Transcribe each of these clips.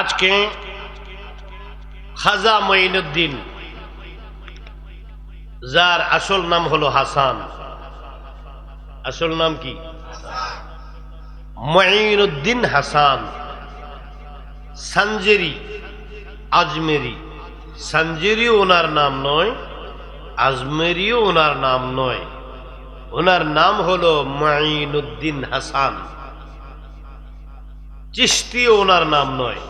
আজকে খাজা মঈনুদ্দিন, যার আসল নাম হলো হাসান। আসল নাম কি? মঈনুদ্দিন হাসান সানজেরি আজমেরি। সানজেরিও ওনার নাম নয়, আজমেরিও ওনার নাম নয়। ওনার নাম হলো মঈনুদ্দিন হাসান। চিশতিও ওনার নাম নয়,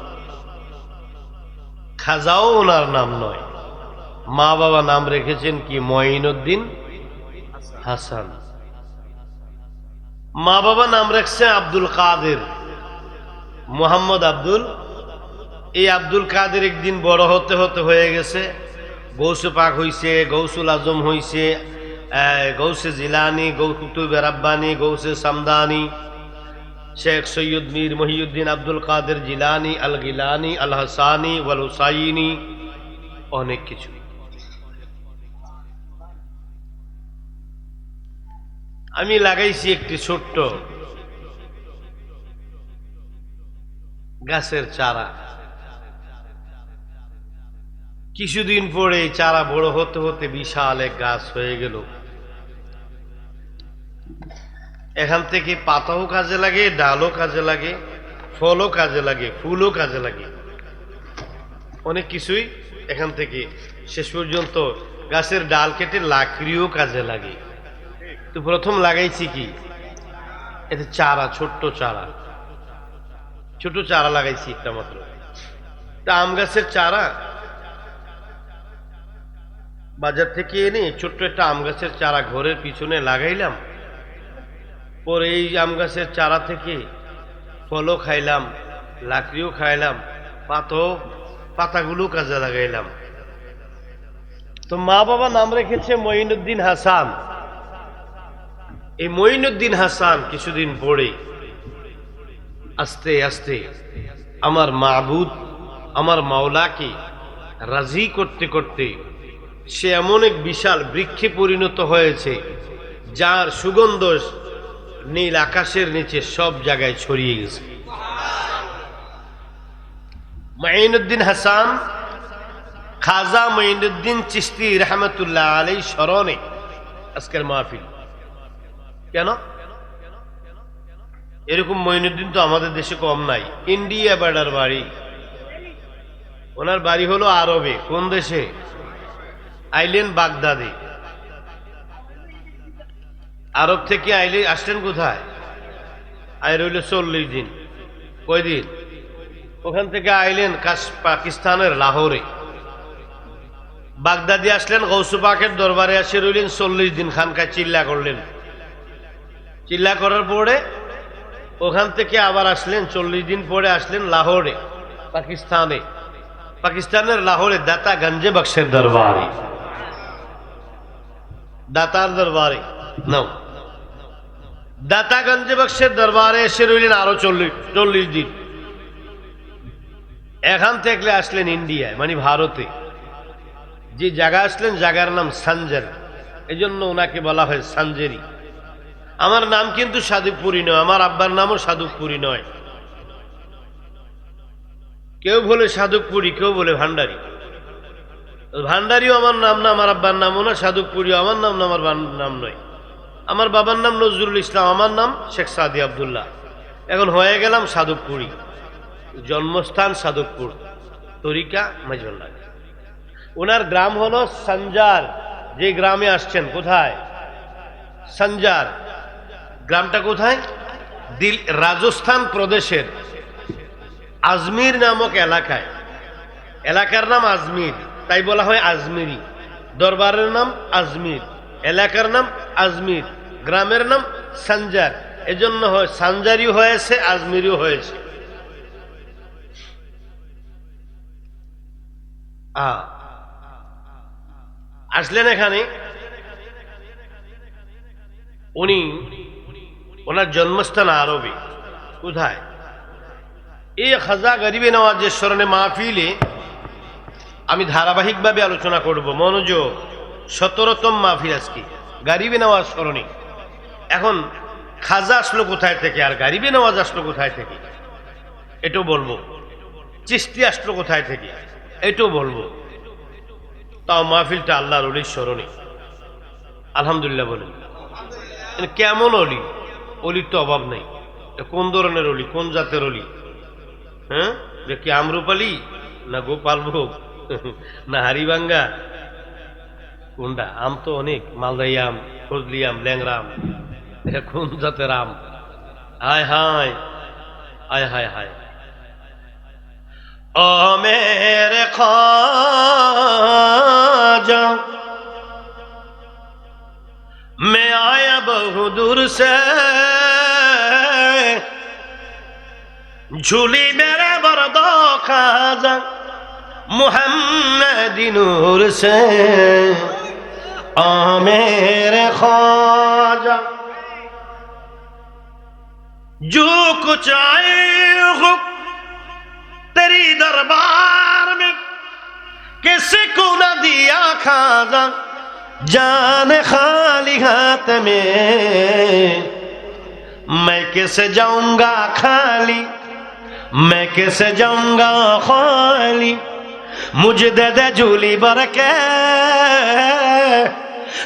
খাজাও ওনার নাম নয়। মা বাবা নাম রেখেছেন কি? মঈনুদ্দিন হাসান। মা বাবা নাম রাখছে আব্দুল কাদের, মোহাম্মদ আব্দুল। এই আব্দুল কাদের একদিন বড় হতে হতে হয়ে গেছে, গৌসে পাক হইছে, গৌসুল আজম হইছে, গৌসে জিলানি, কুতুবে রাব্বানি, গৌসে সামদানি, শেখ সৈয়দ মীর মহিউদ্দিন আব্দুল কাদের জিলানি, আল গিলানি, আল হাসানি, ওয়াল হুসাইনি, অনেক কিছু। আমি লাগাইছি একটি ছোট্ট গাছের চারা। কিছুদিন পরে এই চারা বড় হতে হতে বিশাল এক গাছ হয়ে গেল। এখান থেকে পাতাও কাজে লাগে, ডালও কাজে লাগে, ফলও কাজে লাগে, ফুলও কাজে লাগে, অনেক কিছুই এখান থেকে। শেষ পর্যন্ত গাছের ডাল কেটে লাকড়িও কাজে লাগে। তো প্রথম লাগাইছি কি? এটা চারা, ছোট্ট চারা, ছোট চারা লাগাইছি একটা মাত্র। তা আম গাছের চারা বাজার থেকে এনে ছোট্ট একটা আম গাছের চারা ঘরের পিছনে লাগাইলাম। পরে এই আম গাছের চারা থেকে ফলও খাইলাম, লাকড়িও খাইলাম, পাতাগুলো কাজে লাগাইলাম। তো মা বাবা নাম রেখেছে মঈনুদ্দিন হাসান। এই মঈনুদ্দিন হাসান কিছুদিন পরে আস্তে আস্তে আমার মাবুদ, আমার মাওলাকে রাজি করতে করতে সে এমন এক বিশাল বৃক্ষে পরিণত হয়েছে, যার সুগন্ধ নীল আকাশের নিচে সব জায়গায় ছড়িয়ে গেছে। মঈনুদ্দিন হাসান খাজা মঈনুদ্দিন চিশতি রহমতুল্লাহ আলাইহি স্মরণে আজকের মাহফিল। কেন? এরকম মঈনুদ্দিন তো আমাদের দেশে কম নাই। ইন্ডিয়া বেড়ার বাড়ি, ওনার বাড়ি হলো আরবে। কোন দেশে? আইলেন বাগদাদে। আরব থেকে আইলে আসলেন কোথায়? আই রইল 40 দিন। কয়দিন? ওখান থেকে আইলেন পাকিস্তানের লাহোরে। বাগদাদি আসলেন, গৌসে পাকের দরবারে আসে রইলেন 40 দিন। খানকায় চিল্লা করলেন। চিল্লা করার পরে ওখান থেকে আবার আসলেন 40 দিন পরে আসলেন লাহোরে, পাকিস্তানে। পাকিস্তানের লাহোরে দাতা গঞ্জে বক্সের দরবারে, দাতার দরবারে নাও, দাতা গঞ্জে বক্সের দরবারে এসে রইলেন আরো 40 দিন। এখান থেকে আসলেন ইন্ডিয়ায়, মানে ভারতে। যে জায়গা আসলেন জায়গার নাম সানজার, এই জন্য ওনাকে বলা হয় সানজেরি। আমার নাম কিন্তু সাধুপুরি নয়, আমার আব্বার নামও সাধুপুরি নয়। কেউ বলে সাধুপুরি, কেউ বলে ভান্ডারি। ভান্ডারিও আমার নাম না, আমার আব্বার নামও না। সাধুপুরিও আমার নাম না, আমার নাম নয়। আমার বাবার নাম নজরুল ইসলাম, আমার নাম শেখ সাদি আব্দুল্লাহ। এখন হয়ে গেলাম সাধুপুরি। জন্মস্থান সাধুপুর, তরিকা মাঝবান্ডা। ওনার গ্রাম হলো সঞ্জার। যে গ্রামে আসছেন, কোথায়? সঞ্জার গ্রামটা কোথায়? রাজস্থান প্রদেশের আজমির নামক এলাকায়। এলাকার নাম আজমির, তাই বলা হয় আজমিরি। দরবারের নাম আজমির, এলাকার নাম আজমির, গ্রামের নাম সঞ্জার। এজন্য সানজারিও হয়েছে, আজমিরিও হয়েছে। আসলেন এখানে। উনি, ওনার জন্মস্থান আরবে। কোথায়? এই খাজা গরিবে নওয়াজের স্মরণে মাহফিলে আমি ধারাবাহিকভাবে আলোচনা করব। মনোযোগ, 17তম মাহফিল আজকে গরিবে নওয়াজ স্মরণে। এখন খাজা আসলো কোথায় থেকে আর গরিবে নওয়াজ আসলো কোথায় থেকে, এটাও বলবো। চিশতি আসলো কোথায় থেকে এটাও বলবো। তাও মাহফিলটা আল্লাহর অলির স্মরণে। আলহামদুলিল্লাহ বলেন। কেমন অলি? অলির তো অভাব নেই। কোন ধরনের অলি, কোন জাতের অলি? হ্যাঁ, কি আমরুপালি না গোপাল ভোগ না হারিবাঙ্গা? কোনটা? আম তো অনেক, মালদাই আম, ফজলি আম, ল্যাংরা আম। এটা কোন জাতের আম? হায় হায় হায় হায় হায়। ও মেরে ख्वाजा मैं आया बहु दूर से, झूली मेरे बरदो खाजा मुहम्मदी नूर से। ओ मेरे ख्वाजा जो कुछ आए हो तेरी दरबार में, किसी को न दिया खाजा जान खाली हाथ में, मैं कैसे जाऊंगा खाली, मैं कैसे जाऊंगा खाली, मुझे दे दे झूली भर के,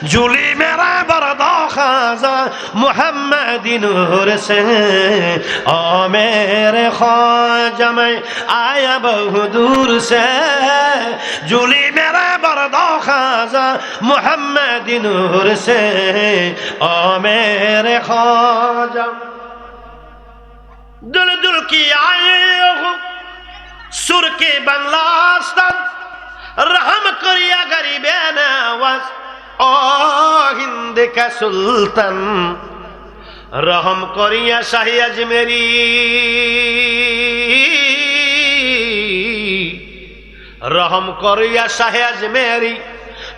झूली मेरा बरदो खाजा मुहम्मदी नूर से। ओ मेरे ख्वाजा मैं आया बहु दूर से, झूली मेरा बरदो खाजा मुहम्मदी नूर से। ओ मेरे ख्वाजा दुल दुल की आए हो सुर के बंगलास्तान, रहम करिया गरीबे नवाज ओ हिंद का सुल्तान, रहम करिया शाही अजमेरी, रहम करिया शाही अजमेरी,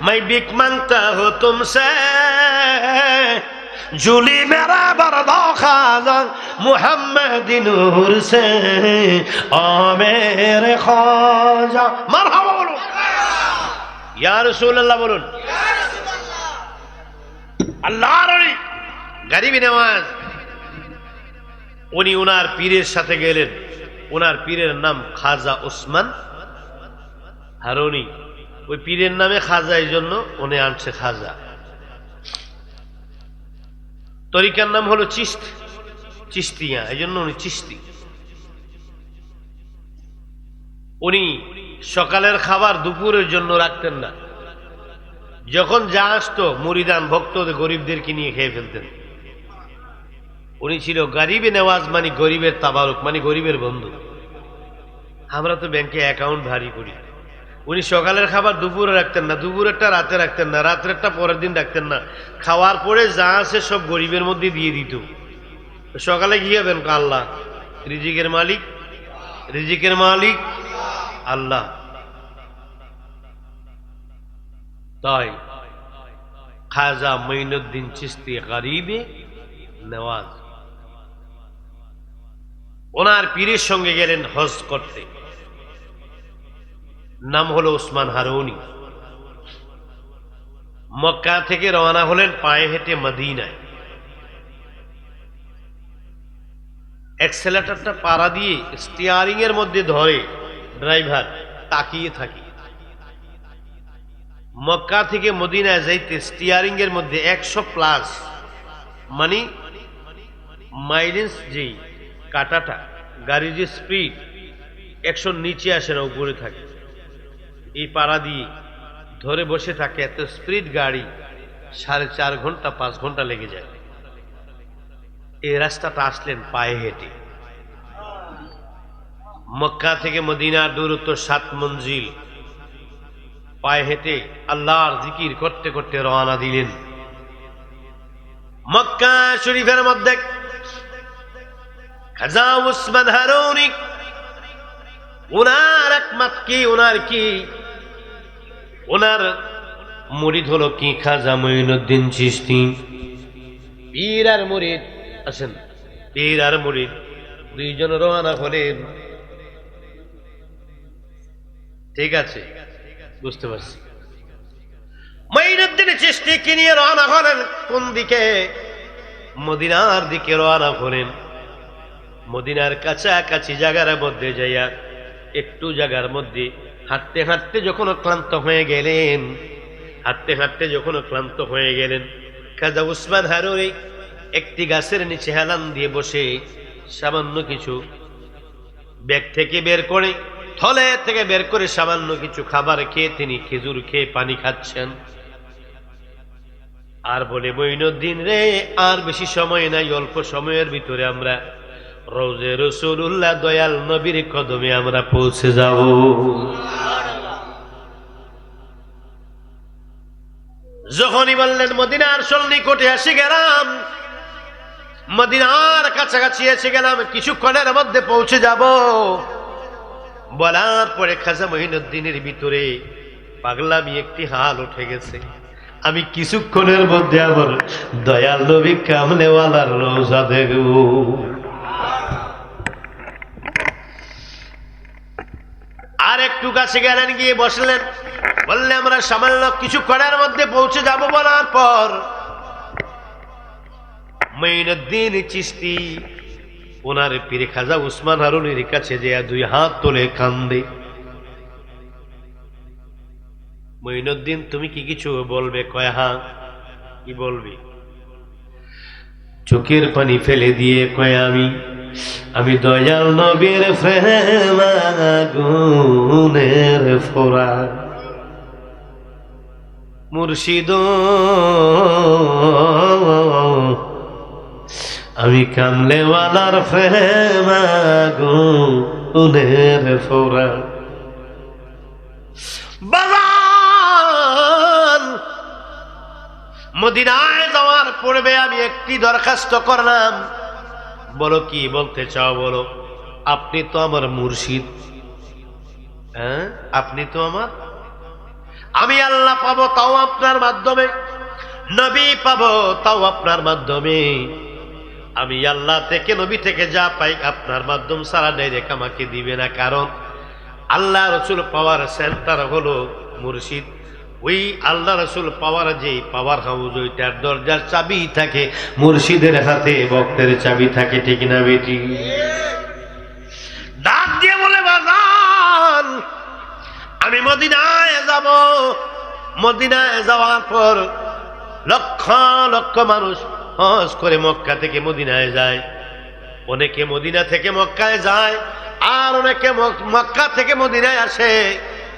मैं भीख मांगता हूँ तुमसे, झूली मेरा बरदो खाजा मुहम्मदी नूर से। ओ मेरे ख्वाजा मरहबा बोलो, या रसूल अल्लाह बोलुन। আল্লাহর ওলি গরিবি নওয়াজ, উনি ওনার পীরের সাথে গেলেন। ওনার পীরের নাম খাজা ওসমান হারুনি। ওই পীরের নামে খাজা, এই জন্য উনি আনছে খাজা। তরিকার নাম হলো চিশতি, চিশতিয়া, এই জন্য উনি চিশতি। উনি সকালের খাবার দুপুরের জন্য রাখতেন না, যখন যা আসতো মুরিদান ভক্তদের গরিবদেরকে নিয়ে খেয়ে ফেলতেন। উনি ছিল গরিবে নেওয়াজ, মানে গরিবের তাবারুক, মানে গরিবের বন্ধু। আমরা তো ব্যাংকে অ্যাকাউন্ট ভারী করি। উনি সকালের খাবার দুপুরে রাখতেন না, দুপুরেরটা রাতে রাখতেন না, রাত্রেরটা পরের দিন রাখতেন না। খাওয়ার পরে যা আছে সব গরিবের মধ্যে দিয়ে দিত। সকালে কি খাবেন? আল্লাহ রিজিকের মালিক, রিজিকের মালিক আল্লাহ। তাই খাজা মঈনুদ্দিন চিশতি গরিবে নেওয়াজ ওনার পীরের সঙ্গে গেলেন হজ করতে। নাম হলো ওসমান হারুনি। মক্কা থেকে রওনা হলেন পায়ে হেঁটে মদিনায়। অ্যাক্সেলেটরটা পাড়া দিয়ে স্টিয়ারিং এর মধ্যে ধরে ড্রাইভার তাকিয়ে থাকে। মক্কা থেকে মদিনায় যাইতে স্টিয়ারিং এর মধ্যে 100+ মানে মাইলেজ, যেই কাটাটা গাড়ির যে স্পিড 100 নিচে আসে না, উপরে থাকে। এই পাড়া দিয়ে ধরে বসে থাকে। এত স্পিড গাড়ি 4.5 ঘন্টা 5 ঘন্টা লেগে যায়। এই রাস্তাটা আসলেন পায়ে হেঁটে। মক্কা থেকে মদিনার দূরত্ব 7 মঞ্জিল। পায়ে হেঁটে আল্লাহর জিকির করতে করতে রওনা দিলেন। মক্কা শরীফের মধ্যে খাজা ওসমান হারুনি, ওনার একমাত কি, ওনার কি, ওনার মুরিদ হলো কি খাজা মঈনুদ্দিন চিশতি। পীর আর মুরিদ আছেন, পীর আর মুরিদ দুইজন রওনা হলেন। ঠিক আছে, বুঝতে পারছি। মঈনুদ্দিন চিশতিকে নিয়ে রওনা হলেন কোন দিকে? মদিনার দিকে রওনা হলেন। মদিনার কাছাকাছি জায়গার মধ্যে যাইয়া একটু জায়গার মধ্যে হাঁটতে হাঁটতে যখন ক্লান্ত হয়ে গেলেন, খাজা উসমান হারুনি একটি গাছের নিচে হেলান দিয়ে বসে সামান্য কিছু ব্যাগ থেকে বের করে, থলে থেকে বের করে সামান্য কিছু খাবার খেয়ে তিনি খেজুর খেয়ে পানি খাচ্ছেন। আর বলে, মঈনুদ্দিন রে, আর বেশি সময় নাই, অল্প সময়ের ভিতরে আমরা রওজে রাসূলুল্লাহ দয়াল নবীর কদমে আমরা পৌঁছে যাব। যখনই বললেন মদিনার সন্নিকটে এসে গেলাম, মদিনার কাছাকাছি এসে গেলাম, কিছুক্ষণের মধ্যে পৌঁছে যাব, বলার পরে খাজা মঈনুদ্দিনের ভিতরে পাগলামি একটি হাল উঠে গেছে। আমি কিছুক্ষণের মধ্যে আমার দয়াল নবী কামলেওয়ালার রওজা দেখব। আর একটু কাছে গেলেন, গিয়ে বসলেন, বললে আমরা সামান্য কিছুক্ষণের মধ্যে পৌঁছে যাব। বলার পর মঈনুদ্দিন চিশতি ওনার পীর খাজা উসমান হারুনির কাছে যে দুই হাত তোলে কান্দে। মঈনুদ্দিন, তুমি কি কিছু বলবে? কয়, হ্যাঁ। কি বলবি? চোখের পানি ফেলে দিয়ে কয়, আমি দয়াল নবীর প্রেম আগুনের ফোঁড়া, মুর্শিদ আমি কামলেওয়ালার প্রেম আগুনের ফোঁড়া। মদিনায় যাওয়ার পূর্বে আমি একটি দরখাস্ত করলাম। বলো, কি বলতে চাও বলো। আপনি তো আমার মুর্শিদ, হ্যাঁ, আপনি তো আমার, আমি আল্লাহ পাবো তাও আপনার মাধ্যমে, নবী পাবো তাও আপনার মাধ্যমে। আমি আল্লাহ থেকে নবী থেকে যা পাই আপনার মাধ্যম ছাড়া ডাইরেক্ট আমাকে দিবে না, কারণ আল্লাহ রসুল পাওয়ার সেন্টার হলো মুর্শিদ। ওই আল্লাহ রসুল পাওয়ার যে পাওয়ার হাউস, ওইটার দরজার চাবি থাকে মুর্শিদের হাতে, ভক্তের চাবি থাকে, ঠিক না বেটি? ডাক দিয়ে বলে, বাজান আমি মদিনায় যাব। মদিনায় যাওয়ার পর লক্ষ লক্ষ মানুষ হজ করে মক্কা থেকে মদিনায় যায়। অনেকে মদিনা থেকে মক্কায় যায়, আর অনেকে মক্কা থেকে মদিনায় আসে।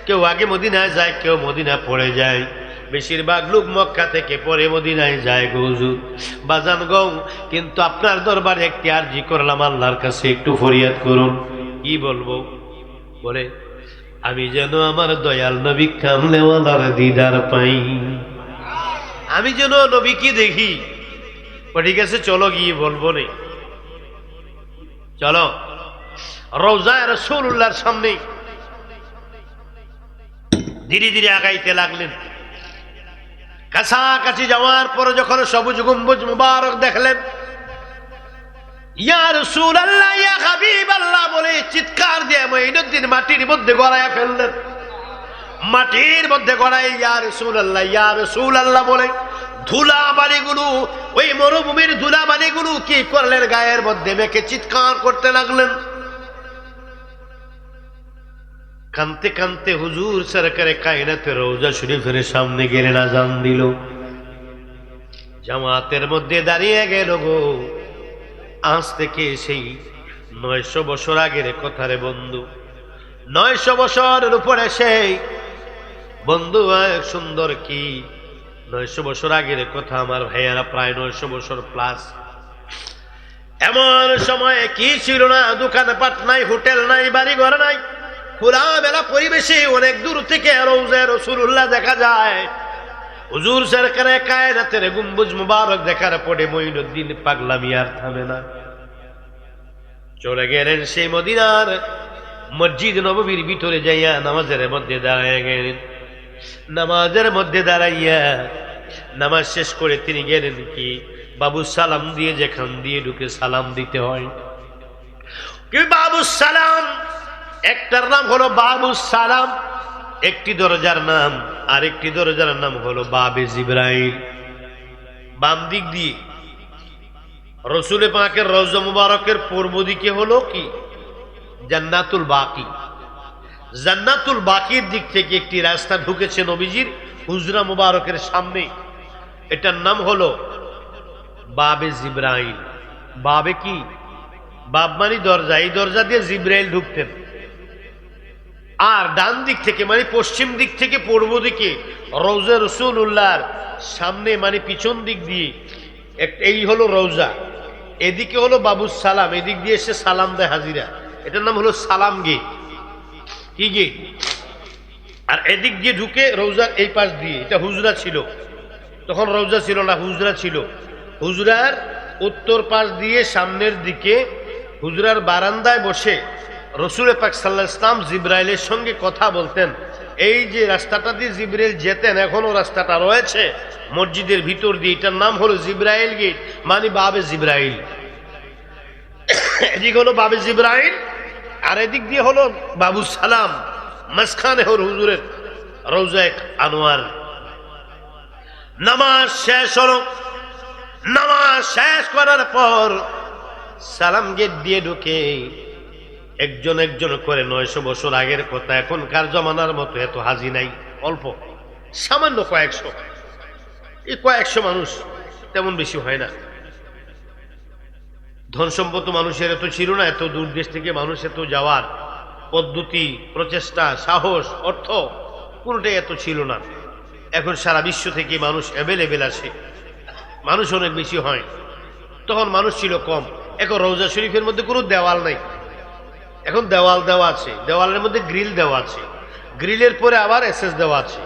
কেউ আগে মদিনায় যায়, কেউ মদিনা পড়ে যায়। বেশিরভাগ লোক মক্কা থেকে পরে মদিনায় যায়। হুজুর বাজান গো, কিন্তু আপনার দরবারে একটি আরজি করলাম, আল্লাহর কাছে একটু ফরিয়াদ করুন। কি বলবো? বলে, আমি যেন আমার দয়াল নবী কামলেওয়ালার দিদার পাই, আমি যেন নবীকে দেখি। ঠিক আছে, চলো গিয়ে বলবো নে। চলো রওজায়ে রাসূলুল্লাহর সামনে ধীরে ধীরে আগাইতে লাগলেন। কাছাকাছি যাওয়ার পরে যখন সবুজ গম্বুজ মুবারক দেখলেন, ইয়া রাসূলুল্লাহ, ইয়া হাবিবাল্লাহ বলে চিৎকার দিয়ে মঈনুদ্দিন মাটির মধ্যে গড়াইয়া ফেললেন। মাটির মধ্যে গড়াই ইয়া রাসূলুল্লাহ, ইয়া রাসূলুল্লাহ বলে ধুলাবালিগুলো, ওই মরুভূমির ধুলাবালিগুলো কি করলেন, গায়ের মধ্যে মেখে চিৎকার করতে লাগলেন। কানতে কানতে হুজুর সরকারে কায়নাতে রওজা শরীফের সামনে গেলেন, আজান দিল। জামাতের মধ্যে দাঁড়িয়ে গেল গো। আজ থেকে সেই 900 বছর আগের কথা রে বন্ধু, 900 বছরের উপরে সেই বন্ধু, সুন্দর কি 900 বছর আগের কথা আমার ভাইয়ারা, প্রায় 900 বছর প্লাস। এমন সময়ে কি ছিল না, দোকানপাট নাই, হোটেল নাই, বাড়ি ঘর নাই, খোলামেলা পরিবেশে অনেক দূর থেকে রওজা রাসূলুল্লাহ দেখা যায়। হুজুর সরকারে কায়নাতের গম্বুজ মুবারক দেখার পরে মঈনুদ্দিন পাগলামি আর থামে না। চলে গেলেন সেই মদিনার মসজিদ নববীর ভিতরে যাইয়া নামাজের মধ্যে দাঁড়াইয়া গেলেন। নামাজের মধ্যে দাঁড়াইয়া নামাজ শেষ করে তিনি গেলেন কি, বাবু সালাম দিয়ে যেখান দিয়ে ঢুকে সালাম দিতে হয়, কি বাবু সালাম, একটার নাম হলো বাবু সালাম, একটি দরজার নাম, আর একটি দরজার নাম হলো বাবে জিবরাইল। বাম দিক দিয়ে রসুল পাকের রওজা মুবারকের পূর্ব দিকে হলো কি জান্নাতুল বাকি, জান্নাতুল বাকির দিক থেকে একটি রাস্তা ঢুকেছে নবীজির হুজরা মুবারকের সামনে। এটার নাম হলো বাবে জিব্রাইল। বাবে কি? বাব মানে দরজা, এই দরজা দিয়ে জিব্রাইল ঢুকতেন। আর ডান দিক থেকে মানে পশ্চিম দিক থেকে পূর্ব দিকে রওজা রাসূলুল্লাহর সামনে মানে পিছন দিক দিয়ে এই হলো রওজা, এদিকে হলো বাবুস সালাম, এদিক দিয়ে এসে সালাম দেয় হাজিরা, এটার নাম হলো সালাম গেট। কি গেট? আর এদিক দিয়ে ঢুকে রওজার এই পাশ দিয়ে, এটা হুজরা ছিল, তখন রওজা ছিল না, হুজরা ছিল। হুজরার উত্তর পাশ দিয়ে সামনের দিকে হুজরার বারান্দায় বসে রসুল পাক সাল্লাল্লাহু আলাইহি ওয়াসাল্লাম জিব্রাইলের সঙ্গে কথা বলতেন। এই যে রাস্তাটা দিয়ে জিব্রাইল যেতেন, এখনো রাস্তাটা রয়েছে মসজিদের ভিতর দিয়ে, এটার নাম হলো জিব্রাইল গেট, মানে বাবে জিব্রাইল। এদিক হলো বাবে জিব্রাইল, আর এদিক দিয়ে হলো বাবু সালাম, মাঝখানে হলো হুজুরের রওজা আনোয়ার। নামাজ শেষ হলো, নামাজ শেষ করার পর সালাম গেট দিয়ে ঢুকে একজন একজন করে, 900 বছর আগের কথা, এখনকার জমানার মতো এত হাজি নাই, অল্প সামান্য কয়েকশো, এই কয়েকশো মানুষ, তেমন বেশি হয় না। ধন সম্পদ মানুষের এত ছিল না, এত দূর দেশ থেকে মানুষ এত যাওয়ার পদ্ধতি, প্রচেষ্টা, সাহস, অর্থ কোনটাই এত ছিল না। এখন সারা বিশ্ব থেকে মানুষ অ্যাভেলেবেল আসে, মানুষ অনেক বেশি হয়, তখন মানুষ ছিল কম। এখন রওজা শরীফের মধ্যে কোনো দেওয়াল নাই, এখন দেওয়াল দেওয়া আছে, দেওয়ালের মধ্যে গ্রিল দেওয়া আছে, গ্রিলের পরে আবার এসএস দেওয়া আছে।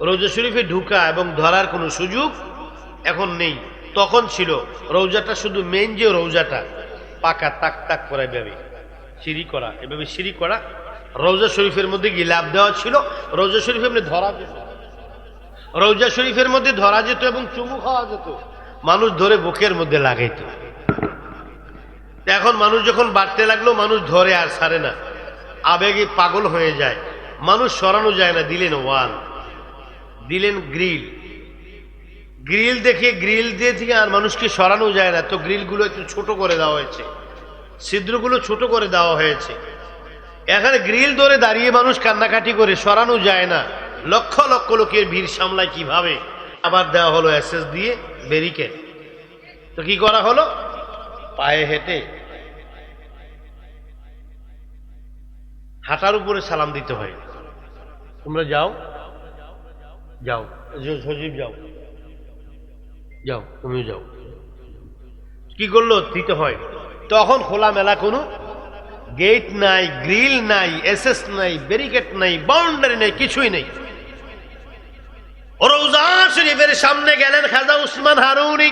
রওজা শরীফে ঢুকা এবং ধরার কোনো সুযোগ এখন নেই। তখন ছিল রওজাটা, শুধু মেইন যে রওজাটা পাকা তাক তাক করা, এভাবে সিঁড়ি করা, এভাবে সিঁড়ি করা, রওজা শরীফের মধ্যে গিলাপ দেওয়া ছিল। রওজা শরীফের মধ্যে ধরা যেত, রওজা শরীফের মধ্যে ধরা যেত এবং চুমু খাওয়া যেত, মানুষ ধরে বুকের মধ্যে লাগাইত। এখন মানুষ যখন বাড়তে লাগলো, মানুষ ধরে আর ছাড়ে না, আবেগে পাগল হয়ে যায়, মানুষ সরানো যায় না। দিলেন ওয়াল, দিলেন গ্রিল, গ্রিল দেখে গ্রিল দিয়ে থেকে আর মানুষকে সরানো যায় না, তো গ্রিলগুলো একটু ছোট করে দেওয়া হয়েছে, ছিদ্রগুলো ছোট করে দেওয়া হয়েছে। এখানে গ্রিল ধরে দাঁড়িয়ে মানুষ কান্নাকাটি করে, সরানো যায় না, লক্ষ লক্ষ লোকের ভিড় সামলায় কিভাবে। আবার দেওয়া হলো এসএস দিয়ে ব্যারিকেড। তো কি করা হলো? পায়ে হেঁটে হাঁটার উপরে সালাম দিতে হয়। তোমরা যাও, যাও সজীব, যাও যাও, তুমিও যাও। কি করলো? দিতে হয়। তখন খোলামেলা কোনো গেট নাই, গ্রিল নাই, এসএস নাই, ব্যারিকেড নাই, বাউন্ডারি নাই, কিছুই নেই। রওজা শরীফের সামনে গেলেন খাজা উসমান হারুনি,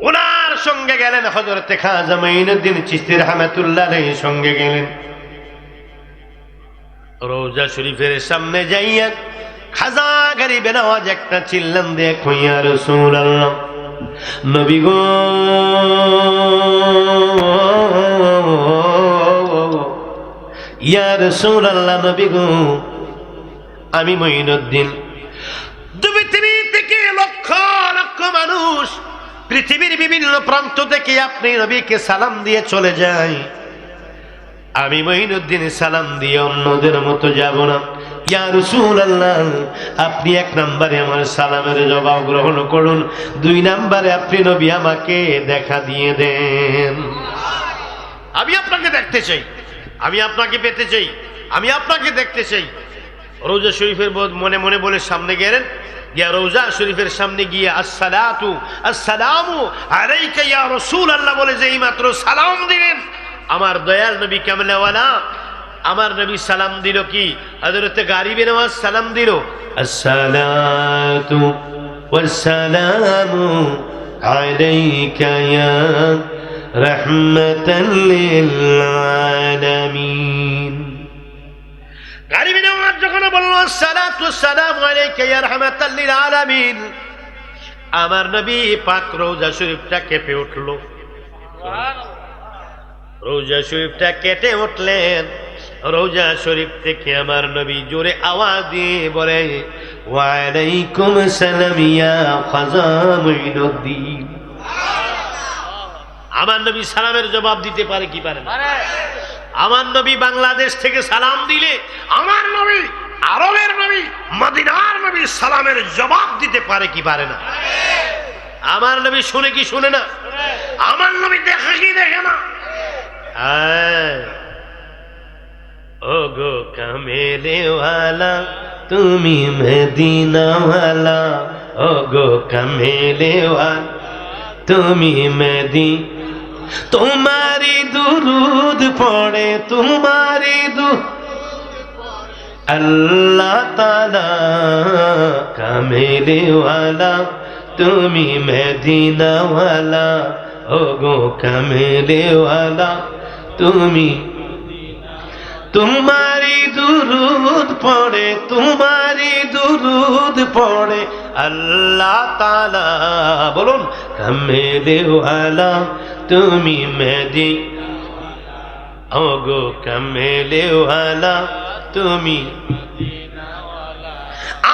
ওনার সঙ্গে গেলেন হযরতে খাজা মাইনুদ্দিন চিশতি রাহমাতুল্লাহ আলাইহির সঙ্গে গেলেন। রওজা শরীফের সামনে যাইয়া খাজা গরিবে নওয়াজ একটা চিল্লান দিয়ে, ইয়া রাসূলুল্লাহ, নবী গো, ইয়া রাসূলুল্লাহ, নবী গো, আমি মাইনুদ্দিন, পৃথিবী থেকে লক্ষ লক্ষ মানুষ, পৃথিবীর বিভিন্ন প্রান্ত থেকে আপনি নবীকে সালাম দিয়ে চলে যায়, আমি মাইনুদ্দিন সালাম দিয়ে অন্যদের মতো যাব না। ইয়া রাসূলুল্লাহ, আপনি 1 নম্বরে আমার সালামের জবাব গ্রহণ করুন, 2 নম্বরে আপনি নবী আমাকে দেখা দিয়ে দেন। আমি আপনাকে দেখতে চাই, আমি আপনাকে পেতে চাই, আমি আপনাকে দেখতে চাই। রওজা শরীফের মনে মনে বলে সামনে গেলেন, গিয়া রওজা শরীফের সামনে গিয়ে আসসালাতু আসসালামু আলাইকা ইয়া রাসূলুল্লাহ বলে যেই মাত্র সালাম দিলেন, আমার দয়াল নবী কামলাওয়ালা, আমার নবী সালাম দিল কি? হযরতে গরিবে নওয়াজ সালাম দিল, আসসালাতু ওয়াসসালামু আলাইকা ইয়া রাহমাতাল লিল আলামিন। গরিবে নওয়াজ যখন বলল আসসালাতু ওয়াসসালামু আলাইকা ইয়া রাহমাতাল লিল আলামিন, আমার নবী পাক রওজা শরীফটা কেঁপে উঠল, রওজা শরীফটা কেটে উঠলেন। রওজা শরীফ থেকে আমার নবী জোরে আওয়াজ দিয়ে বলে, ওয়া আলাইকুম সালাম ইয়া খাজা মাইনুদ্দিন। আমার নবী সালামের জবাব দিতে পারে কি পারে না? আমার নবী বাংলাদেশ থেকে সালাম দিলে আমার নবী আরবের নবী মদিনার নবী সালামের জবাব দিতে পারে কি পারে না? আমার নবী শুনে কি শুনে না? আমার নবী দেখে কি দেখে না? ও গো কামেলেওয়ালা তুমি মদিনাওয়ালা, ও গো কামেলেওয়ালা তুমি তোমারি দুরুদ পড়ে, তোমারি আল্লাহ তাআলা কামেলেওয়ালা তুমি মদিনাওয়ালা, ও গো কামেলেওয়ালা তুমি তোমারি দুরুদ পড়ে, তোমারি দুরুদ পড়ে আল্লাহ তাআলা। বলুন কামেলেওয়ালা তুমি ও গো কামেলেওয়ালা তুমি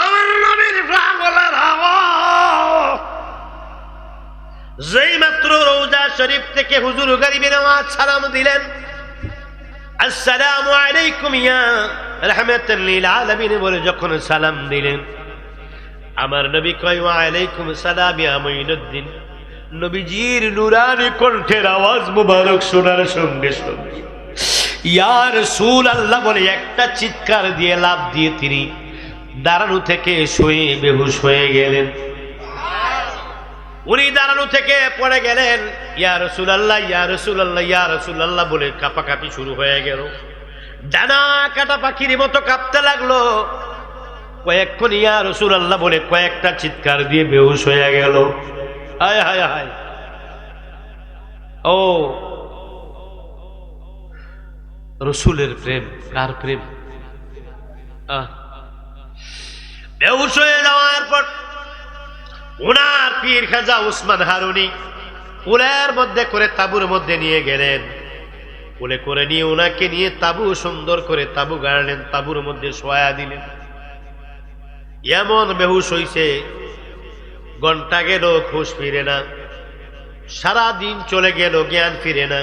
আমার নবীর পাগলের হাওয়া। যেই মাত্র রওজা শরীফ থেকে হুজুর গরিবের আওয়াজ সালাম দিলেন, আসসালামু আলাইকুম ইয়া রাহমাতাল লিল আলামিন বলে যখন সালাম দিলেন, আমার নবী কয় ওয়া আলাইকুম সালাম ইয়া মুঈনুদ্দিন। নবীজির নুরানি কণ্ঠের আওয়াজ মুবারক শোনার সঙ্গে সঙ্গে ইয়া রাসূলুল্লাহ বলে একটা চিৎকার দিয়ে লাফ দিয়ে তিনি দাঁড়ানো থেকে শুয়ে বেহুশ হয়ে গেলেন। উনি দাঁড়ানো থেকে পড়ে গেলেন। ইয়া রাসূলুল্লাহ, ইয়া রাসূলুল্লাহ, ইয়া রাসূলুল্লাহ বলে কাঁপাকাঁপি শুরু হয়ে গেল। ডানা কাটা পাখির মতো কাঁপতে লাগলো। কয়েকক্ষণ ইয়া রাসূলুল্লাহ বলে কয়েকটা চিৎকার দিয়ে বেহুশ হয়ে গেল। হায় হায় হায়, ও রসুলের প্রেম, কার প্রেম? বেহুশ হয়ে যাওয়ার পর ওনার পীর খাজা উসমান হারুনি কুলের মধ্যে করে তাবুর মধ্যে নিয়ে গেলেন। কুলে করে নিয়ে ওনাকে নিয়ে তাবু সুন্দর করে তাবু গাড়লেন, তাবুর মধ্যে শোয়া দিলেন। এমন বেহুশ হইছে, ঘন্টা গেল হুঁশ ফিরে না, সারা দিন চলে গেল জ্ঞান ফিরে না,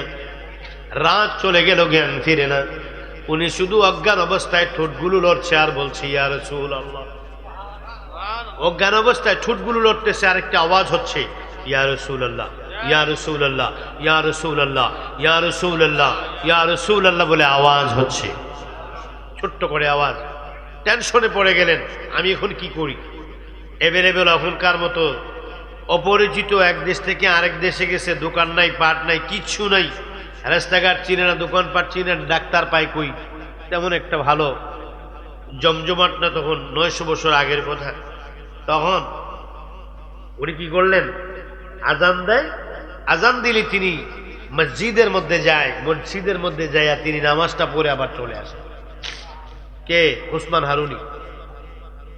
রাত চলে গেল জ্ঞান ফিরে না। উনি শুধু অজ্ঞান অবস্থায় ঠোঁটগুলো লড়ছে আর বলছে ইয়া রাসূলুল্লাহ। অজ্ঞান অবস্থায় ঠোঁটগুলো লড়তেছে, আরেকটা আওয়াজ হচ্ছে ইয়া রাসূলুল্লাহ, ইয়া রাসূলুল্লাহ, ইয়া রাসূলুল্লাহ, ইয়া রাসূলুল্লাহ, ইয়া রাসূলুল্লাহ বলে আওয়াজ হচ্ছে, ছোট্ট করে আওয়াজ। টেনশনে পড়ে গেলেন, আমি এখন কি করি? এভেলেবেল এখনকার মতো অপরিচিত এক দেশ থেকে আরেক দেশে গেছে, দোকান নাই, পাট নাই, কিচ্ছু নাই, রাস্তাঘাট চিনে না, দোকানপাট চিনে না, ডাক্তার পায় কই? তেমন একটা ভালো জমজমাট না, তখন 900 বছর আগের কথা। তখন উনি কি করলেন? আজান দেয়, আজান দিলে তিনি মসজিদের মধ্যে যায়, মসজিদের মধ্যে যাইয়া তিনি নামাজটা পড়ে আবার চলে আসে। কে? উসমান হারুনি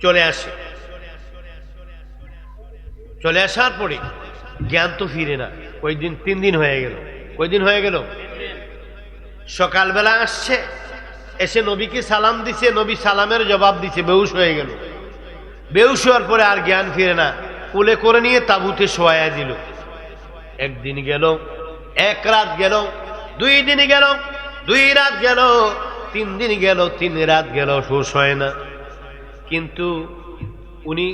চলে আসে। চলে আসার পরে জ্ঞান তো ফিরে না। কয়দিন? 3 দিন হয়ে গেল। কয়দিন হয়ে গেল? সকালবেলা আসছে, এসে নবীকে সালাম দিছে, নবী সালামের জবাব দিছে, বেহুশ হয়ে গেল। বেহুশ হওয়ার পরে আর জ্ঞান ফিরে না, কোলে করে নিয়ে তাঁবুতে শোয়া দিল। একদিন গেল, 1 রাত গেল, 2 দিন গেল, 2 রাত গেল, 3 দিন গেল, 3 রাত গেল, হুঁশ হয় না। কিন্তু উনি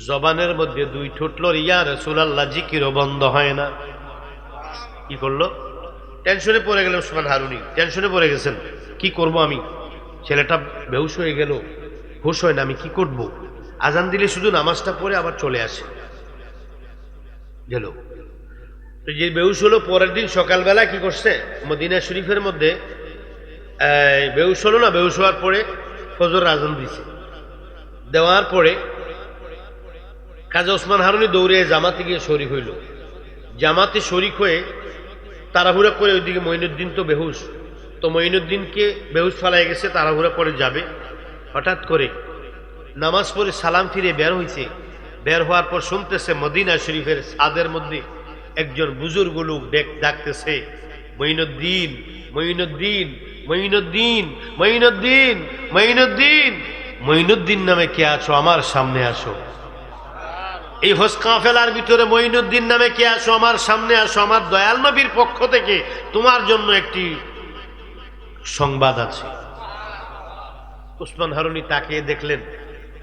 জবানের মধ্যে 2 ঠোঁট লড় ইয়া রাসূলুল্লাহ জিকিরও বন্ধ হয় না। কি করলো? টেনশনে পড়ে গেল উসমান হারুনি, টেনশনে পড়ে গেছেন, কি করব আমি? ছেলেটা বেহুশ হয়ে গেল, হুঁশ হয় না, আমি কি করব? আজান দিলে শুধু নামাজটা পড়ে আবার চলে আসে। গেল তো যে বেহুশ হলো, পরের দিন সকালবেলা কি করছে? মদিনা শরীফের মধ্যে বেহুশ হলো না, বেহুশ হওয়ার পরে ফজর আজান দিছে। দেওয়ার পরে কাজী ওসমান হারুনি দৌড়ে জামাতে গিয়ে শরীক হইল। জামাতে শরীক হয়ে তাড়াহুড়া করে ওইদিকে মঈনুদ্দিন তো বেহুশ, তো মঈনুদ্দিনকে বেহুশ ফেলাই গেছে, তাড়াহুড়া করে যাবে। হঠাৎ করে নামাজ পড়ে সালাম ফিরে বের হয়েছে। বের হওয়ার পর শুনতেছে মদিনা শরীফের ছাদের মধ্যে একজন বুজুর্গ লোক ডাকতেছে, মঈনুদ্দিন, মঈনুদ্দিন, মঈনুদ্দিন, মঈনুদ্দিন, মঈনুদ্দিন, মঈনুদ্দিন নামে কে আছো? আমার সামনে আসো। এই হজ কাফেলার ভিতরে মঈনুদ্দিন নামে কে আসো? আমার সামনে আসো। আমার দয়াল নবীর পক্ষ থেকে তোমার জন্য একটি সংবাদ আছে। ওসমান হারুনি তাকিয়ে দেখলেন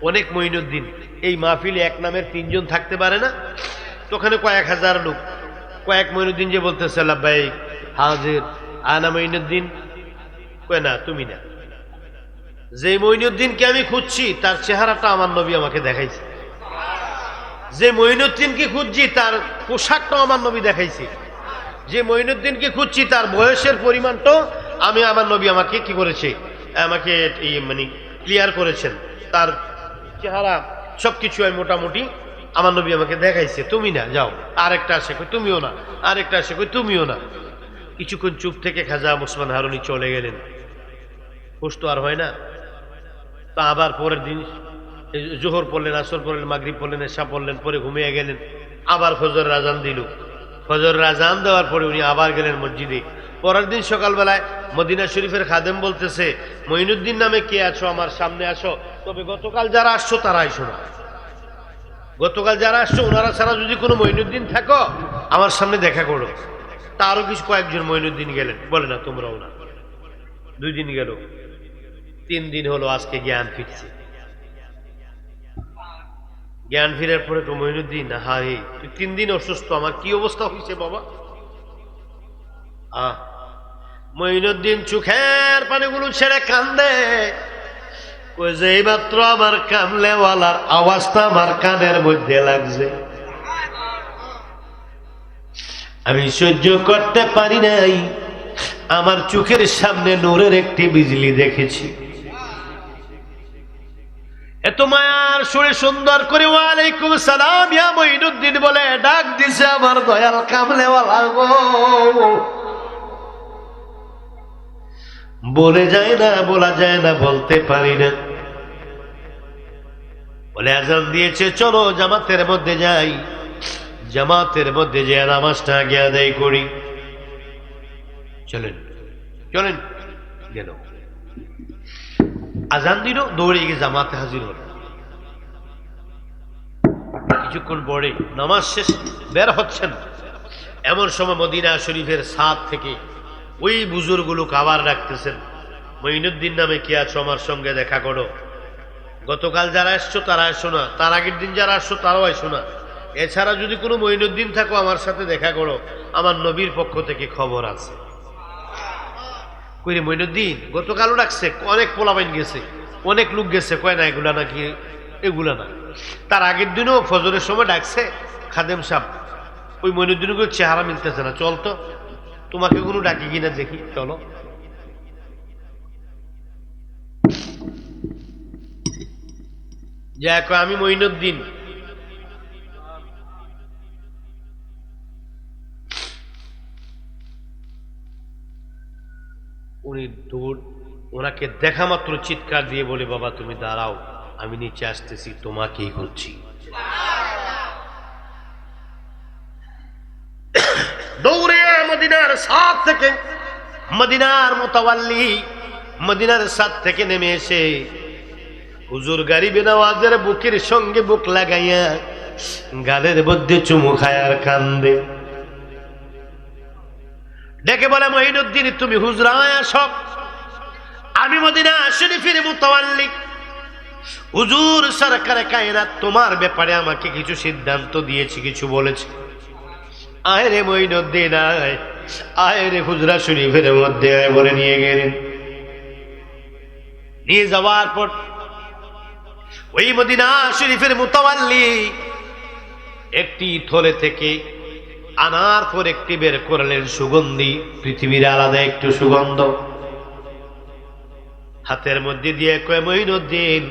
অনেক মঈনুদ্দিন, এই মাহফিলে এক নামের তিনজন থাকতে পারে না, তো ওখানে কয়েক হাজার লোক, কয়েক মঈনুদ্দিন যে বলতেছে লাব্বাইক হাজির আনা মঈনুদ্দিন, কয় না তুমি না। যে মঈনুদ্দিনকে আমি খুঁজছি তার চেহারাটা আমার নবী আমাকে দেখাইছে, যে মঈনুদ্দিনকে খুঁজছি তার পোশাকটাও আমার নবী দেখাইছে, যে মঈনুদ্দিনকে খুঁজছি তার বয়সের পরিমাণটাও আমার নবী আমাকে কি করেছে, আমাকে মানে ক্লিয়ার করেছেন, তার চেহারা সবকিছু আমি মোটামুটি আমার নবী আমাকে দেখাইছে। তুমি না, যাও। আরেকটা আসে কই তুমিও না, আরেকটা আসে কই তুমিও না। কিছুক্ষণ চুপ থেকে খাজা ওসমান হারুনি চলে গেলেন। হুশ তো আর হয় না। তা আবার পরের দিন জোহর পড়লেন, আসর পড়লেন, মাগরিব পড়লেন, এশা পড়লেন, পরে ঘুমিয়ে গেলেন। আবার ফজর আজান দিল। ফজর আজান দেওয়ার পরে উনি আবার গেলেন মসজিদে। পরের দিন সকালবেলায় মদিনা শরীফের খাদেম বলতেছে, মঈনুদ্দিন নামে কে আছো আমার সামনে আসো, তবে গতকাল যারা আসছো তারা আইসো না। গতকাল যারা আসছো ওনারা ছাড়া যদি কোনো মঈনুদ্দিন থাকো আমার সামনে দেখা করো। তা আরো কিছু কয়েকজন মঈনুদ্দিন গেলেন, বলে না তোমরাও না। 2 দিন গেল, 3 দিন হলো, আজকে জ্ঞান ফিরছে। জ্ঞান ফিরার পরে তো মঈনুদ্দিন, হাই তুই 3 দিন অসুস্থ, আমার কি অবস্থা হয়েছে বাবা। মঈনুদ্দিন চোখের পানিগুলো ছেড়ে কান্দে, কই যে এইমাত্র আমার কামলেওয়ালার আওয়াজটা আমার কানের মধ্যে লাগছে, আমি সহ্য করতে পারি নাই। আমার চোখের সামনে নূরের একটি বিজলি দেখেছি। এত মায়ার সুরে সুন্দর করে ওয়ালাইকুম সালাম ইয়া মঈনুদ্দিন বলে ডাক দিছে আমার দয়াল কামলেওয়ালা গো। বলে যায় না, বলা যায় না, বলতে পারি না। বলে আজান দিয়েছে, চলো জামাতের মধ্যে যাই, জামাতের মধ্যে যে নামাজটা আগে আদায় করি। চলেন চলেন, গেল। আজান দিল, দৌড়ে গিয়ে জামাতে হাজির হল। কিছুক্ষণ পরে নামাজ শেষ, বের হচ্ছেন। এমন সময় মদিনা শরীফের ছাদ থেকে ওই বুজুর্গগুলো আবার ডাকতেছেন, মঈনুদ্দিন নামে কে আছো আমার সঙ্গে দেখা করো। গতকাল যারা আসছো তারা আসো না, তার আগের দিন যারা আসছো তারাও আসো না। এছাড়া যদি কোনো মঈনুদ্দিন থাকো আমার সাথে দেখা করো, আমার নবীর পক্ষ থেকে খবর আছে। কইরে মঈনুদ্দিন গতকালও ডাকছে, অনেক পোলাবাইন গেছে, অনেক লোক গেছে, কয় না এগুলা নাকি, এগুলা না। তার আগের দিনও ফজরের সময় ডাকছে খাদেম সাহেব, ওই মঈনুদ্দিনগুলোর চেহারা মিলতেছে না, চল তো তোমাকে কোনো ডাকি কিনা দেখি, চলো। যা কয় আমি মঈনুদ্দিন। উনি দৌড়, ওনাকে দেখা মাত্র চিৎকার দিয়ে বলে, বাবা তুমি দাঁড়াও, আমি নিচে আসতেছি, তোমাকেই খুঁজছি। দৌড়ে মদিনার ছাদ থেকে, মদিনার মুতাওয়াল্লি মদিনার ছাদ থেকে নেমে এসে হুজুর গারিবে নওয়াজের বুকের সঙ্গে বুক লাগাইয়া গালের মধ্যে চুমু খায় আর কান্দে। ডেকে বলে, মঈনুদ্দিন তুমি হুজরায় আসো, আমি মদিনা শরীফের মুতাওয়াল্লি হুজুর সরকারে কায়নাত তোমার ব্যাপারে আমাকে কিছু সিদ্ধান্ত দিয়েছে, কিছু বলেছে। আয় রে মঈনুদ্দিন আয়, আয় রে হুজরা শরীফের মধ্যে আয় বলে নিয়ে গেলেন। নিয়ে যাওয়ার পর ওই মদিনা শরীফের মুতাওয়াল্লি একটি থলে থেকে আনার পর একটি বের করলেন, সুগন্ধি, পৃথিবীর আলাদা একটু সুগন্ধ। হাতের মধ্যে দিয়ে কয়, মঈনুদ্দিন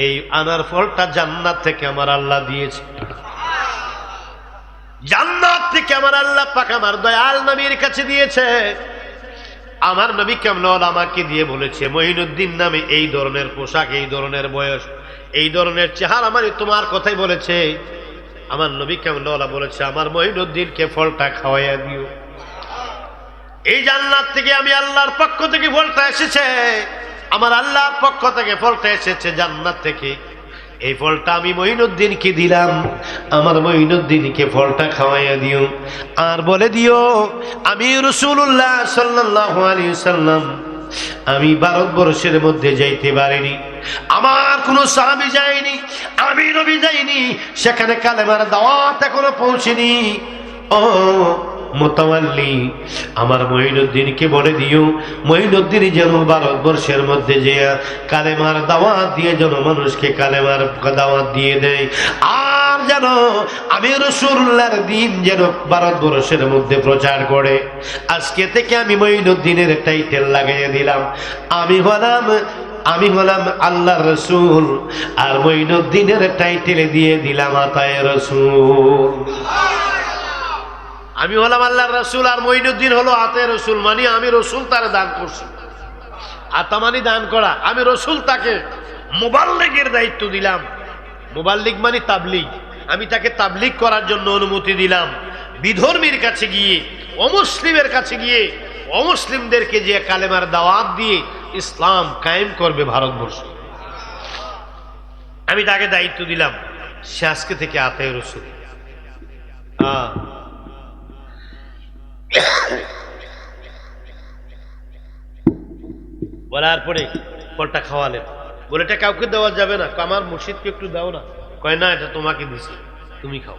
এই আনার ফলটা জান্নাত থেকে আমার আল্লাহ দিয়েছে, জান্নাত থেকে আমার আল্লাহ পাক আমার দয়াল নবীর কাছে দিয়েছে। আমার নবী কেমন আমাকে দিয়ে বলেছে, মঈনুদ্দিন নামে এই ধরনের পোশাক, এই ধরনের বয়স, এই ধরনের চেহারা, মানে তোমার কথাই বলেছে। আমার নবী কেমন বলেছে, আমার মঈনুদ্দিনকে ফলটা খাওয়াইয়া দিও। এই জান্নাত থেকে আমি আল্লাহর পক্ষ থেকে ফলটা এসেছে, আমার আল্লাহর পক্ষ থেকে ফলটা এসেছে জান্নাত থেকে। এই ফলটা আমি মঈনুদ্দিনকে দিলাম, আমার মঈনুদ্দিনকে ফলটা খাওয়াইয়া দিও। আর বলে দিও, আমি রাসূলুল্লাহ সাল্লাল্লাহু আলাইহি ওয়াসাল্লাম আমি ভারতবর্ষের মধ্যে যাইতে পারিনি, আমার কোন সাহাবী যায়নি, আমি নবী যাইনি, সেখানে কালেমার দাওয়াত এখনো পৌঁছেনি। ও মুতাওয়াল্লি, আমার মঈনুদ্দিনকে বলে দিও, মঈনুদ্দিন যেন ভারতবর্ষের মধ্যে যে কালেমার দাওয়াত দিয়ে যেন মানুষকে কালেমার দাওয়াত দিয়ে দেয়, আর যেন আমি রাসূলুল্লাহর দ্বীন যেন ভারতবর্ষের মধ্যে প্রচার করে। আজকে থেকে আমি মঈনুদ্দিনের টাইটেল লাগিয়ে দিলাম, আমি হলাম আল্লাহর রসুল, আর মঈনুদ্দিনের টাইটেল দিয়ে দিলাম আতায়ে রসুল। আমি হলাম আল্লাহর রসুল আর মঈনুদ্দিন হলো আতায়ে রসুল, মানে আমি রসুল তারে দান করছি। আতা মানে দান করা, আমি রসুল তাকে মুবাল্লিগের দায়িত্ব দিলাম। মুবাল্লিগ মানে তাবলীগ, আমি তাকে তাবলীগ করার জন্য অনুমতি দিলাম। বিধর্মীর কাছে গিয়ে, অমুসলিমের কাছে গিয়ে অমুসলিমদেরকে যে কালেমার দাওয়াত দিয়ে ইসলাম কায়েম করবে ভারতবর্ষে, আমি তাকে দায়িত্ব দিলাম। সে আজকে থেকে আতায়ে রসুল। বলার পরে ফলটা খাওয়ালেন, বলে এটা কাউকে দেওয়া যাবে না, আমার মুর্শিদকে একটু দাও না। কয় না, এটা তোমাকে দিছি, তুমি খাও।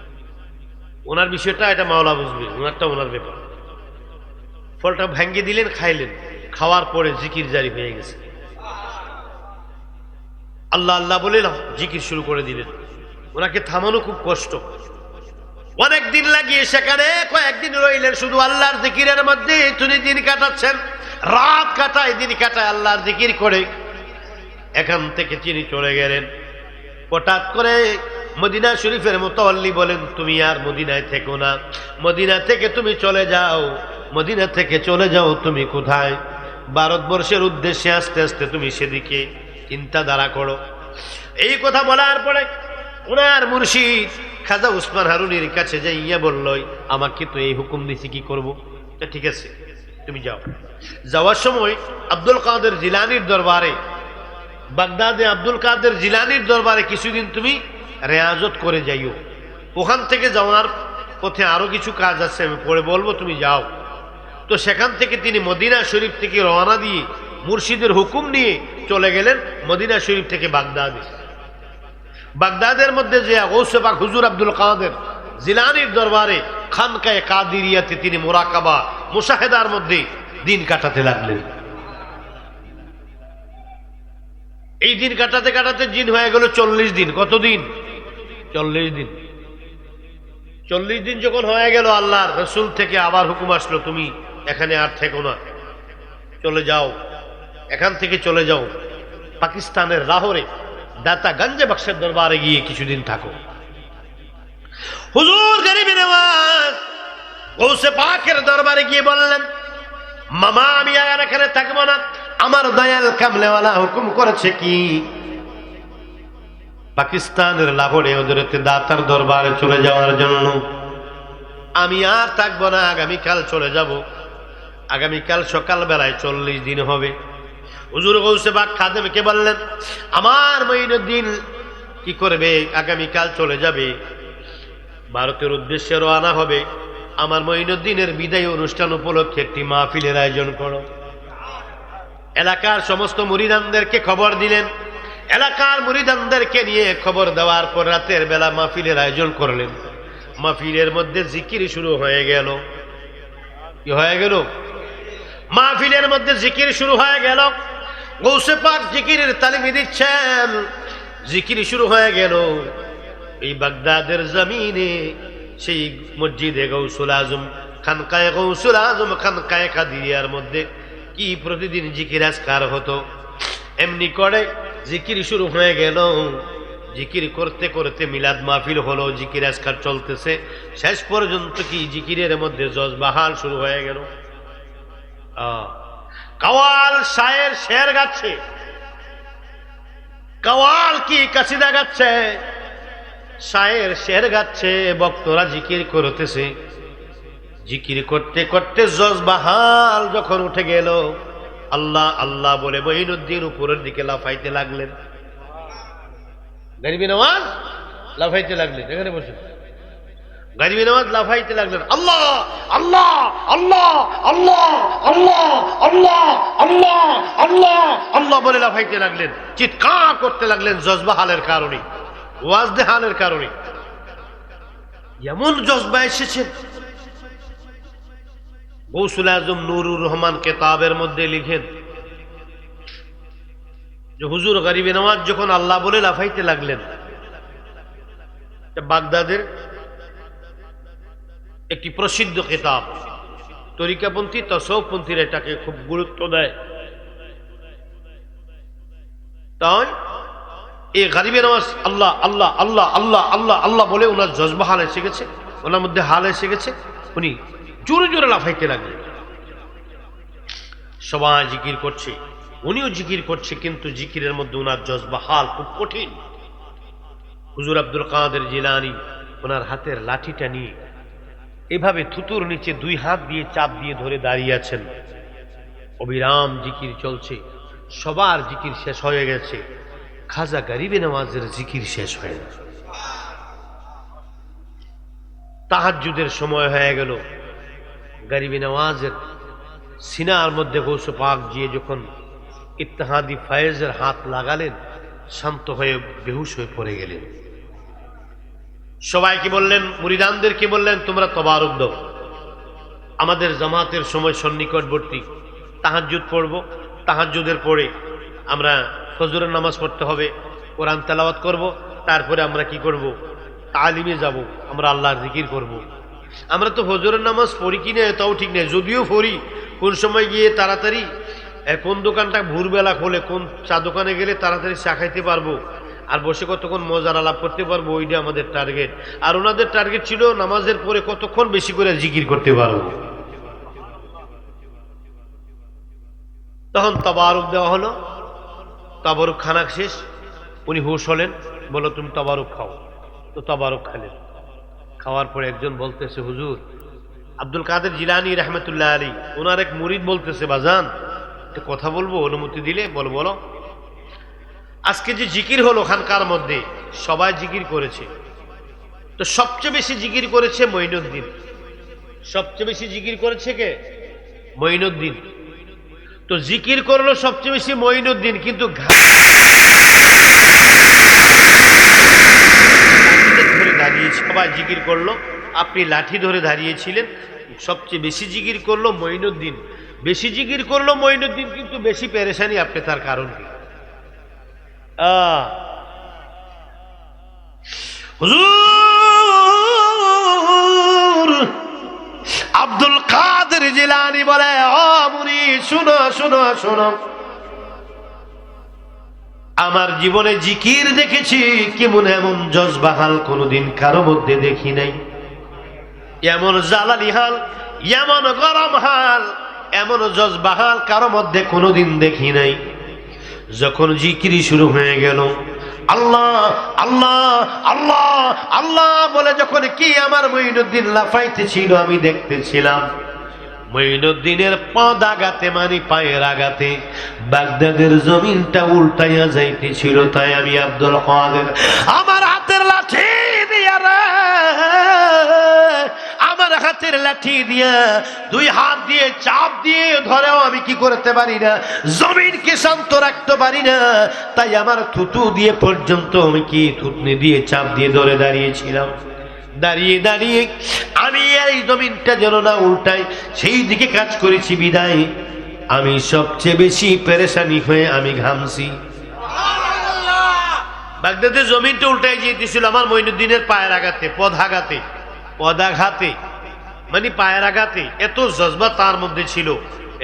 ওনার বিষয়টা এটা মাওলা বুঝবে, ওনারটা ওনার ব্যাপার। ফলটা ভেঙে দিলেন, খাইলেন। খাওয়ার পরে জিকির জারি হয়ে গেছে। আল্লাহ আল্লাহ বলে জিকির শুরু করে দিলেন। ওনাকে থামানো খুব কষ্ট, অনেক দিন লাগিয়ে সেখানে কয়েকদিন রইলেন শুধু আল্লাহর জিকিরের মধ্যে। তিনি দিন কাটাচ্ছেন, রাত কাটায়, দিন কাটায় আল্লাহর জিকির করে। এখান থেকে তিনি চলে গেলেন। হঠাৎ করে মদিনা শরীফের মুতাওয়াল্লি বলেন, তুমি আর মদিনায় থেকো না, মদিনা থেকে তুমি চলে যাও। মদিনা থেকে চলে যাও তুমি কোথায়? ভারতবর্ষের উদ্দেশ্যে আস্তে আস্তে তুমি সেদিকে চিন্তাধারা করো। এই কথা বলার পরে ওনার মুর্শিদ খাজা উসমান হারুনির কাছে যাইয়া বলল, আমাকে তো এই হুকুম দিছি, কি করব? ঠিক আছে, তুমি যাও। যাওয়ার সময় আব্দুল কাদের জিলানির দরবারে, বাগদাদে আব্দুল কাদের জিলানির দরবারে কিছুদিন তুমি রেয়াজত করে যাইও। ওখান থেকে যাওয়ার পথে আরো কিছু কাজ আছে, আমি পরে বলবো, তুমি যাও। তো সেখান থেকে তিনি মদিনা শরীফ থেকে রওনা দিয়ে মুর্শিদের হুকুম নিয়ে চলে গেলেন মদিনা শরীফ থেকে বাগদাদে। বাগদাদের মধ্যে যে গৌসে পাক হুজুর আব্দুল কাদের জিলানির দরবারে খানকায়ে কাদিরিয়াতে তিনি মুরাকাবা মুশাহেদার মধ্যে দিন কাটাতে লাগলেন। এই দিন কাটাতে কাটাতে দিন হয়ে গেল 40 দিন। কতদিন? 40 দিন। 40 দিন যখন হয়ে গেল, আল্লাহর রসুল থেকে আবার হুকুম আসলো, তুমি এখানে আর থেকো না, চলে যাও, এখান থেকে চলে যাও পাকিস্তানের লাহোরে দাতা গঞ্জে বক্সের দরবারে গিয়ে কিছুদিন থাকো। হুজুর গরিব নওয়াজ গৌসে পাকের দরবারে গিয়ে বললেন, মামা আমি আর এখানে থাকবো না, আমার দয়াল কামলেওয়ালা হুকুম করেছে কি পাকিস্তানের লাহোরে হযরতে দাতার দরবারে চলে যাওয়ার জন্য। আমি আর থাকবো না, আগামীকাল চলে যাব। আগামীকাল সকাল বেলায় 40 দিন হবে। হুজুর গৌসে পাক খাদেমকে বললেন, আমার মঈনুদ্দিন কি করবে? আগামীকাল চলে যাবে, ভারতের উদ্দেশ্যে রওনা হবে। আমার মঈনুদ্দিনের বিদায় অনুষ্ঠান উপলক্ষে একটি মাহফিলের আয়োজন করো। এলাকার সমস্ত মুরিদানদেরকে খবর দিলেন। এলাকার মুরিদানদেরকে নিয়ে খবর দেওয়ার পর রাতের বেলা মাহফিলের আয়োজন করলেন। মাহফিলের মধ্যে জিকির শুরু হয়ে গেল। কি হয়ে গেল? মাহফিলের মধ্যে জিকির শুরু হয়ে গেল। গৌসে পাক জিকিরের তালিম দিচ্ছেন। জিকির শুরু হয়ে গেল। এই বাগদাদের জমিনে সেই মসজিদে গৌসুল আজম, খানকায়ে গৌসুল আজম, খানকায়ে কাদিরিয়ার মধ্যে কি প্রতিদিন জিকির আজকার হতো। এমনি করে জিকির শুরু হয়ে গেল। জিকির করতে করতে মিলাদ মাহফিল হলো, জিকির আজকার চলতেছে। শেষ পর্যন্ত কি জিকিরের মধ্যে জজবাহাল শুরু হয়ে গেল। কাওয়াল শায়ের শের গাচ্ছে, কাওয়াল কি কাসিদা গাচ্ছে, শায়ের শের গাচ্ছে, বক্তরা জিকির করতেছে। জিকির করতে করতে জজবাহাল যখন উঠে গেল, আল্লাহ আল্লাহ বলে মঈনুদ্দিন উপরের দিকে লাফাইতে লাগলেন। গরিব নওয়াজ লাফাইতে লাগলেন। এখানে বসে গারিবে নওয়াজ লাফাইতে লাগলেন, আল্লাহ আল্লাহ আল্লাহ আল্লাহ আল্লাহ আল্লাহ আল্লাহ আল্লাহ আল্লাহ বলে লাফাইতে লাগলেন, চিৎকার করতে লাগলেন জজবা হালের কারণে, ওয়াজদে হালের কারণে। এমন জজবা এসেছেন, গৌসুল আজম নুরুর রহমান কেতাবের মধ্যে লিখেন যে হুজুর গারিবে নওয়াজ যখন আল্লাহ বলে লাফাইতে লাগলেন, বাগদাদের একটি প্রসিদ্ধ কিতাব, তরিকাপন্থী তসওফপন্থীরা এটাকে খুব গুরুত্ব দেয়। তাই এই গারিবে নওয়াজ আল্লাহ আল্লাহ আল্লাহ আল্লাহ আল্লাহ আল্লাহ বলে ওনার জজবা হাল এসে গেছে, ওনার মধ্যে হাল এসে গেছে, উনি জোরে জোরে লাফাইতে লাগলেন। সবাই জিকির করছে, উনিও জিকির করছে, কিন্তু জিকিরের মধ্যে ওনার জজবা হাল খুব কঠিন। হুজুর আব্দুল কাদের জিলানী ওনার হাতের লাঠিটা নিয়ে এভাবে থুতুর নিচে দুই হাত দিয়ে চাপ দিয়ে ধরে দাঁড়িয়ে আছেন। অবিরাম জিকির চলছে, সবার জিকির শেষ হয়ে গেছে, খাজা গারিবে নওয়াজের জিকির শেষ হয়ে গেছে। তাহাজ্জুদের সময় হয়ে গেল, গারিবে নওয়াজের সিনার মধ্যে গৌসে পাক গিয়ে যখন ইত্তেহাদি ফায়েজের হাত লাগালেন, শান্ত হয়ে বেহুশ হয়ে পড়ে গেলেন। সবাইকে বললেন, মুরিদানদেরকে বললেন, তোমরা তবারক দাও, আমাদের জামাতের সময় সন্নিকটবর্তী, তাহাজ্জুদ পড়ব, তাহাজ্জুদের পরে আমরা ফজরের নামাজ পড়তে হবে, কোরআন তেলাওয়াত করব, তারপরে আমরা কি করব, তালিমে যাব, আমরা আল্লাহর জিকির করব। আমরা তো ফজরের নামাজ পড়ি কিনা তাও ঠিক নেই, যদিও পড়ি কোন সময় গিয়ে তাড়াতাড়ি কোন দোকানটা ভোরবেলা খোলে, কোন চা দোকানে গেলে তাড়াতাড়ি চা খাইতে পারবো আর বসে কতক্ষণ মজার আলাপ করতে পারবো, ওইটা আমাদের টার্গেট। আর ওনাদের টার্গেট ছিল নামাজের পরে কতক্ষণ বেশি করে জিকির করতে পারবো। তখন তাবারুক দেওয়া হলো, তাবারুক খানা শেষ, উনি হুঁশ হলেন, বলো তুমি তাবারুক খাও। তো তাবারুক খেলেন, খাওয়ার পরে একজন বলতেছে, হুজুর আব্দুল কাদের জিলানী রহমতুল্লাহ আলী ওনার এক মুরিদ বলতেছে, বাজান কথা বলবো, অনুমতি দিলে? বলো বলো। আজকে যে জিকির হলো খানকার মধ্যে, সবাই জিকির করেছে, তো সবচেয়ে বেশি জিকির করেছে মঈনুদ্দিন। সবচেয়ে বেশি জিকির করেছে কে? মঈনুদ্দিন। তো জিকির করলো সবচেয়ে বেশি মঈনুদ্দিন, কিন্তু ধরে দাঁড়িয়েছে, সবাই জিকির করলো, আপনি লাঠি ধরে দাঁড়িয়েছিলেন, সবচেয়ে বেশি জিকির করলো মঈনুদ্দিন। বেশি জিকির করলো মঈনুদ্দিন, কিন্তু বেশি পেরেশানি আপনি, তার কারণ কি? হুজুর আব্দুল কাদের জিলানী বলে, ও মুরিদ শুনো শুনো শোনো, আমার জীবনে জিকির দেখেছি কেমন, এমন জজবা হাল কোনোদিন কারো মধ্যে দেখি নাই, এমন জালালি হাল, এমন গরম হাল, এমন জজবা হাল কারো মধ্যে কোনোদিন দেখি নাই। যখন জিকিরি শুরু হয়ে গেল, আল্লাহ আল্লাহ আল্লাহ আল্লাহ বলে যখন কি আমার মঈনুদ্দিন লাফাইতেছিল, আমি দেখতেছিলাম মঈনুদ্দিনের পদ আঘাতে, মানে পায়ের আঘাতে বাগদাদের জমিনটা উল্টাইয়া যাইতেছিল। তাই আমি আব্দুল কাদের আমার হাতের লাঠি দিয়া রে, আমার হাতের লাঠি দিয়া দুই হাত দিয়ে চাপ দিয়ে ধরেও আমি কি করতে পারি না, জমিনকে শান্ত রাখতে পারি না। তাই আমার থুতু দিয়ে পর্যন্ত আমি কি থুতনি দিয়ে চাপ দিয়ে ধরে দাঁড়িয়েছিলাম। দাঁড়িয়ে দাঁড়িয়ে আমি এই জমিনটা যেন না উল্টাই সেই দিকে কাজ করেছি, বিদায় আমি সবচেয়ে বেশি পেরেশানি হয়ে আমি ঘামছি। বাগদাদের জমিনটা উল্টাই যেতেছিল আমার মঈনুদ্দিনের পায়ের আঘাতে, পদাঘাতে, পদাঘাতে মানে পায়ের আঘাতে। এত জজবা তার মধ্যে ছিল,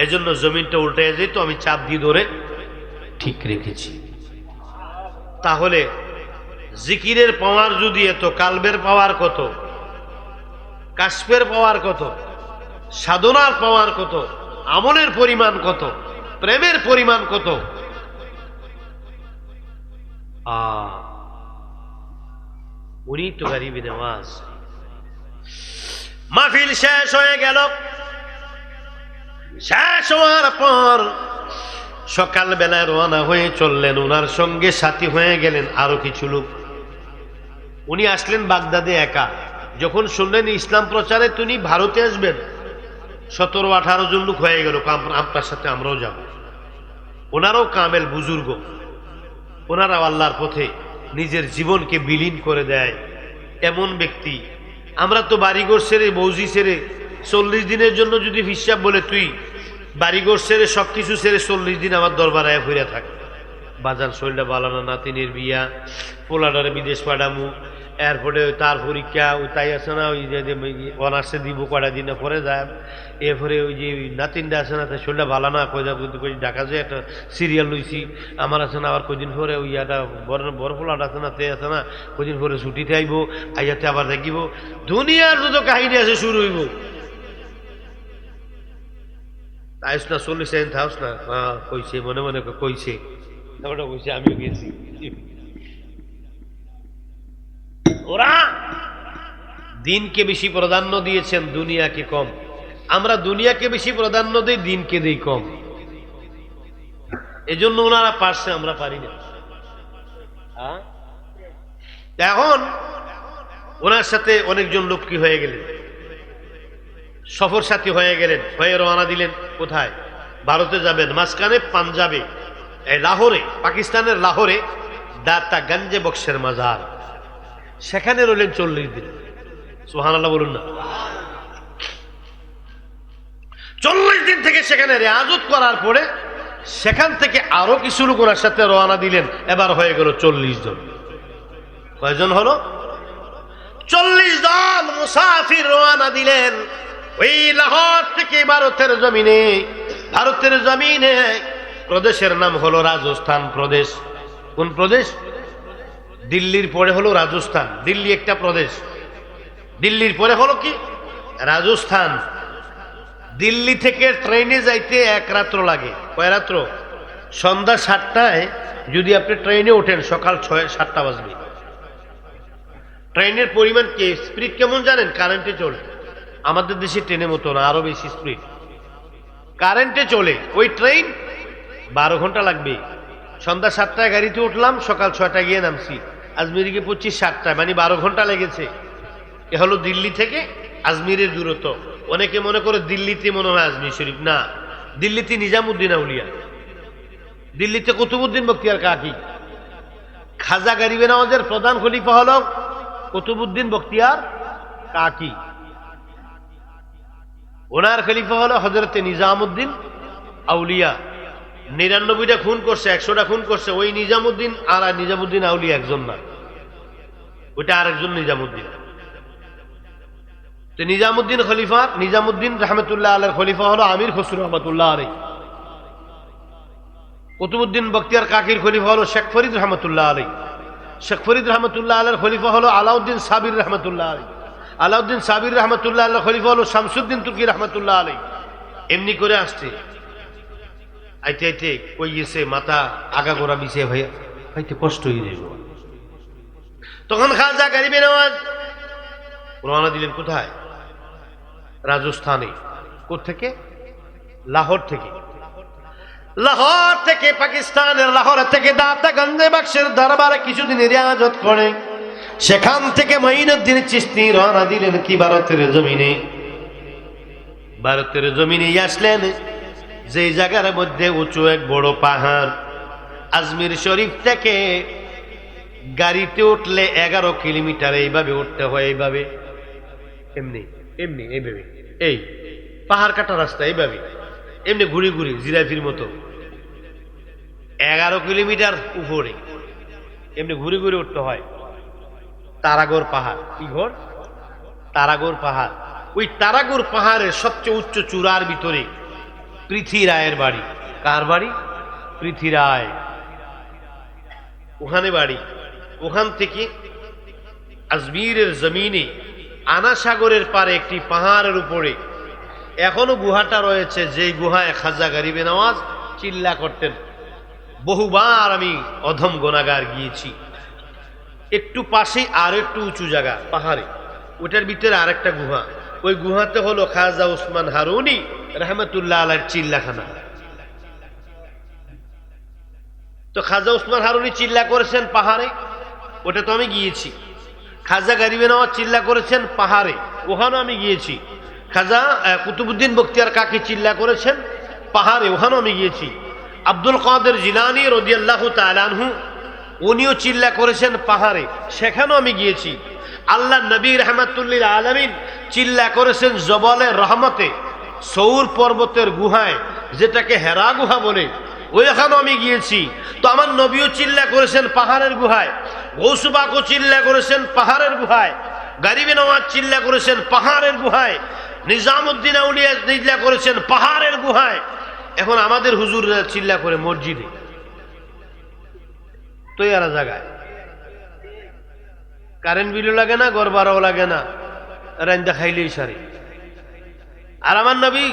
এজন্য জমিনটা উল্টাই যেত, আমি চাপ দিয়ে ধরে ঠিক রেখেছি। তাহলে জিকিরের পাওয়ার যদি এত, কালবের পাওয়ার কত, কাশফের পাওয়ার কত, সাধনার পাওয়ার কত, আমলের পরিমাণ কত, প্রেমের পরিমাণ কত। উনি তো গারিবে নওয়াজ। মাহফিল শেষ হয়ে গেল, শেষ হওয়ার পর সকাল বেলায় রওনা হয়ে চললেন, ওনার সঙ্গে সাথী হয়ে গেলেন আরো কিছু লোক। উনি আসলেন বাগদাদে একা, যখন শুনলেন ইসলাম প্রচারে তিনি ভারতে আসবেন, 17-18 জন লোক হয়ে গেল, আপনার সাথে আমরাও যাব। ওনারাও কামেল বুজুর্গ, ওনারাও আল্লাহর পথে নিজের জীবনকে বিলীন করে দেয় এমন ব্যক্তি। আমরা তো বাড়িঘর ছেড়ে বৌজি ছেড়ে 40 দিনের জন্য যদি হিসাব বলে তুই বাড়িঘর ছেড়ে সবকিছু ছেড়ে 40 দিন আমার দরবারে ফিরে থাক, বাজার শরীরটা বালানো, নাতিনের বিয়া, পোলাডারে বিদেশ পাঠামু, এরপরে তার পরীক্ষা, ওই তাই আছে না, ওই যে অনার্সে দিব কয়টা দিন পরে যায়, এরপরে ওই যে নাতিনটা আছে না, তার শরীরটা ভালো না, কই ঢাকা যে একটা সিরিয়াল লইছি আমার আছে না, আবার কদিন পরে ওই ইয়াটা বড় পোলাটা আছে না, তে আছে না, কদিন পরে ছুটিতে আইব, আইয়াতে আবার দেখিব, দুনিয়ার যত কাহিনী আছে শুরু হইব। আইস না 40 সেকেন্ড থাকস না, কইছে মনে মনে কইছে, ওটা কইছে আমিও গেছি। ওরা দিনকে বেশি প্রাধান্য দিয়েছেন, দুনিয়াকে কম। আমরা দুনিয়াকে বেশি প্রাধান্য দিই, দিনকে দিই কম। এজন্য ওনারা পারছে, আমরা পারি না। এখন ওনার সাথে অনেকজন লোক কি হয়ে গেলেন, সফর সাথী হয়ে গেলেন, হয়ে রওনা দিলেন কোথায়? ভারতে যাবেন। মাঝখানে পাঞ্জাবে, লাহোরে, পাকিস্তানের লাহোরে দাতা গঞ্জে বক্সের মাজার, সেখানে রইলেন 40 দিন। সুবহানাল্লাহ বলুন না। 40 দিন থেকে সেখানে রিয়াজত করার পরে সেখান থেকে আরো কিছু লোক ওনার সাথে রওনা দিলেন। এবার হয়ে গেল 40 জন। কয়জন হলো? 40 জন মুসাফির রওনা দিলেন ওই লাহোর থেকে ভারতের জমিনে। ভারতের জমিনে প্রদেশের নাম হলো রাজস্থান প্রদেশ। কোন প্রদেশ? দিল্লির পরে হলো রাজস্থান। দিল্লি একটা প্রদেশ, দিল্লির পরে হলো কি? রাজস্থান। দিল্লি থেকে ট্রেনে যাইতে 1 রাত্র লাগে। কয় রাত্র? সন্ধ্যা 7টায় যদি আপনি ট্রেনে ওঠেন, সকাল 7টা বাজবে। ট্রেনের পরিমাণ কি স্পিড কেমন জানেন? কারেন্টে চলে। আমাদের দেশে ট্রেনের মতো না, আরো বেশি স্পিড। কারেন্টে চলে ওই ট্রেন, 12 ঘন্টা লাগবে। সন্ধ্যা 7টায় গাড়িতে উঠলাম, সকাল 6টায় গিয়ে নামছি। আজমিরে গিয়ে 25-7টায়, মানে 12 ঘন্টা লেগেছে। এ হলো দিল্লি থেকে আজমিরের দূরত্ব। অনেকে মনে করে দিল্লিতে মনে হয় আজমির শরীফ, না, দিল্লিতে নিজামুদ্দিন আউলিয়া, দিল্লিতে কুতুবউদ্দিন বখতিয়ার কাকি। খাজা গরিবে নওয়াজের প্রধান খলিফা হলো কুতুবউদ্দিন বখতিয়ার কাকি। ওনার খলিফা হলো হযরতে নিজামুদ্দিন আউলিয়া। 99টা খুন করছে, 100টা খুন করছে। ওই নিজামুদ্দিন আর নিজামুদ্দিন আউলিয়া একজন না, ওইটা আরেকজন নিজামুদ্দিন। তো নিজামুদ্দিন খলিফা, নিজামুদ্দিন রহমতুল্লাহ আলাইহির খলিফা হলো আমির খসরু রহমতুল্লাহ আলাইহি। কুতুবউদ্দিন বখতিয়ার কাকির খলিফা হলো শেখ ফরিদ রহমতুল্লাহ আলাইহি। শেখ ফরিদ রহমতুল্লাহ আলাইহির খলিফা হলো আলাউদ্দিন সাবির রহমতুল্লাহ আলাইহি। আলাউদ্দিন সাবির রহমতুল্লাহ আলাইহির খলিফা হলো শামসুদ্দিন তুর্কি রহমতুল্লাহ আলাইহি। এমনি করে আসছে, আইতে আইতে কই গেছে, মাথা আগাগোড়া বিছে ভাইয়া, হয়তো কষ্ট হয়ে যাবে। তখন খাজা গরিবে নওয়াজ রওনা দিলেন কোথায়? রাজস্থানে। কোত্থেকে? লাহোর থেকে। লাহোর থেকে, পাকিস্তানের লাহোর থেকে দাতা গঞ্জে বক্সের দরবারে কিছুদিন রিয়াজত করে সেখান থেকে মঈনুদ্দিন চিশতি রওনা দিলেন কি? ভারতের জমিনে। ভারতের জমিনে আসলেন যে জায়গার মধ্যে উঁচু এক বড় পাহাড়। আজমির শরীফ থেকে গাড়িতে উঠলে 11 কিলোমিটার এইভাবে উঠতে হয়, এইভাবে, এমনি এমনি, এইভাবে, এই পাহাড় কাটা রাস্তা, এইভাবে এমনি ঘুরি ঘুরি জিরাফির মতো 11 কিলোমিটার উপরে এমনি ঘুরে ঘুরে উঠতে হয়। তারাগড় পাহাড়। কি ঘর? তারাগড় পাহাড়। ওই তারাগড় পাহাড়ের সবচেয়ে উচ্চ চূড়ার ভিতরে পৃথ্বীরায়ের বাড়ি। কার বাড়ি? পৃথ্বীরায়। ওখানে বাড়ি। ওখান থেকে আজমিরের জমিনে আনাসাগরের পারে একটি পাহাড়ের উপরে এখনো গুহাটা রয়েছে, যেই গুহায় খাজা গরিবে নওয়াজ চিল্লা করতেন। বহুবার আমি অধম গুনাহগার গিয়েছি। একটু পাশে আর একটু উঁচু জায়গা পাহাড়ে, ওটার ভিতরে আরেকটা গুহা। ওই গুহাতে হলো খাজা উসমান হারুনি রহমতুল্লাহ আলাইহির চিল্লাখানা। তো খাজা উসমান হারুনি চিল্লা করেছেন পাহাড়ে, ওটা তো আমি গিয়েছি। খাজা গরিবে নওয়াজ চিল্লা করেছেন পাহাড়ে, ওখানেও আমি গিয়েছি। খাজা কুতুবুদ্দিন বখতিয়ার কাকি চিল্লা করেছেন পাহাড়ে, ওখানেও আমি গিয়েছি। আব্দুল কাদের জিলানী রাদিয়াল্লাহু তাআলা আনহু উনিও চিল্লা করেছেন পাহাড়ে, সেখানেও আমি গিয়েছি। আল্লাহ নবী রাহমাতুল লিল আলামিন চিল্লা করেছেন জবলে রহমতে, সৌর পর্বতের গুহায়, যেটাকে হেরা গুহা বলে, ওইখানেও আমি গিয়েছি। তো আমার নবীও চিল্লা করেছেন পাহাড়ের গুহায়, গৌস পাকও চিল্লা করেছেন পাহাড়ের গুহায়, গরিবে নওয়াজ চিল্লা করেছেন পাহাড়ের গুহায়, নিজামউদ্দিন আউলিয়া চিল্লা করেছেন পাহাড়ের গুহায়। এখন আমাদের হুজুররা চিল্লা করে মসজিদে, তৈয়ারা জায়গায়, কারেন্ট বিলও লাগে না, ঘর ভাড়াও লাগে না, রান্দা খাইলেই সারি। আর আমার নবী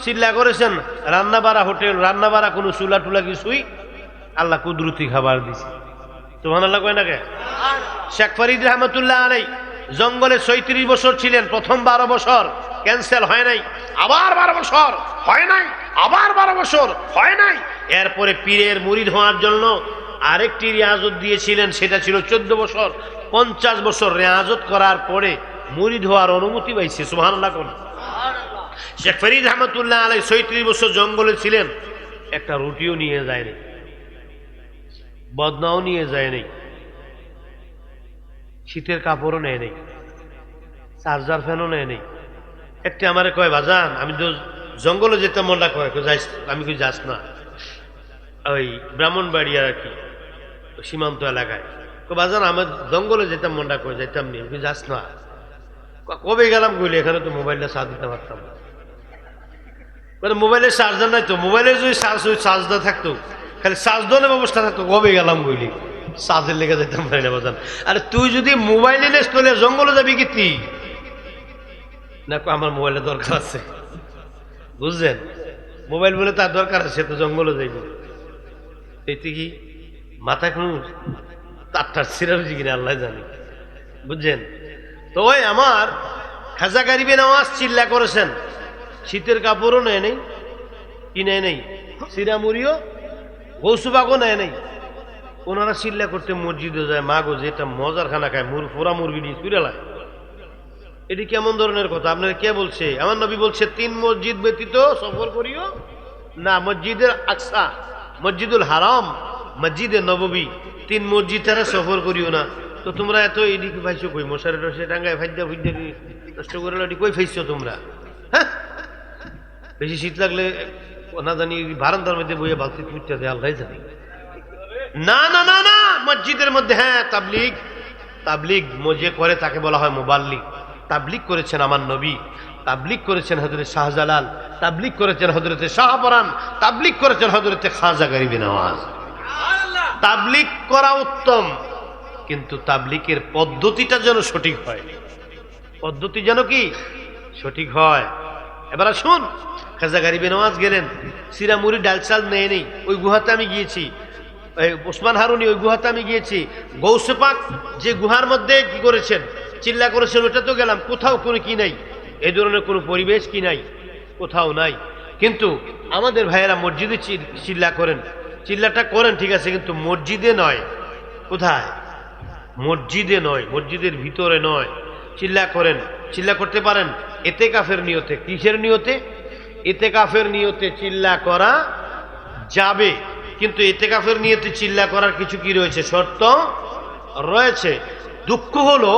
চিল্লা করেছেন রান্না বাড়া হোটেল, রান্না বাড়া কোনো চুলা টুলা কিছুই আল্লাহ কুদরতি খাবার দিছে। সুবহানাল্লাহ কয় না কে? শেখ ফরিদ রহমতুল্লাহ আলাই জঙ্গলে ৩৬ বছর ছিলেন, প্রথম ১২ বছর ক্যান্সেল হয় নাই, আবার ১২ বছর হয় নাই, আবার ১২ বছর হয় নাই। এরপরে পীরের মুরিদ হওয়ার জন্য আরেকটি রিয়াজত দিয়েছিলেন, সেটা ছিল ১৪ বছর। ৫০ বছর রিয়াজত করার পরে মুরিদ হওয়ার অনুমতি পাইছে। সুবহানাল্লাহ কোন? শেখ ফরিদ রহমতুল্লাহ আলাই ৩৬ বছর জঙ্গলে ছিলেন, একটা রুটিও নিয়ে যায়নি, বদনাও নিয়ে যায়নি, শীতের কাপড়ও নেয় নেই, চার্জার ফ্যানও নেয় নেই। একটি আমারে কয় বাজান, আমি তো জঙ্গলে যেতাম, মনটা কয় যাইস, আমি কি যাস না, ওই ব্রাহ্মণবাড়িয়া আর কি সীমান্ত এলাকায়, বাজান আমার জঙ্গলে যেতাম, মনটা কয় যাইতাম নি, আমি যাস না। কবে গেলাম কইলে, এখানে তো মোবাইলটা চার্জ দিতে পারতাম না। মানে মোবাইলের চার্জার নাই তো, মোবাইলের যদি চার্জ না থাকতো, খালি চার্জ দেওয়ার ব্যবস্থা থাকতো, কবে গেলাম কইলি, চার্জের লেগে যেতাম পারি না বাজান। আরে তুই যদি মোবাইল এনে চলে জঙ্গলে যাবি কি না, আমার মোবাইলের দরকার আছে, বুঝছেন? মোবাইল বলে তার দরকার আছে, তো জঙ্গলে যাইব। এতে কি মাথায় কোনো তারটার ছিড়াছি কিনা আল্লাহ জানি, বুঝছেন? তো ওই আমার খাজা গরিবে নওয়াজ চিল্লা করেছেন, শীতের কাপড়ও নেয় নেই, কি নেয় নেই, সিরামুড়িও গৌসুবাগও নেয় নেই। ওনারা চিল্লা করতে মসজিদে যায়, মা গো যেটা মজার খানা খায়, পোড়া মুরগি দিয়ে চুরালায়। এটি কেমন ধরনের কথা? আপনার কে বলছে? আমার নবী বলছে ৩ মসজিদ ব্যতীত সফর করিও না, মসজিদের আকসা, মসজিদুল হারাম, মসজিদে নববী, ৩ মসজিদ তারা সফর করিও না। তো তোমরা এত এদিকে পাইছো কই? মশারি টসে টাঙ্গায় ফাইদা ফুইদা নষ্ট করে কই ফাইছো তোমরা? হ্যাঁ, বেশি শীত লাগলে না জানি বারান্দার মধ্যে বইয়ে বালতি তুইটা দেয়, আল্লাহ জানি। না না না না, মসজিদের মধ্যে, হ্যাঁ তাবলিগ, তাবলিগ যে করে তাকে বলা হয় মুবাল্লিগ। তাবলিগ করেছেন আমার নবী, তাবলিগ করেছেন হযরত শাহজালাল, তাবলিগ করেছেন হযরত শাহপরান, তাবলিগ করেছেন হযরত খাজা গরিবে নওয়াজ। তাবলিগ করা উত্তম, কিন্তু তাবলিগের পদ্ধতিটা যেন সঠিক হয়, পদ্ধতি যেন কি সঠিক হয়। এবার শুন, খাজা গরিবে নওয়াজ গেলেন, সিরামুড়ি ডাল চাল নেই নেই, ওই গুহাতে আমি গিয়েছি। ওসমান হারুনি ওই গুহাতে আমি গিয়েছি। গৌসে পাক যে গুহার মধ্যে কি করেছেন, চিল্লা করেছেন, ওটা তো গেলাম, কোথাও কোনো কি নাই, এই ধরনের কোনো পরিবেশ কি নাই, কোথাও নাই। কিন্তু আমাদের ভাইয়েরা মসজিদে চিল্লা করেন, চিল্লাটা করেন ঠিক আছে, কিন্তু মসজিদে নয়। কোথায়? মসজিদে নয়, মসজিদের ভিতরে নয়, চিল্লা করেন। চিল্লা করতে পারেন এতেকাফের নিয়তে। কিসের নিয়তে? এতেকাফের নিয়তে চিল্লা করা যাবে, কিন্তু এতেকাফের নিয়তে চিল্লা করার কিছু কি রয়েছে, শর্ত রয়েছে। দুঃখ হলো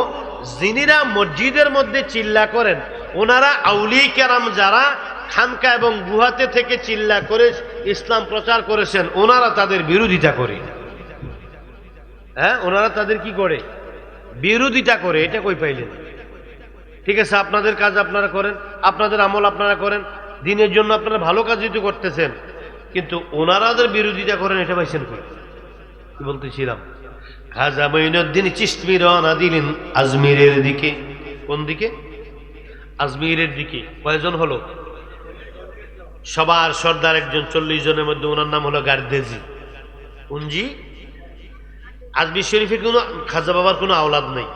যিনিরা মসজিদের মধ্যে চিল্লা করেন, ওনারা আউলিয়া কেরাম যারা খানকা এবং গুহাতে থেকে চিল্লা করে ইসলাম প্রচার করেছেন, ওনারা তাদের বিরোধিতা করে। হ্যাঁ, ওনারা তাদের কি করে? বিরোধিতা করে। এটা কই পাইলেন? ঠিক আছে, আপনাদের কাজ আপনারা করেন, আপনাদের আমল আপনারা করেন, দিনের জন্য আপনারা ভালো কাজই তো করতেছেন, কিন্তু ওনারাদের বিরোধিতা করেন, এটা পাইছেন কই? কি বলতেছিলাম, খাজা মঈনুদ্দিন চিশতি রওনা দিলেন আজমিরের দিকে। কোন দিকে? আজমিরের দিকে। কয়জন হলো? সবার সর্দার একজন, ৪০ জনের মধ্যে ওনার নাম হলো গার্দেজি। উনজি আজমির শরীফে কোনো খাজা বাবার কোনো আওলাদ নেই,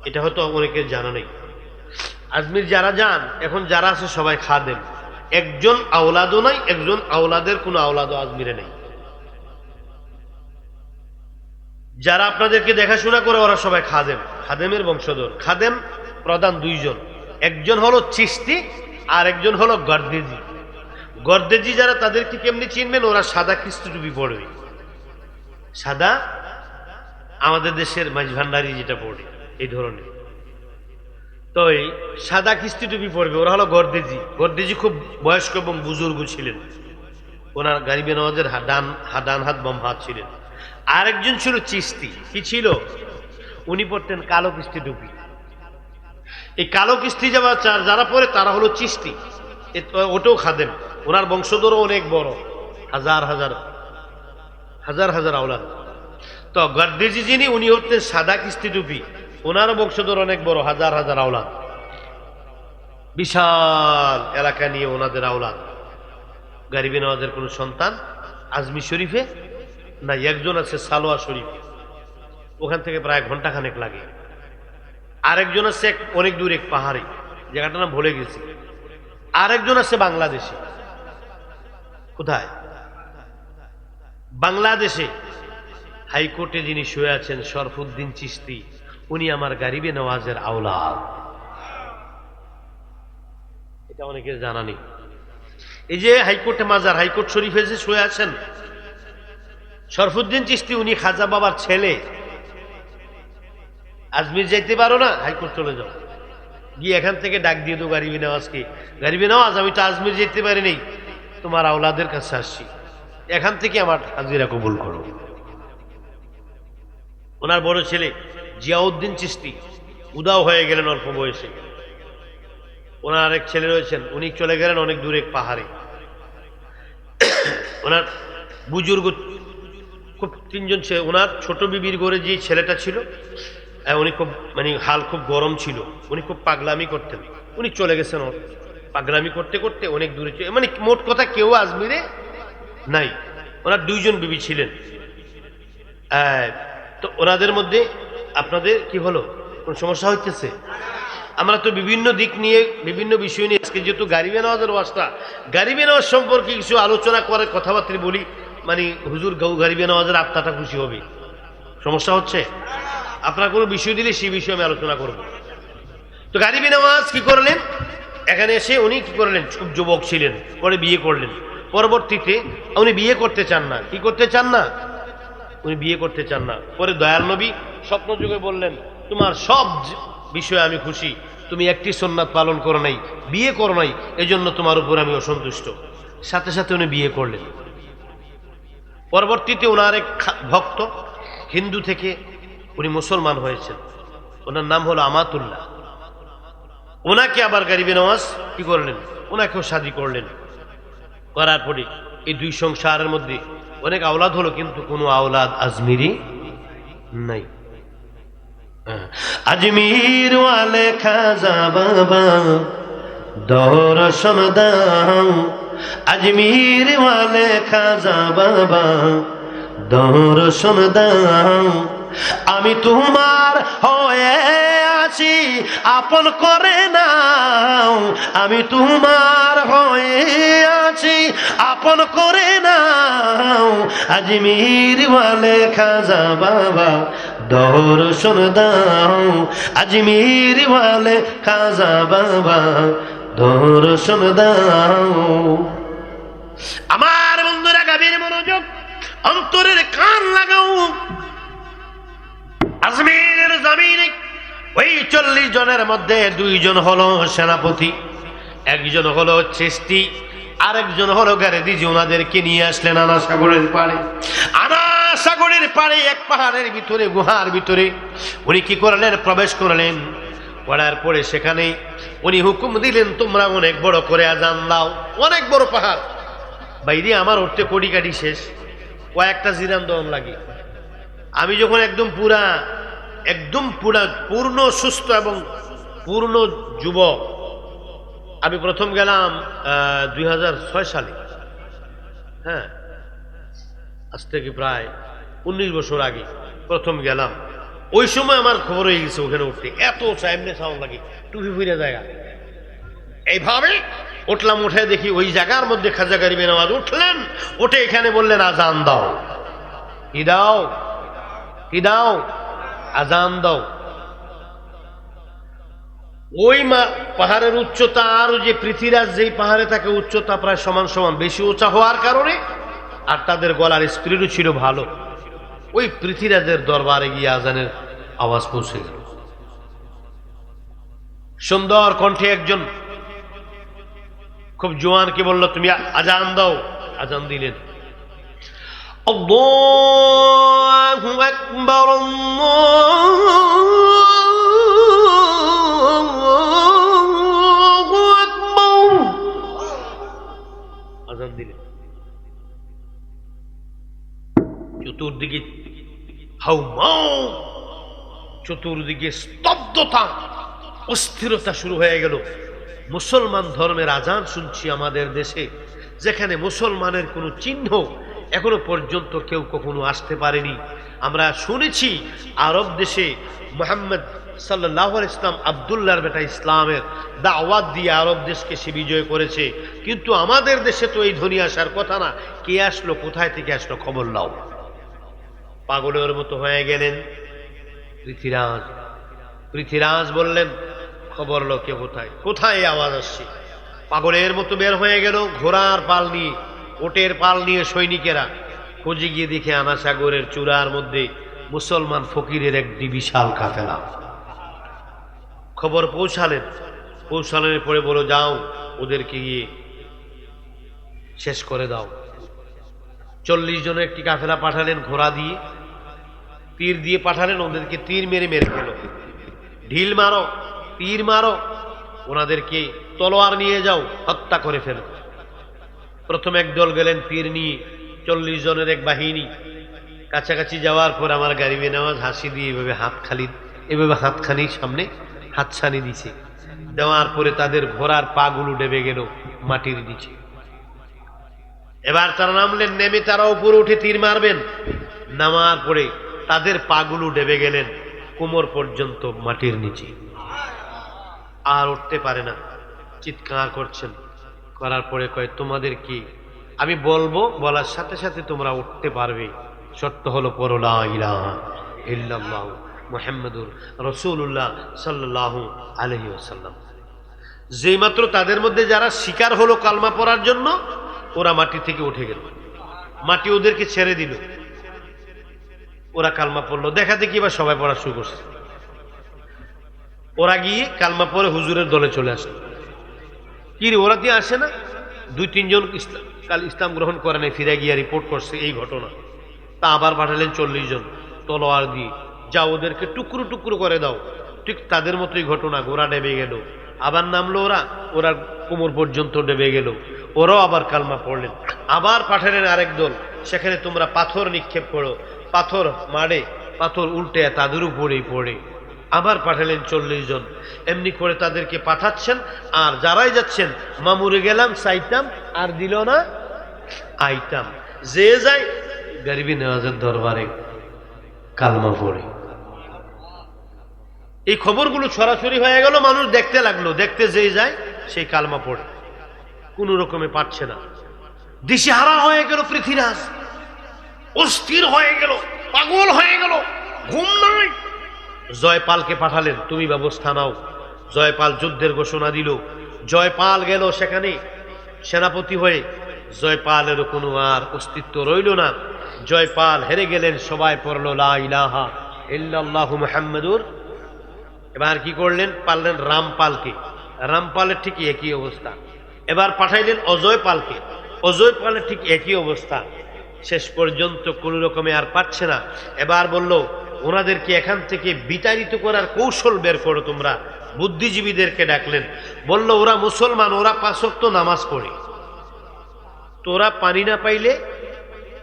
এটা হয়তো অনেকের জানা নেই। আজমির যারা যান, এখন যারা আছে সবাই খাদেম, একজন আওলাদও নাই, একজন আওলাদের কোনো আওলাদও আজমিরে নেই। যারা আপনাদেরকে দেখাশোনা করে ওরা সবাই খাদেম, খাদেমের বংশধর। খাদেম প্রধান দুইজন, একজন হলো চিশতি আর একজন হলো গর্দেজি। গর্দেজি যারা, তাদেরকে কেমনি চিনবেন? ওরা সাদা খ্রিস্ট টুপি পড়বে, সাদা, আমাদের দেশের মাঝ ভান্ডারি যেটা পড়ে এই ধরনের। তো এই সাদা খ্রিস্টি টুপি পড়বে, ওরা হলো গর্দেজি। গর্দেজি খুব বয়স্ক এবং বুজুর্গ ছিলেন। ওনার গারিবে নওয়াজের ডান হাত বাম হাত ছিলেন। আরেকজন ছিল চিশতি। কি ছিল? উনি পড়তেন কালো কিস্তি টুপি। এই কালো কিস্তি যারা পরে তারা হলো চিশতি, ওটাও খাদেম। ওনার বংশধরও অনেক বড়, হাজার হাজার হাজার হাজার আওলাদ। তো গর্দেজি যিনি, উনি হতেন সাদা কিস্তি টুপি, ওনারও বংশধর অনেক বড়, হাজার হাজার আওলাদ, বিশাল এলাকা নিয়ে ওনাদের আওলাদ। গারিবে নওয়াজের কোন সন্তান আজমি শরীফে না, একজন আছে সালোয়া শরীফে, ওখান থেকে প্রায় ঘন্টাখানেক লাগে। আরেকজন আছে অনেক দূর, এক পাহাড়ি, জায়গাটার নাম ভুলে গেছি। আরেকজন আছে বাংলাদেশে। কোথায়? বাংলাদেশে হাইকোর্টে যিনি শুয়ে আছেন, শরফুদ্দিন চিশতি, উনি আমার গারিবে নওয়াজের আওলাদ। এটা অনেকের জানা নেই। এই যে হাইকোর্টে মাজার, হাইকোর্ট শরীফে যে শুয়ে আছেন শরফুদ্দিন চিশতি, উনি খাজা বাবার ছেলে। আজমির যাইতে পারো না, হাইকোর্ট চলে যাও, গিয়ে এখান থেকে ডাক দিয়ে দো গারিবে নওয়াজকে, গারিবে নওয়াজ আমি তো আজমির যেতে পারি নেই, তোমার আওলাদের কাছে আসছি, এখান থেকে আমার হাজিরা কবুল করো। ওনার বড় ছেলে জিয়াউদ্দিন চিশতি উদাও হয়ে গেলেন অল্প বয়সে। ওনার আরেক ছেলে রয়েছেন, উনি চলে গেলেন অনেক দূরে এক পাহাড়ে। ওনার বুজুর্গ খুব তিনজন ছেলে। ওনার ছোট বিবির ঘরে যে ছেলেটা ছিল, উনি খুব হাল খুব গরম ছিল, উনি খুব পাগলামি করতেন। উনি চলে গেছেন পাগলামি করতে করতে অনেক দূরে, মোট কথা কেউ আজমিরে নাই। ওনার দুইজন বিবি ছিলেন। তো ওনাদের মধ্যে আপনাদের কি হলো, কোন সমস্যা হইতেছে? আমরা তো বিভিন্ন দিক নিয়ে, বিভিন্ন বিষয় নিয়ে আজকে, যেহেতু গারিবে নওয়াজের ওয়াজটা, গারিবে নওয়াজ সম্পর্কে কিছু আলোচনা করে কথাবার্তা বলি, হুজুর গারিবে নওয়াজের আত্মাটা খুশি হবে। সমস্যা হচ্ছে? আপনারা কোনো বিষয় দিলে সেই বিষয়ে আমি আলোচনা করব। তো গারিবে নওয়াজ কি করলেন, এখানে এসে উনি কি করলেন, খুব যুবক ছিলেন, পরে বিয়ে করলেন। পরবর্তীতে উনি বিয়ে করতে চান না। কি করতে চান না? উনি বিয়ে করতে চান না। পরে দয়াল নবী স্বপ্ন যুগে বললেন, তোমার সব বিষয়ে আমি খুশি, তুমি একটি সুন্নাত পালন করো নাই, বিয়ে করো নাই, এজন্য তোমার উপর আমি অসন্তুষ্ট। সাথে সাথে উনি বিয়ে করলেন। পরবর্তীতে ওনার এক ভক্ত, হিন্দু থেকে উনি মুসলমান হয়েছেন, ওনার নাম হলো আমাতুল্লাহ। ওনাকে আবার গারিবে নওয়াজ কি করলেন, ওনাকেও শাদী করলেন। করার পরে এই দুই সংসারের মধ্যে অনেক আওলাদ হলো, কিন্তু কোনো আওলাদ আজমিরি নাই। আজমির ওয়ালে খাজা বাবা দর্শন দাও, আজমির ওয়ালে খাজা বাবা দর্শন দাও, আমি তোমার হয়ে আছি আপন করে নাও, আমি তোমার হয়ে আছি আপন করে নাও, আজমির ওয়ালে খাজা বাবা দর্শন দাও, আজমির ওয়ালে খাজা বাবা দর্শন দাও। আমার বন্ধুরা, গভীর মনোযোগ, অন্তরের কান লাগাও। আজমিরের জমিনে ওই 40 জনের মধ্যে 2 জন হলো সেনাপতি, একজন হলো চিশতি, আরেকজন হলো গারদেজি। ওনাদেরকে নিয়ে আসলেন আনা সাগরের পাড়ে। আনা সাগরের পাড়ে এক পাহাড়ের ভিতরে, গুহার ভিতরে উনি কি করলেন, প্রবেশ করলেন। করার পরে সেখানে উনি হুকুম দিলেন, তোমরা অনেক বড় করে আজান দাও। অনেক বড় পাহাড়, বাইরে আমার উঠতে কোটি কাটি শেষ, কয়েকটা জিরান দন লাগে। আমি যখন একদম পূর্ণ সুস্থ এবং পূর্ণ যুবক, আমি প্রথম গেলাম 2006 সালে। হ্যাঁ, আজ থেকে প্রায় 19 বছর আগে প্রথম গেলাম। ওই সময় আমার খবর হয়ে গেছে ওখানে উঠতে, এত সামনে সাউন্ড লাগে, টুপি ফিরে জায়গা। এইভাবে উঠলাম, উঠে দেখি ওই জায়গার মধ্যে খাজা গারিবে নওয়াজ উঠলেন, উঠে এখানে বললেন আজান দাও। কি দাও? কি দাও? আজান দাও। ওই পাহাড়ের উচ্চতা আর যে পৃথিবীরাজ যেই পাহাড়ে থাকে উচ্চতা প্রায় সমান সমান, বেশি উঁচা হওয়ার কারণে আর তাদের গলার স্পিরিটও ছিল ভালো। ওই পৃথিবীরাজের দরবারে গিয়ে আজানের আওয়াজ পৌঁছে গেল। সুন্দর কণ্ঠে একজন খুব জোয়ানকে বলল, তুমি আজান দাও। আজান দিলেন। আল্লাহু আকবার, আল্লাহু আকবার। আজান দিলেন। চতুর্দিকে হাউমাউ, চতুর্দিকে স্তব্ধতা, অস্থিরতা শুরু হয়ে গেল। মুসলমান ধর্মের আজান শুনছি আমাদের দেশে, যেখানে মুসলমানের কোনো চিহ্ন এখনো পর্যন্ত কেউ কখনো আসতে পারেনি। আমরা শুনেছি আরব দেশে মুহাম্মদ সাল্লাল্লাহু আলাইহি ইসলাম আব্দুল্লাহর বেটা ইসলামের দাওয়াত দিয়ে আরব দেশকে সে বিজয় করেছে, কিন্তু আমাদের দেশে তো এই ধ্বনি আসার কথা না। কে আসলো, কোথায় থেকে আসলো, খবর নাও। পাগলের মতো হয়ে গেলেন পৃথ্বীরাজ। পৃথ্বীরাজ বললেন, খবর লো, কে কোথায়, কোথায় আওয়াজ আসছে? পাগলের মতো বের হয়ে গেল ঘোড়ার পাল নিয়ে, ওটের পাল নিয়ে সৈনিকেরা। খুঁজে গিয়ে দেখে আনা সাগরের চূড়ার মধ্যে মুসলমান ফকিরের একটি বিশাল কাফেলা। খবর পৌঁছালেন পরে বলো, যাও ওদেরকে গিয়ে শেষ করে দাও। 40 জনের একটি কাফেলা পাঠালেন ঘোড়া দিয়ে, তীর দিয়ে পাঠালেন। ওদেরকে তীর মেরে ফেল, ঢিল মারো, তীর মারো, ওনাদেরকে তলোয়ার নিয়ে যাও, হত্যা করে ফেল। প্রথম একদল গেলেন তীর নিয়ে, 40 জনের এক বাহিনী। কাছাকাছি যাওয়ার পর আমার গারিবে নেওয়াজ হাসি দিয়ে এভাবে হাতখানির সামনে হাতছানি দিছে। দেওয়ার পরে তাদের ঘোড়ার পাগুলো ডেবে গেল মাটির নিচে। এবার তারা নামলেন, নেমে তারা উপরে উঠে তীর মারবেন। নামার পরে তাদের পাগুলো ডেবে গেলেন কোমর পর্যন্ত মাটির নিচে, আর উঠতে পারে না। চিৎকার করছেন, করার পরে কয়, তোমাদের কি আমি বলবো, বলার সাথে সাথে তোমরা উঠতে পারবে। শর্ত হলো পড়ো লা ইলাহা ইল্লাল্লাহু মুহাম্মাদুর রাসূলুল্লাহ সাল্লাল্লাহু আলাইহি ওয়াসাল্লাম। যেই মাত্র তাদের মধ্যে যারা শিকার হলো কালমা পড়ার জন্য, ওরা মাটি থেকে উঠে গেল, মাটি ওদেরকে ছেড়ে দিল, ওরা কালমা পড়লো। দেখা দেখি এবার সবাই পড়া শুরু করছে। ওরা গিয়ে কালমা পড়ে হুজুরের দলে চলে আসলো। কি রে, ওরা দিয়ে আসে না? 2-3 জন ইসলাম গ্রহণ করে নাই, ফিরে গিয়ে রিপোর্ট করছে এই ঘটনা। তা আবার পাঠালেন 40 জন তলোয়ার দিয়ে, যা ওদেরকে টুকরো টুকরো করে দাও। ঠিক তাদের মতোই ঘটনা, ঘোড়া ডেবে গেল। আবার নামলো ওরা কোমর পর্যন্ত ডেবে গেল। ওরাও আবার কালমা পড়লেন। আবার পাঠালেন আরেক দল, সেখানে তোমরা পাথর নিক্ষেপ করো। পাথর মারে, পাথর উল্টে তাদের উপরেই পড়ে। আবার পাঠালেন 40 জন। এমনি করে তাদেরকে পাঠাচ্ছেন। আর যারাই যাচ্ছেন, মামুরে গেলাম চাইতাম, আর দিল না আইতাম। যে যায় গরিবী নেওয়াজের দরবারে কালমা পড়ে। এই খবরগুলো ছড়াছড়ি হয়ে গেল, মানুষ দেখতে লাগলো। দেখতে যে যায় সেই কালমা পড়ে, কোন রকমে পাচ্ছে না। দিশেহারা হয়ে গেল পৃথ্বীরাজ, অস্থির হয়ে গেল, পাগল হয়ে গেল, ঘুম নাই। জয়পালকে পাঠালেন, তুমি ব্যবস্থা নাও। জয়পাল যুদ্ধের ঘোষণা দিল। জয়পাল গেল সেখানে সেনাপতি হয়ে। জয়পালেরও কোনো আর অস্তিত্ব রইল না। জয়পাল হেরে গেলেন। সবাই পড়ল লা ইলাহা ইল্লাল্লাহু মুহাম্মাদুর। এবার কি করলেন, পারলেন রামপালকে। রামপালের ঠিক একই অবস্থা। এবার পাঠাইলেন অজয়পালকে। অজয়পালের ঠিক একই অবস্থা। শেষ পর্যন্ত কোন রকমে আর পাচ্ছে না। এবার বলল, ওনাদেরকে এখান থেকে বিতাড়িত করার কৌশল বের করো তোমরা। বুদ্ধিজীবীদেরকে ডাকলেন। বলল, ওরা মুসলমান, ওরা 5 ওয়াক্ত নামাজ পড়ে। তোরা পানি না পাইলে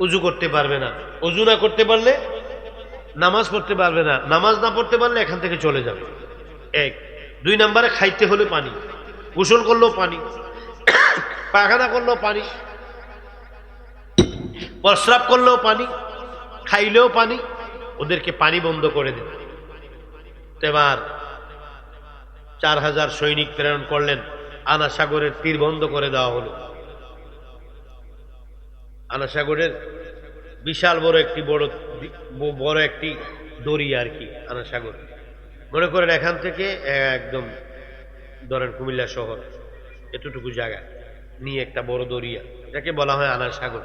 উজু করতে পারবে না, উজু না করতে পারলে নামাজ পড়তে পারবে না, নামাজ না পড়তে পারলে এখান থেকে চলে যাবে। 1 2 নম্বরে খাইতে হলে পানি, গোসল করলেও পানি, পায়খানা করলেও পানি, প্রস্রাব করলেও পানি, খাইলেও পানি। ওদেরকে পানি বন্ধ করে দেন। এবার 4000 সৈনিক প্রেরণ করলেন। আনা সাগরের তীর বন্ধ করে দেওয়া হলো। আনা সাগরের বিশাল বড় একটি দরিয়া আর কি, আনা সাগর। মনে করেন এখান থেকে একদম ধরেন কুমিল্লা শহর এতটুকু জায়গা নিয়ে একটা বড় দরিয়া, এটাকে বলা হয় আনা সাগর।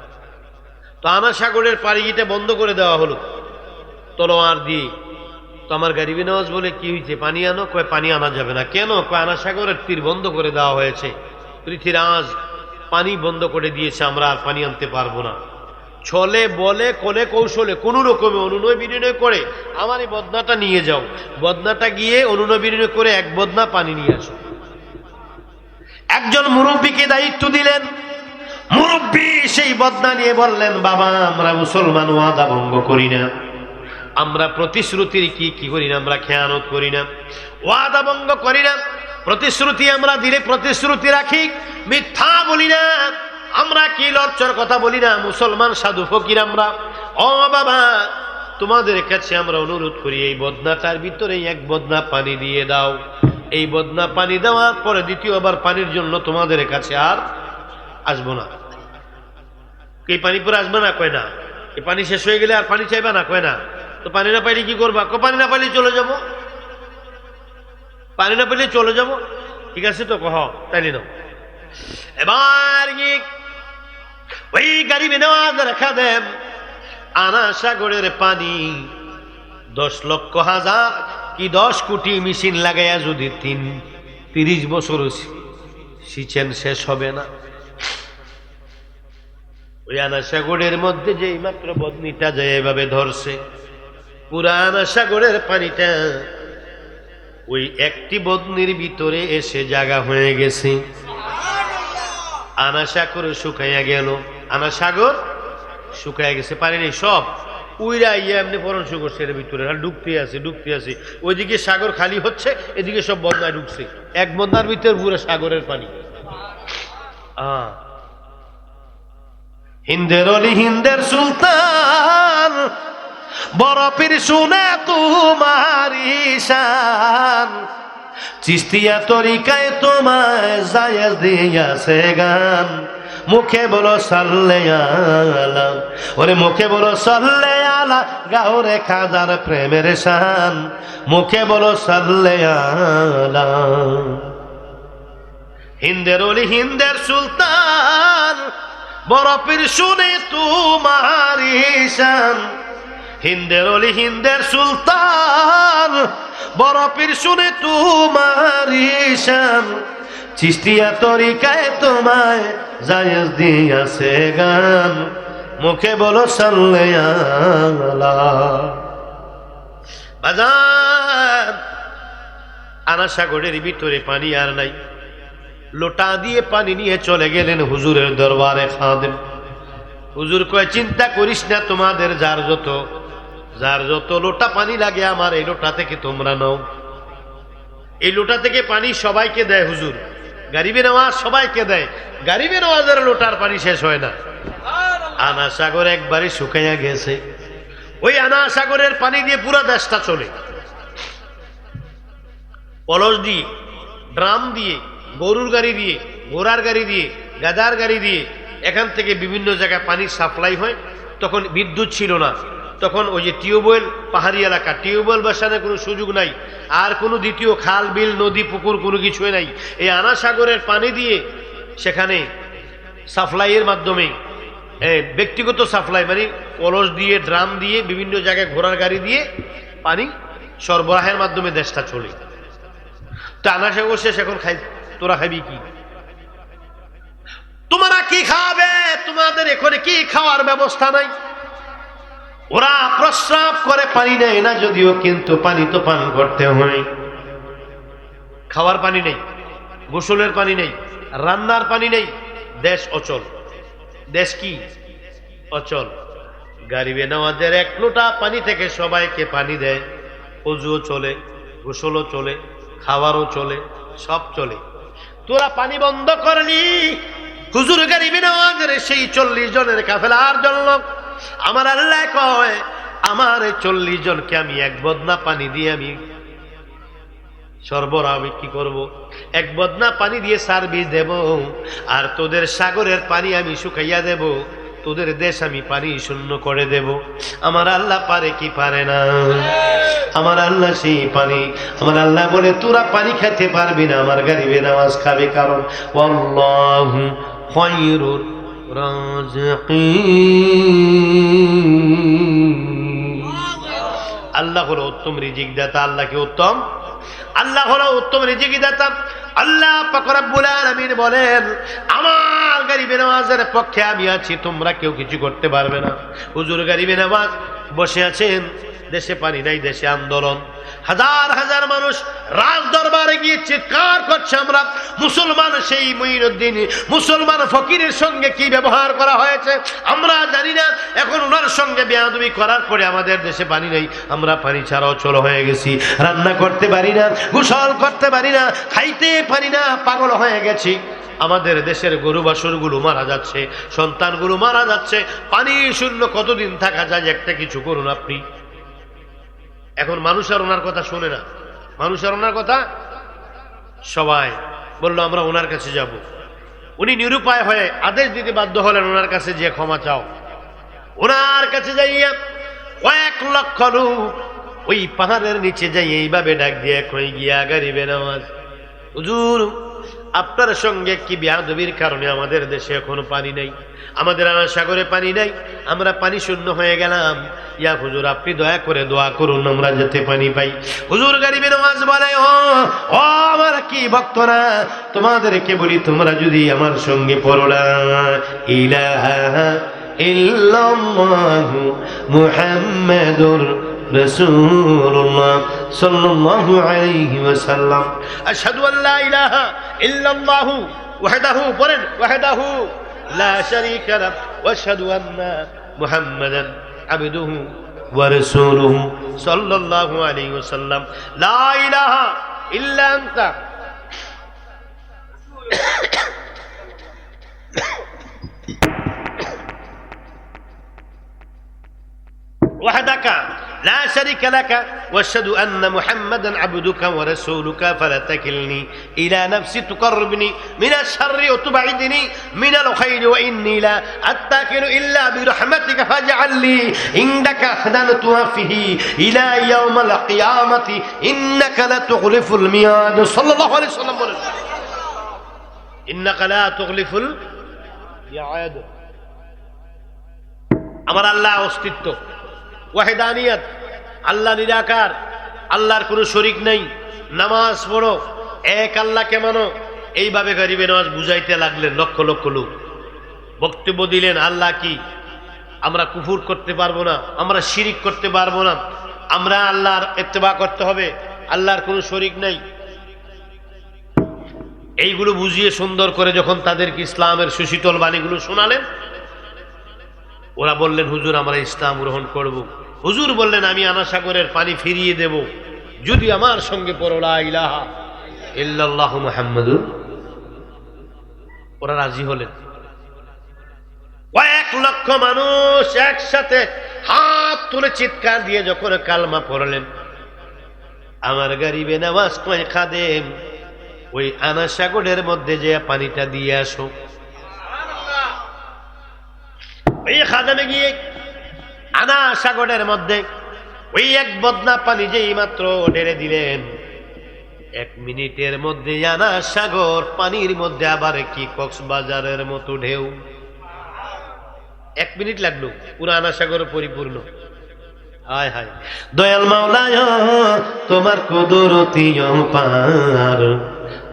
তো আনা সাগরের পাড়িটা বন্ধ করে দেওয়া হলো তলোয়ার দিয়ে। তো আমার গরিবি নওয়াজ বলে, কি হয়েছে, পানি আনো? কয় পানি আনা যাবে না। কেন? কয় আনা সাগরের তীর বন্ধ করে দেওয়া হয়েছে, পৃথ্বীরাজ পানি বন্ধ করে দিয়েছে, আমরা আর পানি আনতে পারবো না। ছলে বলে কোনে কৌশলে কোন রকমে অনুনয় বিনয় করে আমার এই বদনাটা নিয়ে যাও। বদনাটা গিয়ে অনুনয় বিনয় করে এক বদনা পানি নিয়ে আসো। একজন মুরব্বীকে দায়িত্ব দিলেন। মুরব্বী সেই বদনা নিয়ে বললেন, বাবা আমরা মুসলমান ওয়াদা ভঙ্গ করি না, আমরা প্রতিশ্রুতির কি করি না, আমরা খেয়ানত করি না, ওয়াদা ভঙ্গ করি না, প্রতিশ্রুতি আমরা দিলে প্রতিশ্রুতি রাখি, মিথ্যা বলি না, আমরা কি লজ্জার কথা বলি না, মুসলমান সাধু ফকির আমরা। ও বাবা তোমাদের কাছে আমরা অনুরোধ করি, এই বদনাটার ভিতরে এক বদনা পানি দিয়ে দাও। এই বদনা পানি দেওয়ার পরে দ্বিতীয়বার পানির জন্য তোমাদের কাছে আর আসবো না। এই পানি পরে আসবে না? কয় না। এই পানি শেষ হয়ে গেলে আর পানি চাইবা না? কয় না। তো পানি না পাইলে কি করবা? পানি না পাইলে চলে যাব। পানি না পাইলে চলে যাব। ঠিক আছে তো, কহ তাইলে নাও। এবার ওই গরিবি নওয়াজ রেখা দেন আনা সাগরের পানি 10 লক্ষ হাজার কি 10 কোটি মেশিন লাগাইয়া যদি 30 বছর সিঁচেন শেষ হবে না। ওই আনা সাগরের মধ্যে যে মাত্র বদনিটা যায় এভাবে ধরছে, পুরা আনা সাগরের পানিটা ওই একটি বদনির ভিতরে এসে জায়গা হয়ে গেছে। আনা সাগর শুকাইয়া গেল, আনা সাগর শুকাইয়া গেছে, পানি নেই, সব উইরা ইয়া এমনি পরশ করছে এর ভিতরে, আর ডুবতে আছে। ওইদিকে সাগর খালি হচ্ছে, এদিকে সব বন্যায় ঢুকছে, এক বন্যার ভিতরে পুরো সাগরের পানি। হিন্দের অলি হিন্দের সুলতান বরফের শুনে তোমার ঈশান, চিস্তিয়া তরিকায় তোমায় জায়েজ দিয়াছে গান। মুখে বলো সাল্লে আলা, ওরে মুখে বলো সাল্লে আলা, গাওরে খাজার প্রেমের শান। মুখে বলো সাল্লে আলা। হিন্দের অলি হিন্দের সুলতান বরফের শুনে তোমার ঈশান। হিন্দের অলি হিন্দের সুলতান বরফের শুনে তোমার ঈশান, চিস্তিয়া তরিকায় তোমায় জায়েজ দিয়াছে গান। মুখে বলো সাল্লে আলা। বাজার আনা সাগরের ভিতরে পানি আর নাই, লোটা দিয়ে পানি নিয়ে চলে গেলেন হুজুরের দরবারে খাদেম। হুজুর কয়, চিন্তা করিস না, তোমাদের যার যত লোটা পানি লাগে আমার এই লোটা থেকে তোমরা নাও। এই লোটা থেকে পানি সবাইকে দেয় হুজুর, গরিবে নওয়াজ সবাইকে দেয়। গরিবে নওয়াজের লোটার পানি শেষ হয় না। আনা সাগর একবারে শুকাইয়া গেছে। ওই আনা সাগরের পানি দিয়ে পুরা দেশটা চলে, কলস দিয়ে, ড্রাম দিয়ে, গরুর গাড়ি দিয়ে, ঘোড়ার গাড়ি দিয়ে, গাদার গাড়ি দিয়ে এখান থেকে বিভিন্ন জায়গায় পানির সাপ্লাই হয়। তখন বিদ্যুৎ ছিল না, তখন ওই যে টিউবওয়েল, পাহাড়ি এলাকা, টিউবওয়েল বসানোর কোনো সুযোগ নাই, আর কোনো দ্বিতীয় খাল বিল নদী পুকুর কোনো কিছুই নাই। এই আনা সাগরের পানি দিয়ে সেখানে সাপ্লাইয়ের মাধ্যমে, ব্যক্তিগত সাপ্লাই মানে কলস দিয়ে, ড্রাম দিয়ে, বিভিন্ন জায়গায় ঘোড়ার গাড়ি দিয়ে পানি সরবরাহের মাধ্যমে দেশটা চলে। তো আনা সাগর শেষ, এখন তোরা খাবি কি? তোমরা কি খাবে? তোমাদের এখানে কি খাওয়ার ব্যবস্থা নাই? ওরা প্রস্রাব করে পানি নেয় না যদিও, কিন্তু পানি তো পান করতে হয়। খাওয়ার পানি নেই, গোসলের পানি নেই, রান্নার পানি নেই, দেশ অচল। দেশ কি অচল? গরিবে নওয়াজের এক লোটা পানি থেকে সবাইকে পানি দেয়, ওযুও চলে, গোসলও চলে, খাওয়ারও চলে, সব চলে। তোরা পানি বন্ধ করলি। হুজুর গরিবে নওয়াজের সেই 40 জনের কাফেলার জন্য আমার আল্লাহ কয়, আমার 40 জনকে আমি এক বদনা পানি দিয়ে আমি সরবরাহ কি করব, এক বদনা পানি দিয়ে সার্ভিস দেব, আর তোদের সাগরের পানি আমি শুকাইয়া দেব। তোদের দেশ আমি পানি শূন্য করে দেব। আমার আল্লাহ পারে কি পারে না? আমার আল্লাহ সেই পানি, আমার আল্লাহ বলে তোরা পানি খেতে পারবি না, আমার গরিবে নামাজ খাবে, কারণ আল্লাহু খায়রুর রাযিকিন। আল্লাহ হলো উত্তম রিজিক দাতা। আল্লাহ কি উত্তম? আল্লাহ হলো উত্তম রিজিক দাতা। আল্লাহ পাক রব্বুল আলামিন বলেন, আমার গরিবে নামাজের পক্ষে আমি আছি, তোমরা কেউ কিছু করতে পারবে না। হুজুর গরিবে নামাজ বসে আছেন, দেশে পানি নাই, দেশে আন্দোলন, হাজার হাজার মানুষ রাজ দরবারে গিয়ে চিৎকার করছে, আমরা মুসলমান। সেই মুঈনুদ্দিন মুসলমান ফকিরের সঙ্গে কি ব্যবহার করা হয়েছে আমরা জানি না। এখন ওনার সঙ্গে বেয়াদবি করার পরে আমাদের দেশে পানি নেই, আমরা পানি ছাড়াও চলো হয়ে গেছি, রান্না করতে পারি না, গোসল করতে পারি না, খাইতে পারি না, পাগল হয়ে গেছি। আমাদের দেশের গরু বাছুরগুলো মারা যাচ্ছে, সন্তানগুলো মারা যাচ্ছে, পানি শূন্য কতদিন থাকা যায়? একটা কিছু করুন আপনি। এখন মানুষ আর ওনার কথা শুনে না, মানুষ আর ওনার কথা। সবাই বললো আমরা ওনার কাছে যাব। উনি নিরুপায় হয়ে আদেশ দিতে বাধ্য হলেন, ওনার কাছে যে ক্ষমা চাও। ওনার কাছে যাইয়া কয়েক লক্ষ লোক ওই পাহাড়ের নিচে যাই এইভাবে ডাক দিয়ে কই গিয়া গরিবে নামাজ, হুজুর আপনার সঙ্গে কি বেয়াদবির কারণে আমাদের দেশে এখনো পানি নাই, আমাদের আনা সাগরে পানি নাই, আমরা পানি শূন্য হয়ে গেলাম। ইয়া হুজুর আপনি দয়া করে দোয়া করুন আমরা যাতে পানি পাই। হুজুর গরিবে নামাজ বলে, ও আমার কি ভক্তরা, তোমাদেরকে বলি, তোমরা যদি আমার সঙ্গে পড়ো লা ইলাহা ইল্লাল্লাহু মুহাম্মাদুর রাসূলুল্লাহ সাল্লাল্লাহু আলাইহি ওয়াসাল্লাম, আশহাদু আল্লা ইলাহা ইল্লাল্লাহু ওয়াহদাহু, বলেন ওয়াহদাহু লা শারীকা লাহু ওয়া আশহাদু আন্না মুহাম্মাদান আবদুহু ওয়া রাসূলুহু সাল্লাল্লাহু আলাইহি ওয়াসাল্লাম, লা ইলাহা ইল্লা আনতা وحدك لا شريك لك واشهد ان محمدا عبدك ورسولك فلا تكلني الى نفسي تقربني من الشر وتبعدني من الخير واني لا اتكل الا برحمتك فاجعل لي عندك عهدا توفيه الى يوم القيامه انك لا تخلف الميعاد صلى الله عليه وسلم انك لا تخلف الميعاد। আমার আল্লাহ অস্তিত্ব, ওয়াহিদানিয়ত, আল্লাহ নিরাকার, আল্লাহর কোনো শরীক নাই, নামাজ পড়ো, এক আল্লাহকে মানো। এইভাবে গরিবে নামাজ বুঝাইতে লাগলেন লক্ষ লক্ষ লোক। বক্তব্য দিলেন আল্লাহ কি, আমরা কুফর করতে পারবো না, আমরা শিরিক করতে পারবো না, আমরা আল্লাহর ইত্তেবা করতে হবে, আল্লাহর কোনো শরীক নাই। এইগুলো বুঝিয়ে সুন্দর করে যখন তাদেরকে ইসলামের সুশীতল বাণীগুলো শোনালেন, ওরা বললেন হুজুর আমরা ইসলাম গ্রহণ করব। হুজুর বললেন আমি আনা সাগরের পানি ফিরিয়ে দেব যদি আমার সঙ্গে পড়ো লা ইলাহা ইল্লাল্লাহু মুহাম্মাদুর। ওরা রাজি হলেন। কয়েক লক্ষ মানুষ একসাথে হাত তুলে চিৎকার দিয়ে যখন কালমা পড়লেন, আমার গরিবে নামাজ কয় খাদেম ওই আনা সাগরের মধ্যে যে পানিটা দিয়ে আসো। ওই খাদেমে গিয়ে আনা সাগরের মধ্যে ওই এক বদনা পানি যেই মাত্র ঢেলে দিলেন, 1 মিনিটের মধ্যে আনা সাগর পানির মধ্যে আবার কি কক্সবাজারের মতো ঢেউ। 1 মিনিট লাগলো পুরো আনা সাগর পরিপূর্ণ। হায় হায় দয়াল মাওলায় তোমার কুদরতি অপার,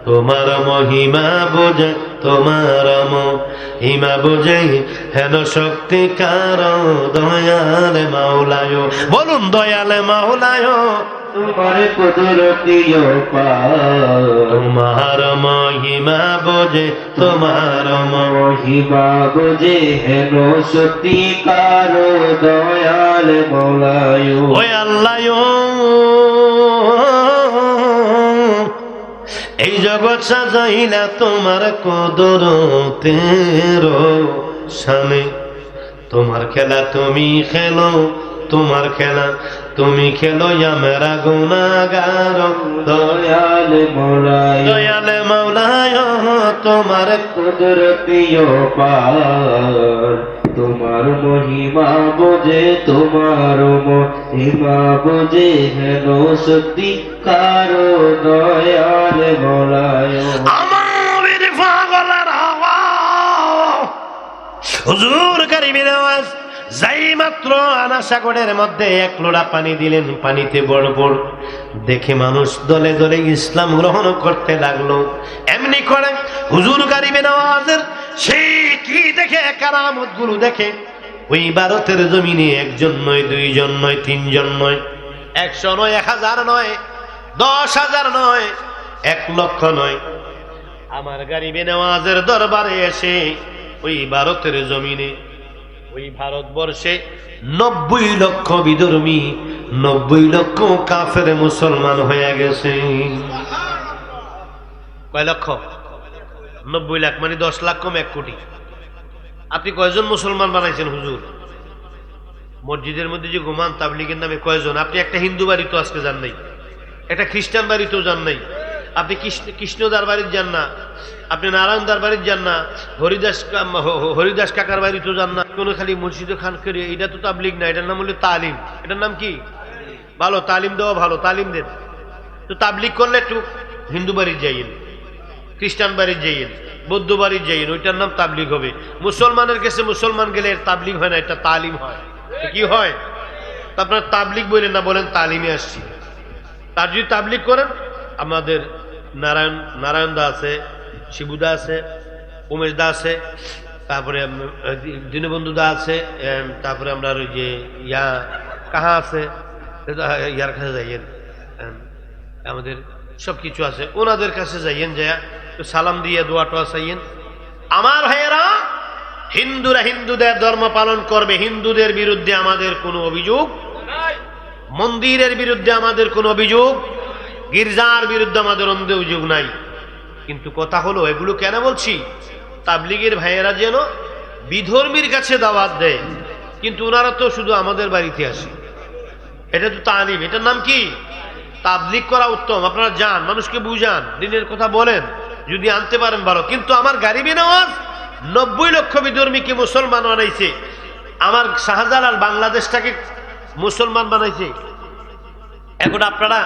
তোমার মহিমা বোঝে, তোমার মহিমা বোঝে হেন শক্তি কার দয়াল মাওলায়। বলুন দয়াল মাওলায় তোমার কুদরতি অপার, তোমার মহিমা বোঝে, তোমার মহিমা বোঝে হেন শক্তি কার দয়াল মাওলায়। ওই আল্লাহ এই জগৎ সাজাইলা তোমার কুদরতের সামনে, তোমার খেলা তুমি খেলো, তোমার খেলা তুমি খেলো, আমরা গুনাহগার দয়াল মাওলায়। দয়াল মাওলায় তোমার কুদরতি অপার, তোমার মহিমা বোঝে, তোমার মহিমা বোঝে, হেন সত্যি কারো দয়াল বলায়। আমার পাগলের আওয়াজ, হুজুর কারিমের আওয়াজ। যাই মাত্র আনাসাগরের মধ্যে এক লোড়া পানি দিলেন, পানিতে বড় বড় দেখে মানুষ দলে দলে ইসলাম গ্রহণ করতে লাগলো। এমনি করে হুজুর কারিমের আওয়াজের সেই কি দেখে, কারামত গুলো দেখে ওই ভারতের জমিনে একজন নয়, দুইজন নয়, তিনজন নয়, 100 নয়, 1000 নয়, 10,000 নয়, 1 লক্ষ নয়, আমার গারিবে নেওয়াজের দরবারে এসে ওই ভারতের জমিনে, ওই ভারতবর্ষে 90 লক্ষ বিধর্মী, 90 লক্ষ কাফের মুসলমান হয়ে গেছে। কয় লক্ষ? 90 লাখ, মানে 10 লাখ কম 1 কোটি। আপনি কয়জন মুসলমান বানাইছেন হুজুর? মসজিদের মধ্যে যে ঘুমান তাবলীগের নামে কয়জন? আপনি একটা হিন্দু বাড়িতেও আজকে যান নাই, একটা খ্রিস্টান বাড়িতেও যান নাই, আপনি কৃষ্ণদার বাড়ির যান না, আপনি নারায়ণদার বাড়ির যান না, হরিদাস কাকার বাড়িতেও যান না, কোনো খালি মসজিদে খান করে। এটা তো তাবলীগ না, এটার নাম হলো তালিম। এটার নাম কি? ভালো তালিম দেওয়া, ভালো তালিম দেন। তো তাবলীগ করলে একটু হিন্দু বাড়ির যাইয়েন, খ্রিস্টান বাড়ির যাইয়েন, বৌদ্ধ বাড়ির যাইয়েন, ওইটার নাম তাবলীগ হবে। মুসলমানের কাছে মুসলমান গেলে এর তাবলীগ হয় না, এটা তালিম হয়। কি হয়? তো আপনার তাবলীগ বলেন না, বলেন তালিমে আসছি। তার যদি তাবলীগ করেন, আমাদের নারায়ণ দা আছে, শিবুদা আছে, উমেশ দা আছে, তারপরে দীনবন্ধু দা আছে, তারপরে আমরা ওই যে কাহা আছে, ইয়ার কাছে যাইয়েন, আমাদের সবকিছু আছে, ওনাদের কাছে যাইয়েন, যায় সালাম দিয়ে দোয়া টোয়া চাইয়েন। আমার ভাইয়েরা, হিন্দুরা হিন্দুদের ধর্ম পালন করবে, হিন্দুদের বিরুদ্ধে আমাদের কোনো অভিযোগ, মন্দিরের বিরুদ্ধে আমাদের কোনো অভিযোগ, গির্জার বিরুদ্ধে আমাদের অভিযোগ নাই। কিন্তু কথা হলো, এগুলো কেন বলছি? তাবলীগের ভাইয়েরা যেন বিধর্মীর কাছে দাওয়াত দেয়, কিন্তু ওনারা তো শুধু আমাদের বাড়িতে আসে। এটা তো তালিম, এটার নাম কি? তাবলীগ করা উত্তম। আপনারা যান, মানুষকে বুঝান, দিনের কথা বলেন, যদি আনতে পারেন ভালো। কিন্তু আমার গারিবে নেওয়াজ 90 লক্ষ বিধর্মীকে মুসলমান বানাইছে। আমার শাহজালাল বাংলাদেশটাকে মুসলমান বানাইছে। এখন আপনারা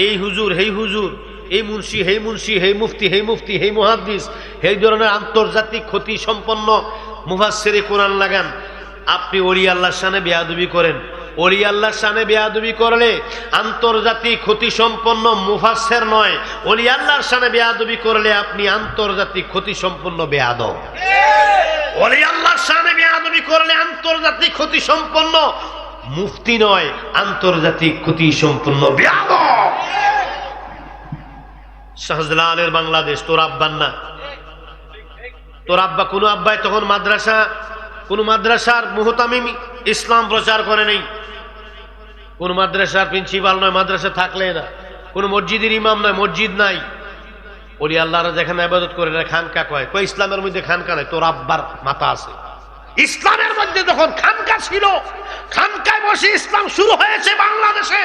এই হুজুর, হেই হুজুর, এই মুন্সি, হেই মুন্সি, হেই মুফতি, হেই মুফতি, হেই মুহাদ্দিস, এই ধরনের আন্তর্জাতিক খ্যাতি সম্পন্ন মুফাসসিরে কোরআন লাগান। আপনি ওলি আল্লাহর শানে বেয়াদবি করেন। ওলি আল্লাহর শানে বেয়াদবি করলে আন্তর্জাতিক খ্যাতি সম্পন্ন মুফাসসির নয়, ওলি আল্লাহর শানে বেয়াদবি করলে আপনি আন্তর্জাতিক খ্যাতি সম্পন্ন বেয়াদব। ওলি আল্লাহর শানে বেয়াদবি করলে আন্তর্জাতিক খ্যাতি সম্পন্ন মুফতি নয়, আন্তর্জাতিক খ্যাতি সম্পন্ন বেয়াদব। শাহজালালের বাংলাদেশ তোর আব্বার না, তোর আব্বা কোন আব্বাই তখন মাদ্রাসা, কোন মাদ্রাসার মুহতামিম ইসলাম প্রচার করে নেই, কোন মাদ্রাসার প্রিন্সিপাল নয়, মাদ্রাসা থাকলে না, কোন মসজিদের ইমাম নয়, মসজিদ নাই। ওলি আল্লাহরা যেখানে ইবাদত করে না খানকা কয়, কয় ইসলামের মধ্যে খানকা নাই, তোর আব্বার মাথা আছে। ইসলামের মধ্যে যখন খানকা ছিল, খানকায় বসে ইসলাম শুরু হয়েছে বাংলাদেশে।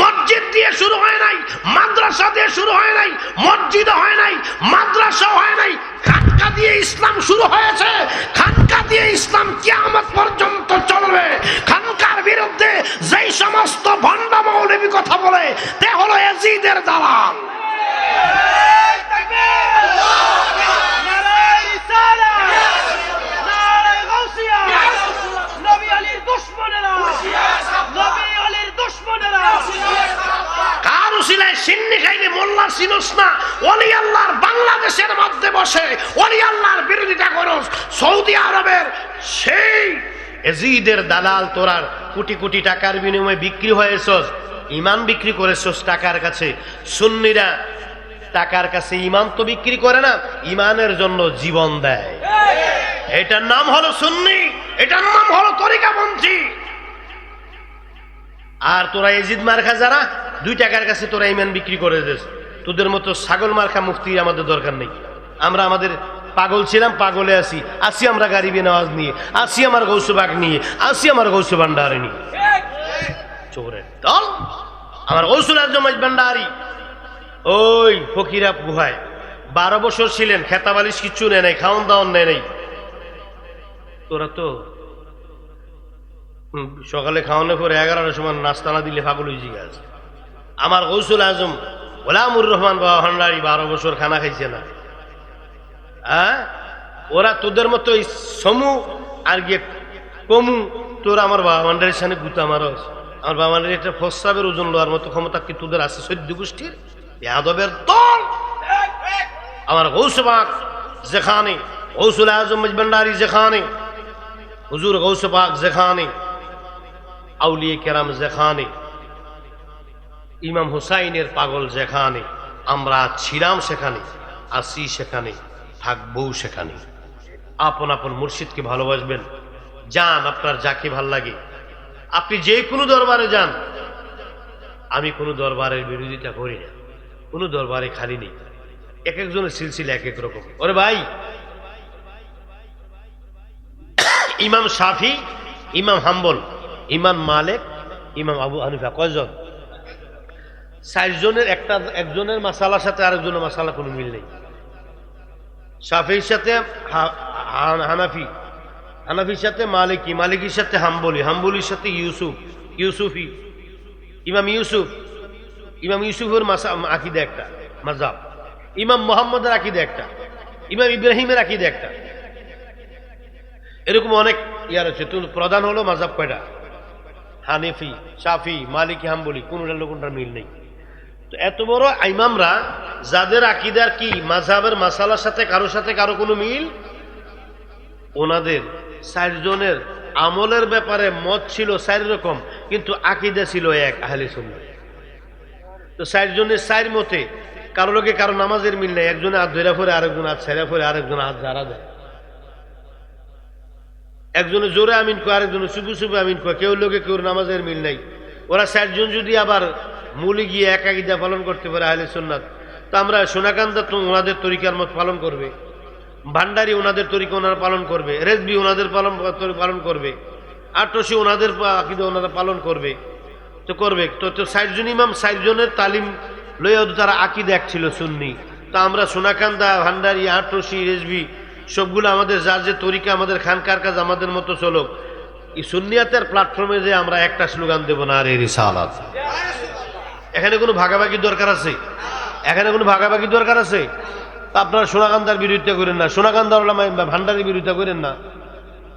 মসজিদ দিয়ে শুরু হয় নাই, মাদ্রাসা দিয়ে শুরু হয় নাই, মসজিদ হয় নাই, মাদ্রাসা হয় নাই, খানকা দিয়ে ইসলাম শুরু হয়েছে। খানকা দিয়ে ইসলাম কিয়ামত পর্যন্ত চলবে। খানকার বিরুদ্ধে যেই সমস্ত ভণ্ড মৌলবী কথা বলে, তে হলো ইয়াজিদের দালাল। কার উসিলায় সিন্নি খাইলে মোল্লা চিনস না? ওলি আল্লাহর বাংলাদেশের মধ্যে বসে ওলি আল্লাহর বিরোধিতা করস। সৌদি আরবের সেই ইয়াজিদের দালাল, তোরা কোটি কোটি টাকার বিনিময়ে বিক্রি হয়েছস, ইমান বিক্রি করেছস টাকার কাছে। সুন্নিরা টাকার কাছে ইমান তো বিক্রি করে না, ইমানের জন্য জীবন দেয়। এটার নাম হলো সুন্নি, এটার নাম হলো তরিকাপন্থী। আর তোরা ইয়াজিদ মার্কা যারা, 2 টাকার কাছে তোরা ইমান বিক্রি করে দিস। তোদের মতো ছাগল মার্কা মুফতি আমাদের দরকার নেই। আমরা আমাদের পাগল ছিলাম, পাগলে আসি আমরা গারিবে নেওয়াজ নিয়ে, আসি আমার গৌসবাগ নিয়ে, আসি আমার গৌস ভান্ডারে নিয়ে। চোরের দল আমার গৌসুল আজম ভান্ডারি ওই ফকিরা গুহায় 12 বছর ছিলেন, খেতাবালিশ কিচ্ছু নেয় নাই, খাওয়ান দাওয়ান নেয় নাই। তোরা তো সকালে খাওয়ানোর পরে 11টার সময় নাস্তা না দিলে পাগল হয়ে গেছে। আমার গৌসুল আজম গোলামুর রহমান বাবা ভান্ডারী 12 বছর খানা খাইছে না। হ্যাঁ, ওরা তোদের মতো সমু আর গিয়ে কমু, তোরা আমার বাবা ভান্ডারের সামনে গুতা মারস। আমার বাবা ভান্ডারি একটা প্রস্তাবের ওজন লওয়ার মতো ক্ষমতা কি তোদের আছে? সদ্য গোষ্ঠীর ইয়াদবের দল। আমার গৌসবাক যেখানে, গৌসুল আজম ভান্ডারী যেখানে, হুজুর গৌসবাক যেখানে, আউলিয়ে কেরাম যেখানে, ইমাম হুসাইনের পাগল যেখানে, আমরা ছিলাম সেখানে, আসি সেখানে, থাকবো সেখানে। আপন আপন মুর্শিদকে ভালোবাসবেন, যান আপনার যাকে ভাল লাগে। আপনি যে কোনো দরবারে যান, আমি কোনো দরবারের বিরোধিতা করি না, কোনো দরবারে খালি নেই। এক একজনের সিলসিলা এক এক রকম। ওরে ভাই, ইমাম শাফি, ইমাম হাম্বল, ইমাম মালিক, ইমাম আবু হানিফা কয়জন? 4 জনের একজনের মাসালার সাথে আরেকজনের মাসালা কোনো মিল নেই। শাফির সাথে হানাফি, হানাফির সাথে মালিকি, মালিকির সাথে হাম্বলি, হাম্বলির সাথে ইউসুফি, ইমাম ইউসুফের আকিদা একটা মাযহাব, ইমাম মুহাম্মদের আকিদা একটা, ইমাম ইব্রাহিমের আকিদা একটা, এরকম অনেক ইয়ার আছে। তো প্রধান হলো মাযহাব কয়টা? হানিফি, শাফি, মালিকি, হাম্বলি, কোনটার কোনটার মিল নেই। তো এত বড় ইমামরা যাদের আকিদার কি মাযহাবের মাসালার সাথে কারো কোনো মিল, ওনাদের 4 জনের আমলের ব্যাপারে মত ছিল 4 রকম, কিন্তু আকিদা ছিল এক, আহলে সুন্নাহ। তো 4 জনের 4 মতে কারো লোকে কারো নামাজের মিল নেই। একজনে হাত ধরে পড়ে, আরেকজন হাত ছেড়ে পড়ে, আরেকজন হাত ঝাড়া দেয়। একজনে জোরে আমিন কয়, আরেকজনে চুপে চুপে আমিন কয়, কেউ লোকে কেউ নামাজের মিল নাই। ওরা 4 জন যদি আবার মূলে গিয়ে এক আকীদা পালন করতে পারে আহলে সুন্নাত, তো আমরা সোনাকান্দা তো ওনাদের তরিকার মত পালন করবে, ভান্ডারি ওনাদের তরিকা ওনারা পালন করবে, রেজবি ওনাদের পালন করবে, আটরশি ওনাদের আকীদা ওনারা পালন করবে। তো করবে তো 4 জন ইমাম 4 জনের তালিম লইয়া তারা আকীদা এক ছিল সুন্নি। তো আমরা সোনাকান্দা, ভান্ডারি, আটরশি, রেজবি সবগুলো আমাদের যার যে তরিকা, আমাদের খানকার কাজ আমাদের মতো চলুক। এই সুন্নিয়াতের প্ল্যাটফর্মে যে আমরা একটা স্লোগান দেব না, আরে রিসালাত। এখানে কোনো ভাগাভাগির দরকার আছে? এখানে কোনো ভাগাভাগির দরকার আছে? তা আপনারা সোনাকান্দার বিরোধিতা করেন না, সোনাকান্দার ভান্ডারির বিরোধিতা করেন না,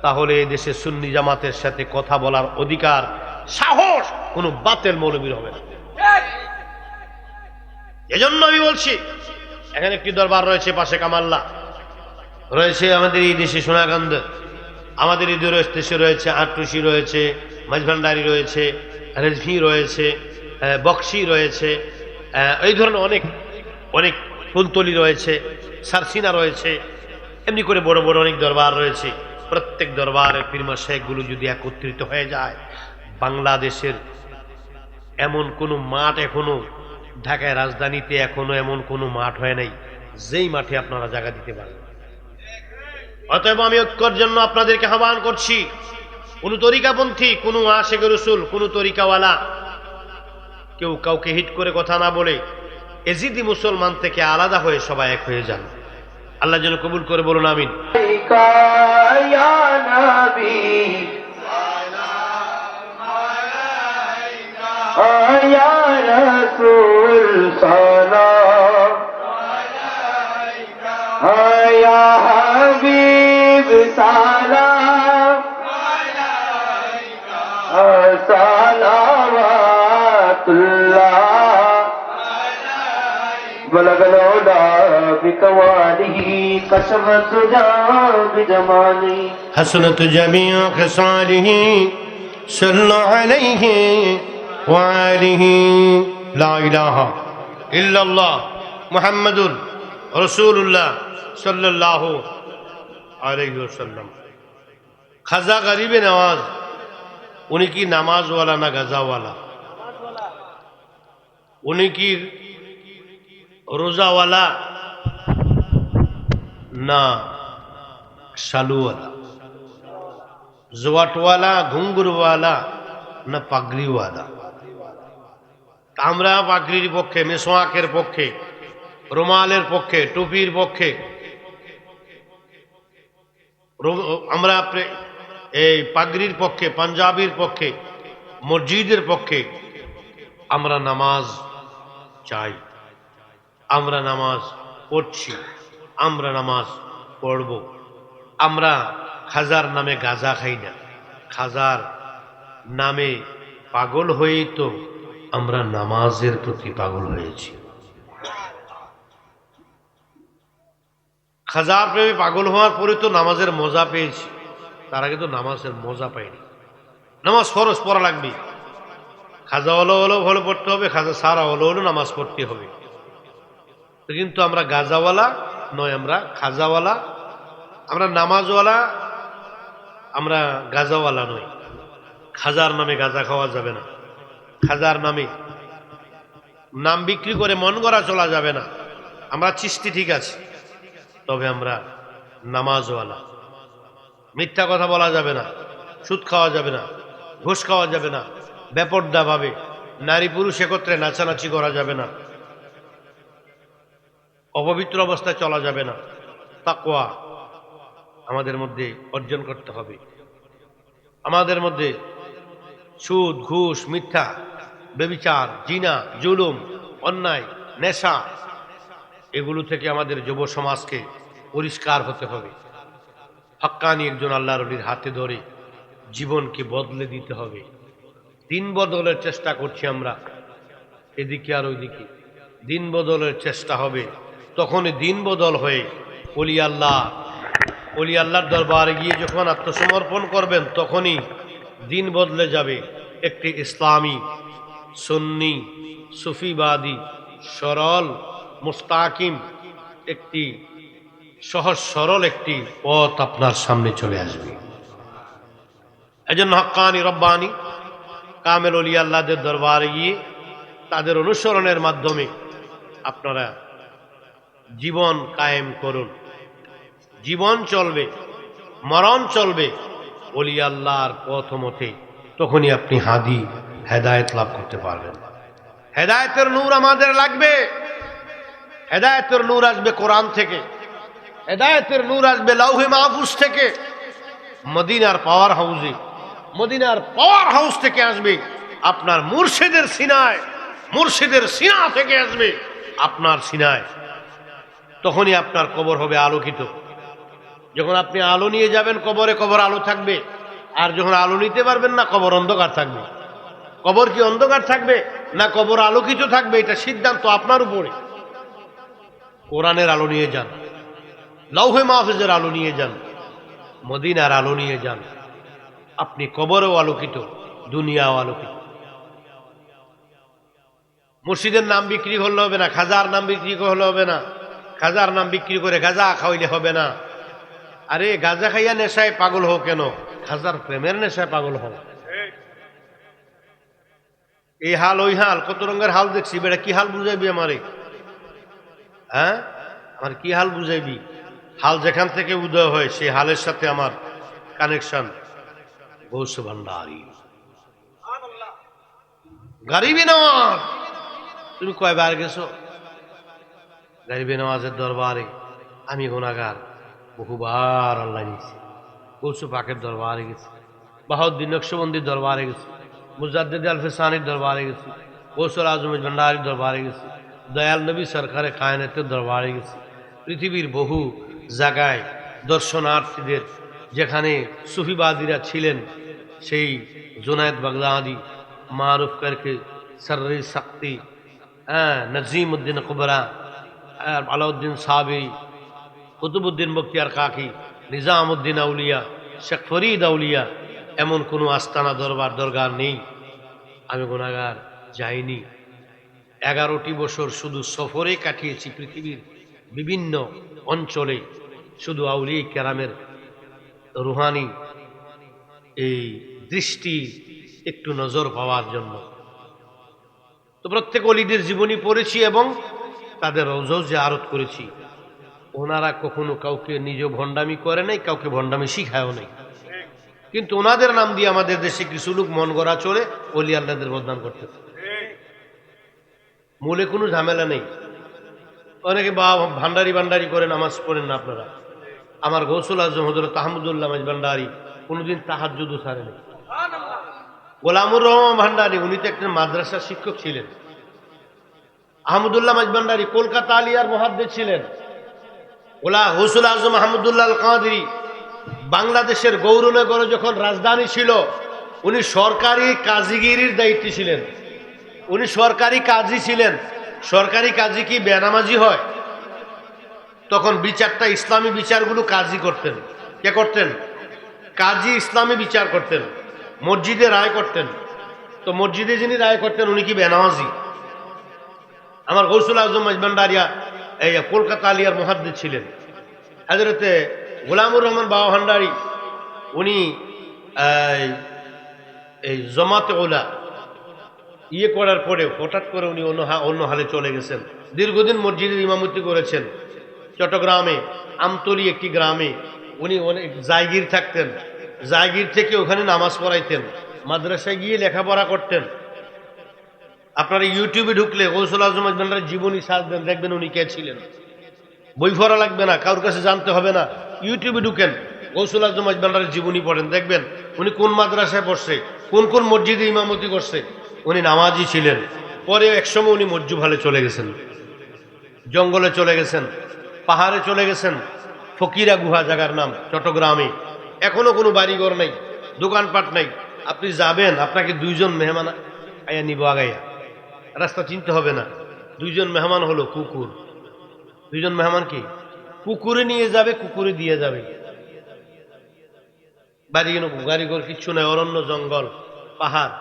তাহলে এই দেশে সুন্নি জামাতের সাথে কথা বলার অধিকার, সাহস কোনো বাতেল মৌলবীর হবে না। এজন্য আমি বলছি, এখানে একটি দরবার রয়েছে, পাশে কামাল্লা রয়েছে, আমাদের এই দেশে সোনাকান্দ, আমাদের এই দেশে রয়েছে আটরশি রয়েছে, মাঝভান্ডারি রয়েছে, রেজভি রয়েছে, বক্সি রয়েছে, এই ধরনের অনেক অনেক কুলতলি রয়েছে, সারসিনা রয়েছে, এমনি করে বড় বড় অনেক দরবার রয়েছে। প্রত্যেক দরবারের পীরমা শেখগুলো যদি একত্রিত হয়ে যায়, বাংলাদেশের এমন কোনো মাঠ এখনো, ঢাকায় রাজধানীতে এখনো এমন কোনো মাঠ হয় নাই যেই মাঠে আপনারা জায়গা দিতে পারেন। অতএব আমি ঐক্যর জন্য আপনাদেরকে আহ্বান করছি, কোন তরিকাপন্থী, কোন আশিক রাসূল, কোন তরিকাওয়ালা কেউ কাউকে হিট করে কথা না বলে এজিদি মুসলমান থেকে আলাদা হয়ে সবাই এক হয়ে যান। আল্লাহ যেন কবুল করে, বলুন আমিন। या हबीब सलाम सलावतुल्लाह बलगल उला बिकवालिही कसमत जा बिजमाली हसनत जमीअ खसालिही सल्लल्लाहु अलैहि व आलिहि ला इलाहा इल्लल्लाह मुहम्मदुर रसूलुल्लाह सल्लल्लाहु अलैहि वसल्लम। खाजा गरीब नवाज, उन्हीं की नमाज वाला ना गजा वाला, उन्हीं की रोजा वाला ना शालू वाला, জোয়াট वाला, ঘুঙ্গুর वाला না পাগড়ি वाला। আমরা পাগড়ির পক্ষে, মেসওয়াকের পক্ষে, রুমালের পক্ষে, টুপির পক্ষে। আমরা এই পাগড়ির পক্ষে, পাঞ্জাবির পক্ষে, মসজিদের পক্ষে আমরা নামাজ চাই। আমরা নামাজ পড়ছি, আমরা নামাজ পড়ব। আমরা খাজার নামে গাঁজা খাই না, খাজার নামে পাগল হয়েই তো আমরা নামাজের প্রতি পাগল হয়েছি। খাজার প্রেমে পাগল হওয়ার পরে তো নামাজের মজা পেয়েছি, তার আগে তো নামাজের মজা পাইনি। নামাজ ফরজ পড়া লাগবে, খাজা হলো হলো ভালো পড়তে হবে, খাজা সারা হলো হলো নামাজ পড়তে হবে। কিন্তু আমরা গাজাওয়ালা নয়, আমরা খাজাওয়ালা, আমরা নামাজওয়ালা, আমরা গাজাওয়ালা নই। খাজার নামে গাজা খাওয়া যাবে না, খাজার নামে নাম বিক্রি করে মন গড়া চলা যাবে না। আমরা চিস্তি ঠিক আছে, তবে আমরা নামাজওয়ালা। মিথ্যা কথা বলা যাবে না, সুদ খাওয়া যাবে না, ঘুষ খাওয়া যাবে না, বেপর্দা ভাবে নারী পুরুষ একত্রে নাচানাচি করা যাবে না, অপবিত্র অবস্থায় চলা যাবে না। তাকওয়া আমাদের মধ্যে অর্জন করতে হবে। আমাদের মধ্যে সুদ ঘুষ মিথ্যা ব্যভিচার জিনা জুলুম অন্যায় নেশা এগুলো থেকে আমাদের যুব সমাজকে পরিষ্কার হতে হবে। হক্কানি একজন আল্লাহর ওলির হাতে ধরে জীবনকে বদলে দিতে হবে। দিন বদলের চেষ্টা করছি আমরা, এদিকে আর ওইদিকে দিন বদলের চেষ্টা হবে। তখনই দিন বদল হয়ে অলি আল্লাহর দরবারে গিয়ে যখন আত্মসমর্পণ করবেন, তখনই দিন বদলে যাবে। একটি ইসলামী সুন্নি সুফিবাদী সরল মুস্তাকিম একটি সহজ সরল একটি পথ আপনার সামনে চলে আসবে। এজন্য হক্কানি রব্বানি কামেল অলি আল্লাহদের দরবারে গিয়ে তাদের অনুসরণের মাধ্যমে আপনারা জীবন কায়েম করুন। জীবন চলবে, মরণ চলবে অলি আল্লাহর পথ মতে, তখনই আপনি হাদি হেদায়েত লাভ করতে পারবেন। হেদায়েতের নূর আমাদের লাগবে। হেদায়েতের নূর আসবে কোরআন থেকে, হেদায়েতের নূর আসবে লাউহে মাহফুজ থেকে, মদিনার পাওয়ার হাউসে, মদিনার পাওয়ার হাউস থেকে আসবে আপনার মুর্শিদের সিনায়, মুর্শিদের সিনা থেকে আসবে আপনার সিনায়। তখনই আপনার কবর হবে আলোকিত। যখন আপনি আলো নিয়ে যাবেন কবরে, কবর আলো থাকবে। আর যখন আলো নিতে পারবেন না, কবর অন্ধকার থাকবে। কবর কি অন্ধকার থাকবে না কবর আলোকিত থাকবে, এটা সিদ্ধান্ত আপনার উপরে। কোরআনের আলো নিয়ে যান, লাউহে মাহফুজের আলো নিয়ে যান, মদিনার আলো নিয়ে যান। আপনি কবরও আলোকিত, দুনিয়াও আলোকিত। মসজিদের নাম বিক্রি করলে হবে না, খাজার নাম বিক্রি করলে হবে না, খাজার নাম বিক্রি করে গাঁজা খাওয়াইলে হবে না। আরে গাঁজা খাইয়া নেশায় পাগল হও কেন, খাজার প্রেমের নেশায় পাগল হও। এই হাল ওই হাল, কত রঙের হাল দেখছি, বেটা কি হাল বুঝাইবি আমারে? হ্যাঁ, আমার কি হাল বুঝাইবি? হাল যেখান থেকে উদয় হয় সেই হালের সাথে আমার কানেকশন। গৌস ভান্ডারী গরিবী নওয়াজ, তুমি কয়বার গেছো গরিবী নওয়াজের দরবারে? আমি গুনাহগার, বহুবার আল্লাহ নিয়েছি। গৌস পাকের দরবারে গেছি, বাহাউদ্দিন নকশবন্দির দরবারে গেছি, মুজাদ্দিদ আল-ফিসানির দরবারে গেছি, গৌসুল আজম ভান্ডারীর দরবারে গেছি, দয়াল নবী সরকারে কায়নাতের দরবারে গেছি। পৃথিবীর বহু জায়গায় দর্শনার্থীদের, যেখানে সুফিবাদীরা ছিলেন, সেই জুনায়েদ বাগদাদি, মারুফ করকে সর্রি শক্তি, নজিম উদ্দিন কুবরা, আলাউদ্দিন সাবি, কুতুবুদ্দিন বখতিয়ার কাকি, নিজামুদ্দিন আউলিয়া, শেখ ফরিদ আউলিয়া, এমন কোনো আস্তানা দরবার দরগার নেই। আমি গুনাহগার, যাইনি। 11টি বছর শুধু সফরে কাটিয়েছি পৃথিবীর বিভিন্ন অঞ্চলে, শুধু আউলিয়া কেরামের রুহানি এই দৃষ্টি একটু নজর পাওয়ার জন্য। তো প্রত্যেক অলিদের জীবনী পড়েছি এবং তাদের রওজাও জিয়ারত করেছি। ওনারা কখনো কাউকে নিজ ভণ্ডামি করে নাই, কাউকে ভণ্ডামি শিখায়ও নাই। কিন্তু ওনাদের নাম দিয়ে আমাদের দেশে কিছু লোক মন গড়া চলে অলি আল্লাহদের বদনাম করতেছে। মূলে কোনো ঝামেলা নেই। অনেকে বা ভান্ডারি ভান্ডারি করে নামাজ পড়েন না আপনারা। আমার গৌসুল আজম হযরত আহমদুল্লাহ ভান্ডারি কোনোদিন তাহাজ্জুদও ছাড়েনি। গোলামুর রহমান ভান্ডারী উনি তো একটা মাদ্রাসার শিক্ষক ছিলেন। আহমদুল্লাহ মাইজভান্ডারী কলকাতা আলিয়ার মুহাদ্দিস ছিলেন। গৌসুল আজম আহমদুল্লাহ আল কাদেরী বাংলাদেশের গৌরনগরে যখন রাজধানী ছিল উনি সরকারি কাজীগিরির দায়িত্বে ছিলেন। উনি সরকারি কাজী ছিলেন। সরকারি কাজী কি বেনামাজি হয়? তখন বিচারটা ইসলামী বিচারগুলো কাজী করতেন। কে করতেন? কাজী ইসলামী বিচার করতেন, মসজিদে রায় করতেন। তো মসজিদে যিনি রায় করতেন উনি কি বেনামাজি? আমার গৌসুল আজম মাইজভান্ডারিয়া এই কলকাতা আলিয়ার মুহাদ্দিস ছিলেন। হযরতে গোলামুর রহমান বাবা ভান্ডারী উনি এই জমাতে ওলা করার পরে হঠাৎ করে উনি অন্য হালে চলে গেছেন। দীর্ঘদিন মসজিদের ইমামতি করেছেন। চট্টগ্রামে আমতলী একটি গ্রামে উনি অনেক জায়গির থাকতেন। জায়গির থেকে ওখানে নামাজ পড়াইতেন, মাদ্রাসায় গিয়ে লেখাপড়া করতেন। আপনারা ইউটিউবে ঢুকলে গৌসুল আজম মাইজভান্ডারীর জীবনী সার্চ দেন, দেখবেন উনি কে ছিলেন। বই পড়া লাগবে না, কারোর কাছে জানতে হবে না। ইউটিউবে ঢুকেন, গৌসুল আজম মাইজভান্ডারীর জীবনী পড়েন, দেখবেন উনি কোন মাদ্রাসায় পড়ছে, কোন কোন মসজিদে ইমামতি করছে। উনি নামাজি ছিলেন। পরে একসময় উনি মজ্জুভালে চলে গেছেন, জঙ্গলে চলে গেছেন, পাহাড়ে চলে গেছেন। ফকিরা গুহা জায়গার নাম, চট্টগ্রামে। এখনো কোনো বাড়িঘর নেই, দোকানপাট নাই। আপনি যাবেন, আপনাকে দুইজন মেহমান আয়া নিব আগাইয়া, রাস্তা চিনতে হবে না। দুইজন মেহমান হলো কুকুর। দুইজন মেহমান কি কুকুরে নিয়ে যাবে, কুকুরে দিয়ে যাবে। বাড়িঘর কিচ্ছু নাই, অরণ্য, জঙ্গল, পাহাড়।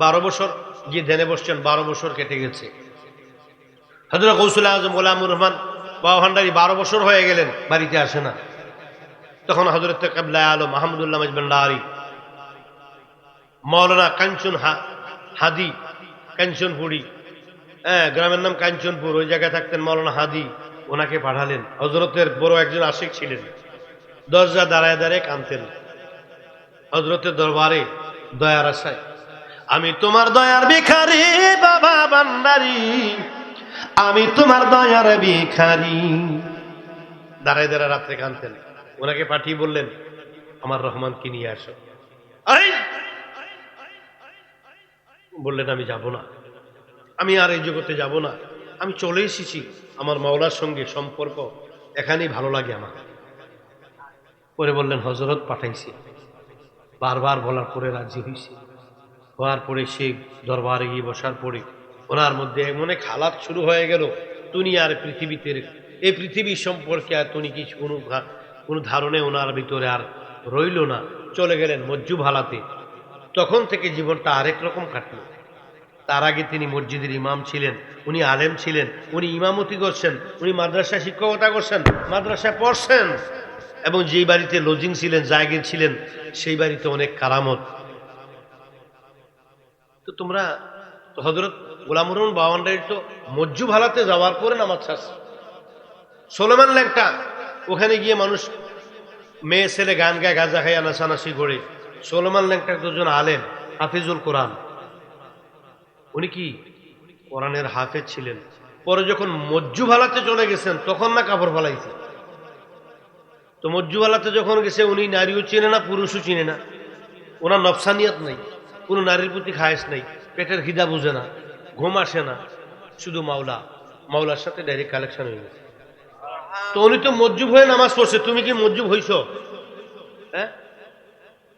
12 বছর গিয়ে ধ্যানে বসছেন, 12 বছর কেটে গেছে। হযরত গৌসুল আজম গোলামুর রহমান বাবা ভান্ডারী 12 বছর হয়ে গেলেন, বাড়িতে আসে না। তখন হযরত কিবলা আলম আহমদুল্লাহ মাইজভান্ডারী মাওলানা কাঞ্চন হাদি, কাঞ্চনপুরি, গ্রামের নাম কাঞ্চনপুর, ওই জায়গায় থাকতেন মাওলানা হাদি, ওনাকে পাঠালেন। হযরতের বড় একজন আশিক ছিলেন। দরজা দাঁড়ায় দাঁড়ায় কাঁদতেন হযরতের দরবারে দয়ার আশায়। আমি তোমার দয়ার ভিখারি বাবা ভান্ডারী, আমি তোমার দয়ার ভিখারি। দাঁড়ায় দাঁড়ায় রাত্রে কাঁদতেন। ওনাকে পাঠিয়ে বললেন, আমার রহমানকে নিয়ে আসো। বললেন, আমি যাব না, আমি আর এই জগতে যাব না, আমি চলে এসেছি। আমার মাওলার সঙ্গে সম্পর্ক এখানেই ভালো লাগে আমার। পরে বললেন, হযরত পাঠাইছি। বারবার বলার পরে রাজি হয়েছে। হওয়ার পরে সে দরবারে গিয়ে বসার পরে ওনার মধ্যে এমন এক হালাত শুরু হয়ে গেল, দুনিয়ার পৃথিবীতে, এই পৃথিবীর সম্পর্কে আর তিনি কিছু কোনো ধারণে ওনার ভিতরে আর রইল না। চলে গেলেন মজ্জুব হালাতে। তখন থেকে জীবনটা আরেক রকম কাটল। তার আগে তিনি মসজিদের ইমাম ছিলেন, উনি আলেম ছিলেন, উনি ইমামতি করছেন, উনি মাদ্রাসায় শিক্ষকতা করছেন, মাদ্রাসায় পড়ছেন, এবং যেই বাড়িতে লজিং ছিলেন, জায়গির ছিলেন, সেই বাড়িতে অনেক কারামত। তো তোমরা হযরত গোলামুর রহমান বাবা ভান্ডারী তো মজ্জুব হালাতে যাওয়ার পরে নামাজ ছাড়ছে। সোলেমান ল্যাংটা ওখানে গিয়ে মানুষ, মেয়ে ছেলে গান গায়, গাঁজা খায়, নাচানাচি করে। সোলেমান ল্যাংটা দুজন আলেম, হাফিজুল কোরআন। উনি কি কোরআনের হাফেজ ছিলেন। পরে যখন মজ্জুব হালাতে চলে গেছেন তখন না কাপড় ফালাইছে। তো মজ্জুব হালাতে যখন গেছে উনি নারীও চিনে না, পুরুষও চিনে না। ওনার নফসানিয়ত নাই, কোনো নারীর প্রতি খায়েশ নাই, পেটের খিদা বুঝে না, ঘুম আসে না, শুধু মাওলার সাথে ডাইরেক্ট কালেকশন হয়ে গেছে। তো উনি তো মজ্জুব হয়ে নামাজ পড়ছে, তুমি কি মজ্জুব হইছ? হ্যাঁ,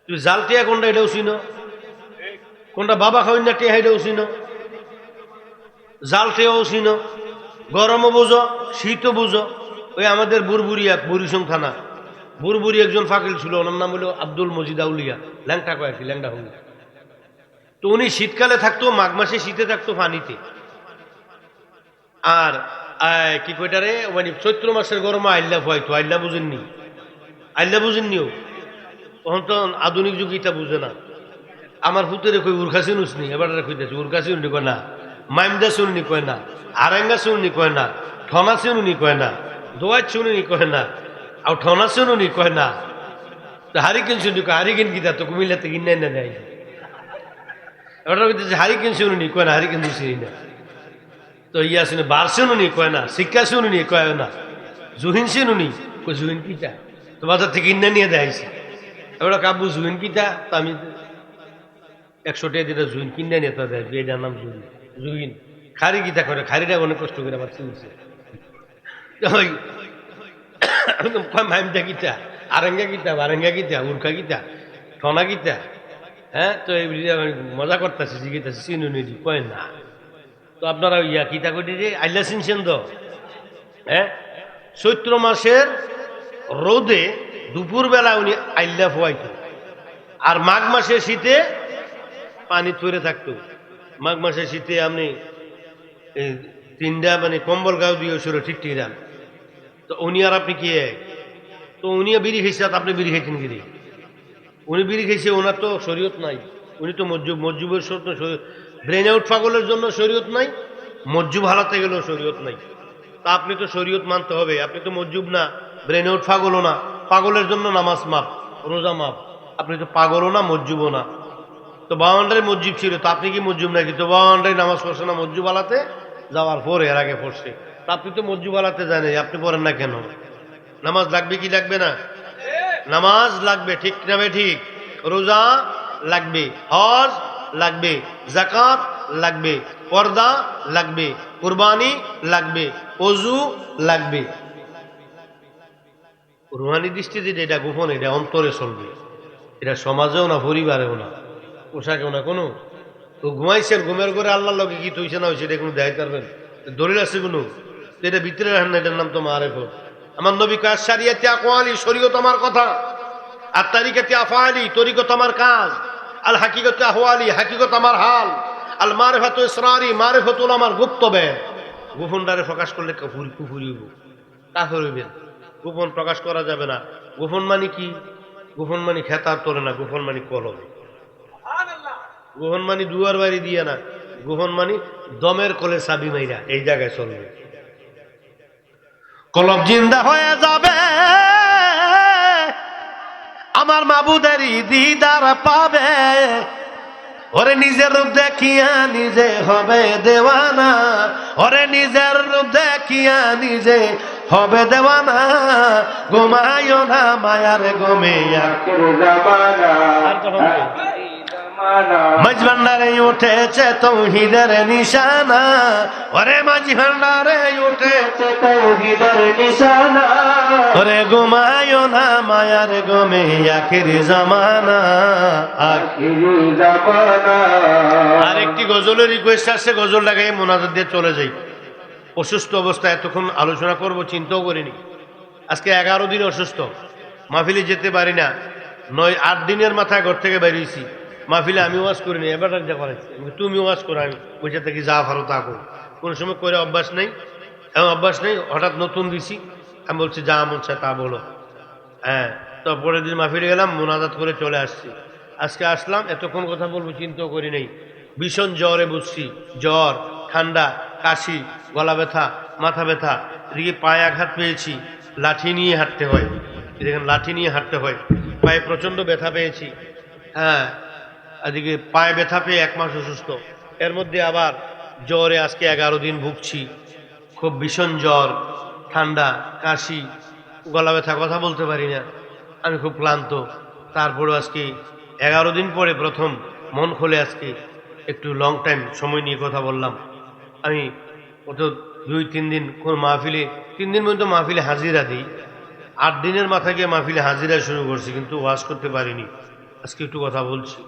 তুই জাল টিয়া কোনটা এটাও চিনো, কোনটা বাবা খাওয়াই না টিয়া এটাও চিনো, জাল টিয়াও চিনো, গরমও বুঝো, শীতও বুঝো। ওই আমাদের বুরবুরিয়া, বরিশং থানা, বুরবুরি একজন ফাকিল ছিল, ওনার নাম হলো আব্দুল মজিদ আউলিয়া, ল্যাংটা কয়েকটি, ল্যাংটা হুঙ্গি। তো উনি শীতকালে থাকতো, মাঘ মাসে শীতে থাকতো পানিতে। আর কি কইটারে, মানে চৈত্র মাসের গরমে আইল্লা হয়তো, আইল্লা বুঝেননি, আইল্লা বুঝেননিও। তখন তো আধুনিক যুগ এটা বুঝে না। আমার ভূতের কই উর্খাসি নুসনি, এবার কইতেছি উর্খাসি উনি কয় না, মাইমদা শুনি কয় না, আরেঙ্গা শুনি কয় না, ঠনা শুনি কয় না, দোয়াই শুনি কয় না, আর ঠনা শুনি কয় না। হারিকেন শুনি কয়, হারিকেন গীতা তো কুমিল্লাতে কিনে না নেয়। এবার কইতেছে হারিকেন শুনি কয় না, হারিকেন দুসিনি না। তো ইয়া শুনে বার শুনি কয় না, শিক্ষা শুনি কয় না, জুহিন শুনি কই, জুহিন কিটা তো বাজার থেকে কিনে নিয়ে দেয়ছে। এবার কাব্বু জুইন কিতা তা আমি 100 টাকা দিলে জুইন কিনে নিয়ে তা দেয় এটার নাম জুইন জুইন খারি কিতা করে খারিটা অনেক কষ্ট করে আমার চিনছে মাইমটা কিতা আরেঙ্গা কিতা বারেঙ্গা কিতা উর্খা কিতা ঠনা কিতা হ্যাঁ তো এই মজা করতেছে জিগিতেছে চিনু নিদি কয় না তো আপনারা ইয়া কিতা করি যে আইলা চিনছেন তো হ্যাঁ চৈত্র মাসের রোদে দুপুরবেলা উনি আইল্লা ফোয়াইত আর মাঘ মাসের শীতে পানি তৈরে থাকতো মাঘ মাসের শীতে আপনি তিনটা মানে কম্বল গাও দিয়ে সরে ঠিক ঠিক যান তো উনি আর আপনি কি এক তো উনিও বিড়ি খেয়েছে আপনি বিড়ি খেয়েছেন গিরি উনি বিড়ি খেয়েছে ওনার তো শরীয়ত নাই উনি তো মজ্জুবের ব্রেন আউট পাগলের জন্য শরীয়ত নাই মজ্জুব হালাতে গেলেও শরীয়ত নাই তা আপনি তো শরীয়ত মানতে হবে আপনি তো মজ্জুব না ব্রেন আউট পাগলও না পাগলের জন্য নামাজ মাপ রোজা মাপ আপনি তো পাগলও না মজ্জুবও না তো বাউন্ডারি মসজিদ ছিল তো আপনি কি মসজিদ নাকি তো বাউন্ডারি নামাজ পড়ছে না মসজিদ আলাতে যাওয়ার পরে এর আগে পড়ছে তা আপনি তো মসজিদ আলাতে জানেন আপনি পড়েন না কেন নামাজ লাগবে কি লাগবে না নামাজ লাগবে ঠিক না ঠিক রোজা লাগবে হজ লাগবে যাকাত লাগবে পর্দা লাগবে কুরবানি লাগবে ওযু লাগবে রুহানি দৃষ্টিতে এটা গোপন এটা অন্তরে চলবে এটা সমাজেও না পরিবারেও না পোশাকেও না কোনো তো ঘুমাইছেন ঘুমের করে আল্লাহর লগে কি তৈছে না হয়েছে এটা কোনো দেখাই পারবেন দলিল আছে কোনো এটা ভিতরে রাখেন না এটার নাম তো মারেফত আমার নবী কাজ শরিয়তে আকওয়ালি শরীয়ত আমার কথা আর তারিকাতে আফআলি তরিকত আমার কাজ আল হাকিকতে আহওয়ালি হাকিকত আমার হাল আল মারিফাতু ইসরারি মারিফাতুল আমার গুপ্তবেদ গোপনটারে প্রকাশ করলে কুফরি হইব কাফের হইবেন গোপন প্রকাশ করা যাবে না গোপন মানে কি গোপন মানে খেতার তোলে না গোপন মানে কলম গোপন মানে দুয়ার বাড়ি দিয়ে না গোপন মানে দমের কলে চাবি মাইরা এই জায়গায় চলবে কলব জিন্দা হয়ে যাবে আমার মাবুদেরই দিদার পাবে ওরে নিজের রূপ দেখিয়া নিজে হবে দেওয়ানা ওরে নিজের রূপ দেখিয়া নিজে হবে দেওয়ানা ঘুমায়ও না মায়ার ঘুমে মাঝ ভান্ডারে উঠেছে তৌহিদের নিশানা ওরে মাঝ ভান্ডারে উঠেছে তৌহিদের নিশানা ওরে ঘুমায়ও না মায়ার ঘুমে আখিরি জামানা আখিরি জামানা। আরেকটি গজলের রিকোয়েস্ট আসছে গজল লাগাই মোনাজাত দিয়ে চলে যাই অসুস্থ অবস্থায় এতক্ষণ আলোচনা করব চিন্তাও করিনি আজকে 11 দিন অসুস্থ মাহফিলে যেতে পারি না 9-8 দিনের মাথায় ঘর থেকে বেরিয়েছি মাহফিলে আমি ওয়াজ করিনি এবার যা করেছি তুমি ওয়াজ করো আমি বসে থেকে যা ভালো তা করো কোনো সময় করে অভ্যাস নেই এমন অভ্যাস নেই হঠাৎ নতুন দিছি আমি বলছি যা মন চায় তা বলো হ্যাঁ তো পরের দিন মাহফিলে গেলাম মোনাজাত করে চলে আসছি আজকে আসলাম এতক্ষণ কথা বলবো চিন্তাও করি নাই ভীষণ জ্বরে বুঝছি জ্বর ঠান্ডা কাশি গলা ব্যথা মাথা ব্যথা এদিকে পায়ে আঘাত পেয়েছি লাঠি নিয়ে হাঁটতে হয় দেখেন লাঠি নিয়ে হাঁটতে হয় পায়ে প্রচণ্ড ব্যথা পেয়েছি হ্যাঁ এদিকে পায়ে ব্যথা পেয়ে 1 মাস অসুস্থ এর মধ্যে আবার জ্বরে আজকে 11 দিন ভুগছি খুব ভীষণ জ্বর ঠান্ডা কাশি গলা ব্যথা কথা বলতে পারি না আমি খুব ক্লান্ত তারপরেও আজকে 11 দিন পরে প্রথম মন খুলে আজকে একটু লং টাইম সময় নিয়ে কথা বললাম আমি কত 2-3 দিন কোন মাহফিলে 3 দিন পর্যন্ত মাহফিলে হাজিরা দিই 8 দিনের মাথা গিয়ে মাহফিলে হাজিরা শুরু করছি কিন্তু ওয়াজ করতে পারিনি আজকে একটু কথা বলছি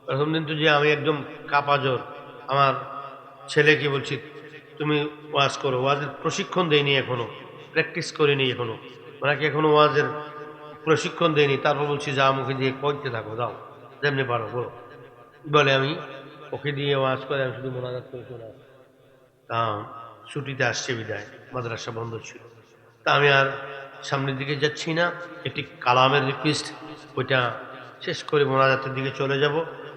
প্রথম দিন তো যে আমি একদম কাপা জ্বর আমার ছেলেকে বলছি তুমি ওয়াজ করো ওয়াজের প্রশিক্ষণ দেয়নি এখনো প্র্যাকটিস করিনি এখনো ওনাকে এখনো ওয়াজের প্রশিক্ষণ দেয়নি তারপর বলছি যা মুখে দিয়ে কইতে থাকো দাও যেমনি পারো বলো বলে আমি ওকে দিয়ে ওয়াজ করে আমি শুধু মোনাজাত করে চলে আসি তা ছুটিতে আসছে বিদায় মাদ্রাসা বন্ধ ছিল তা আমি আর সামনের দিকে যাচ্ছি না একটি কালামের রিকোয়েস্ট ওইটা শেষ করে মোনাজাতের দিকে চলে যাব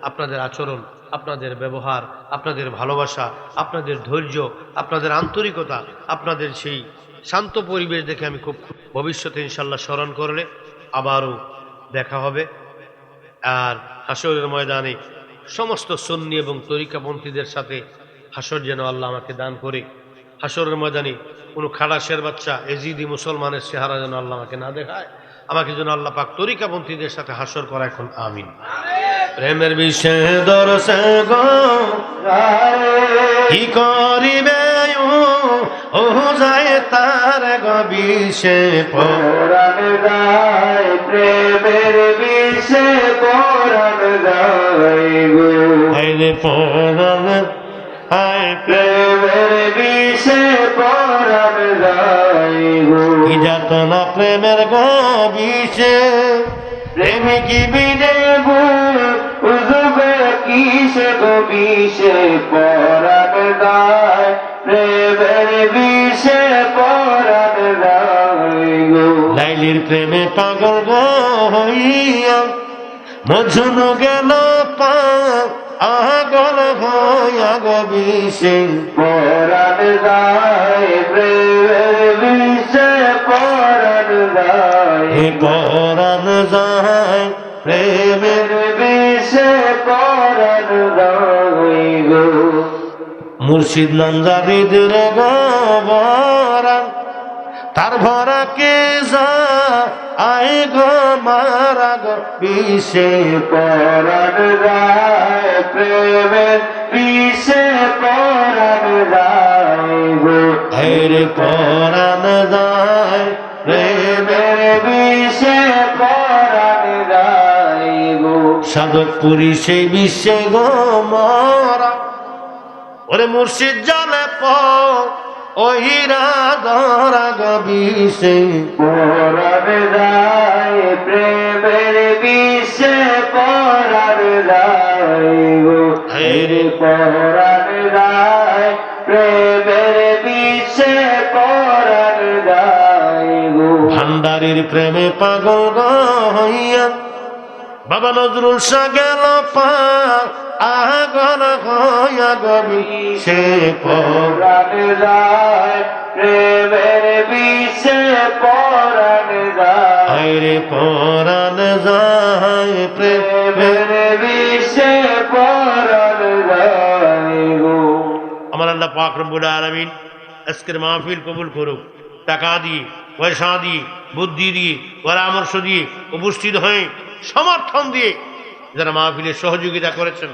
আপনাদের আচরণ আপনাদের ব্যবহার আপনাদের ভালোবাসা আপনাদের ধৈর্য আপনাদের আন্তরিকতা আপনাদের সেই শান্ত পরিবেশ দেখে আমি খুব ভবিষ্যতে ইনশাল্লাহ স্মরণ করলে আবারও দেখা হবে আর হাসরের ময়দানে সমস্ত সুন্নি এবং তরিকাপন্থীদের সাথে হাসর যেন আল্লাহ আমাকে দান করে হাসরের ময়দানে কোনো খালাসের বাচ্চা এজিদি মুসলমানের চেহারা যেন আল্লাহ আমাকে না দেখায় আমাকে যেন আল্লাহ পাক তরিকাপন্থীদের সাথে হাসর করা এখন আমিন। প্রেমের বিষয়ে দরসে গো কি করিবে ও যায় তার গবিষে পরাণ গায় প্রেমের বিষে পরাণ গায় গো আইরে পরাণ আয় প্রেমের বিষে পরাণ গায় গো কি যাতনা প্রেমের গবিষে প্রেমিকি বিনে গো উজবে কিসে গো বিষে পরাণ গায় প্রেমের বিষে পরাণ গায় গো লাইলির প্রেমে পাগল গো হইয়া মজুন গেল পা আগল হইয়া গবিষে পরাণ গায় প্রেমের বিষে পরাণ গায় পরাণ যায় প্রেমের প্রেমের বিষে পরাণ গায় গো মুর্শিদ নামজারিদ রে গোবরান তার ভরা কে যা আয় গো মারা গো বিষে পরাণ গায় প্রেমের বিষে পরাণ গায় গো রে পরাণ যায় প্রেমের প্রেমের বিষে পরাণ গায় গো সাধকপুরী সেই বিশ্বে গো মরা ওরে মুর্শিদ জালে প ওহিরা ধরা গো বিষে পরাণ গায় প্রেমের বিষে পরাণ গায় গো রে পরাণ গায় প্রেমের বিষে পরাণ গায় গো ভান্ডারির প্রেমে পাগল গো হইয়া বাবা নজরুল শাহ গেল পা আগল হইয়া গবি সে পরাণ গায় প্রেমের বিষে পরাণ গায় রে পরাণ যায় প্রেমের প্রেমের বিষে পরাণ গায় গো আমার আল্লাহ পাক রব্বুল আলামিন আজকের মাহফিল কবুল করুক। টাকা দিয়ে, পয়সা দিয়ে, বুদ্ধি দিয়ে, পরামর্শ দিয়ে, উপস্থিত হয়ে, সমর্থন দিয়ে যারা মাহফিলের সহযোগিতা করেছেন,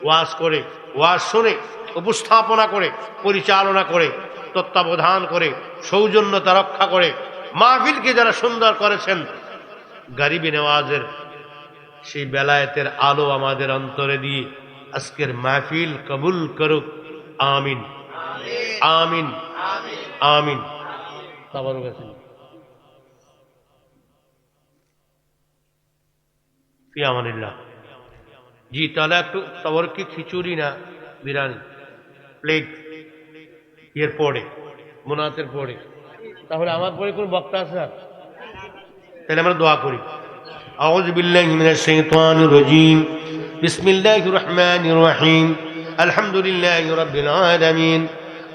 ওয়াজ করে, ওয়াজ শুনে, উপস্থাপনা করে, পরিচালনা করে, তত্ত্বাবধান করে, সৌজন্যতা রক্ষা করে মাহফিলকে যারা সুন্দর করেছেন, গরিবে নেওয়াজের সেই বেলায়েতের আলো আমাদের অন্তরে দিয়ে আজকের মাহফিল কবুল করুক। আমিন আমিন আমিন। তাবারক আছেন ফি আমানিল্লাহ। জি তাহলে একটু তাবারক কি খিচুড়ি না বিরিয়ানি প্লেট এর পরে মুনাতের পরে, তাহলে আমার পরে কোন বক্তা আছে আর তাহলে আমরা দোয়া করি। আউযু বিল্লাহি মিনাশ শাইতানির রাজীম। বিসমিল্লাহির রহমানির রহিম। আলহামদুলিল্লাহি রাব্বিল আলামিন।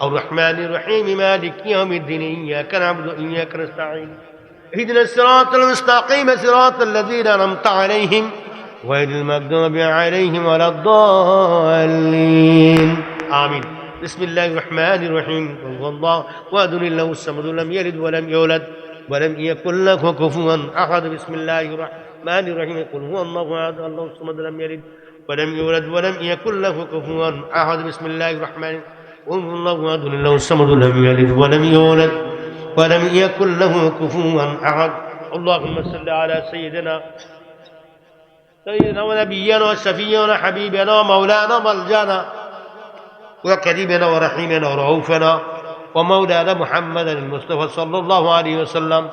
الرحمن الرحيم مالك يوم الدين إياك نعبد وإياك نستعين اهدنا الصراط المستقيم صراط الذين أنعمت عليهم غير المغضوب عليهم ولا الضالين آمين. بسم الله الرحمن الرحيم. قل هو الله أحد الله الصمد لم يلد ولم يولد ولم يكن له كفوا أحد. بسم الله الرحمن الرحيم. قل هو الله أحد الله الصمد لم يلد ولم يولد ولم يكن له كفوا أحد. بسم الله الرحمن الرحيم. قل هو الله أحد الله الصمد لم يلد ولم يولد ولم يكن له كفوا أحد. اللهم صل على سيدنا ونبينا وشفينا حبيبنا ومولانا ملجانا وكريمنا ورحيمنا ورؤوفنا ومولانا محمد المصطفى صلى الله عليه وسلم.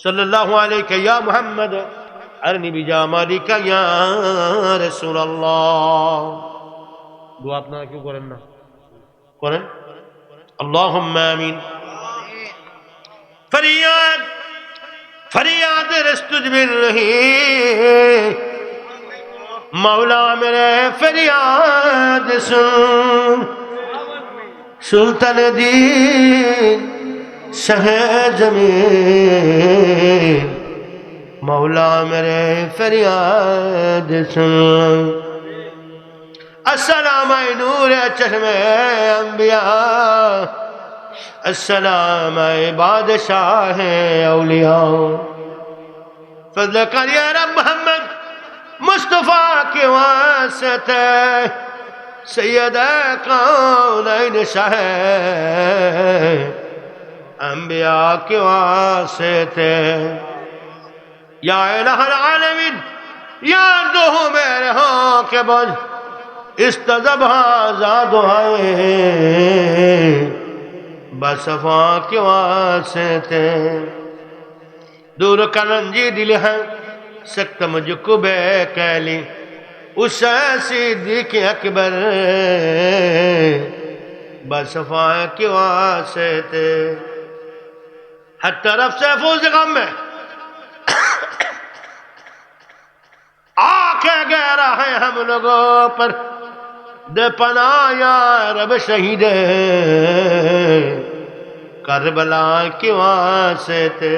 صلى الله عليك يا محمد أرني بجمالك يا رسول الله. দোয়া আপনারা কেউ করেন না? করেন। আল্লাহুম্মা আমিন। ফরিয়াদ फरियाद रस्तुजबिल रही मौला मेरे फरियाद सुन सुल्तान दीन शहे जमीन मौला मेरे फरियाद सुन अस्सलाम नूर चश्मे अंबिया अस्सलाम बादशाह औलिया फज़ल कर या रब मोहम्मद मुस्तफ़ा के वास्ते सैयद कौनैन शाह अंबिया के वास्ते या इलाहल आलमीन यार दो मेरे हो के बोझ इस्तजब हाज़ा दुआए बसफा के वास्ते दूर करंजी दिल है सख्त मुझको बेकैली उस सिद्दीक़ अकबर बसफा के वास्ते हर तरफ से फूज़ गम में आके गहरा है हम लोगों पर दे पनाया रब शहीद करबला के वास्ते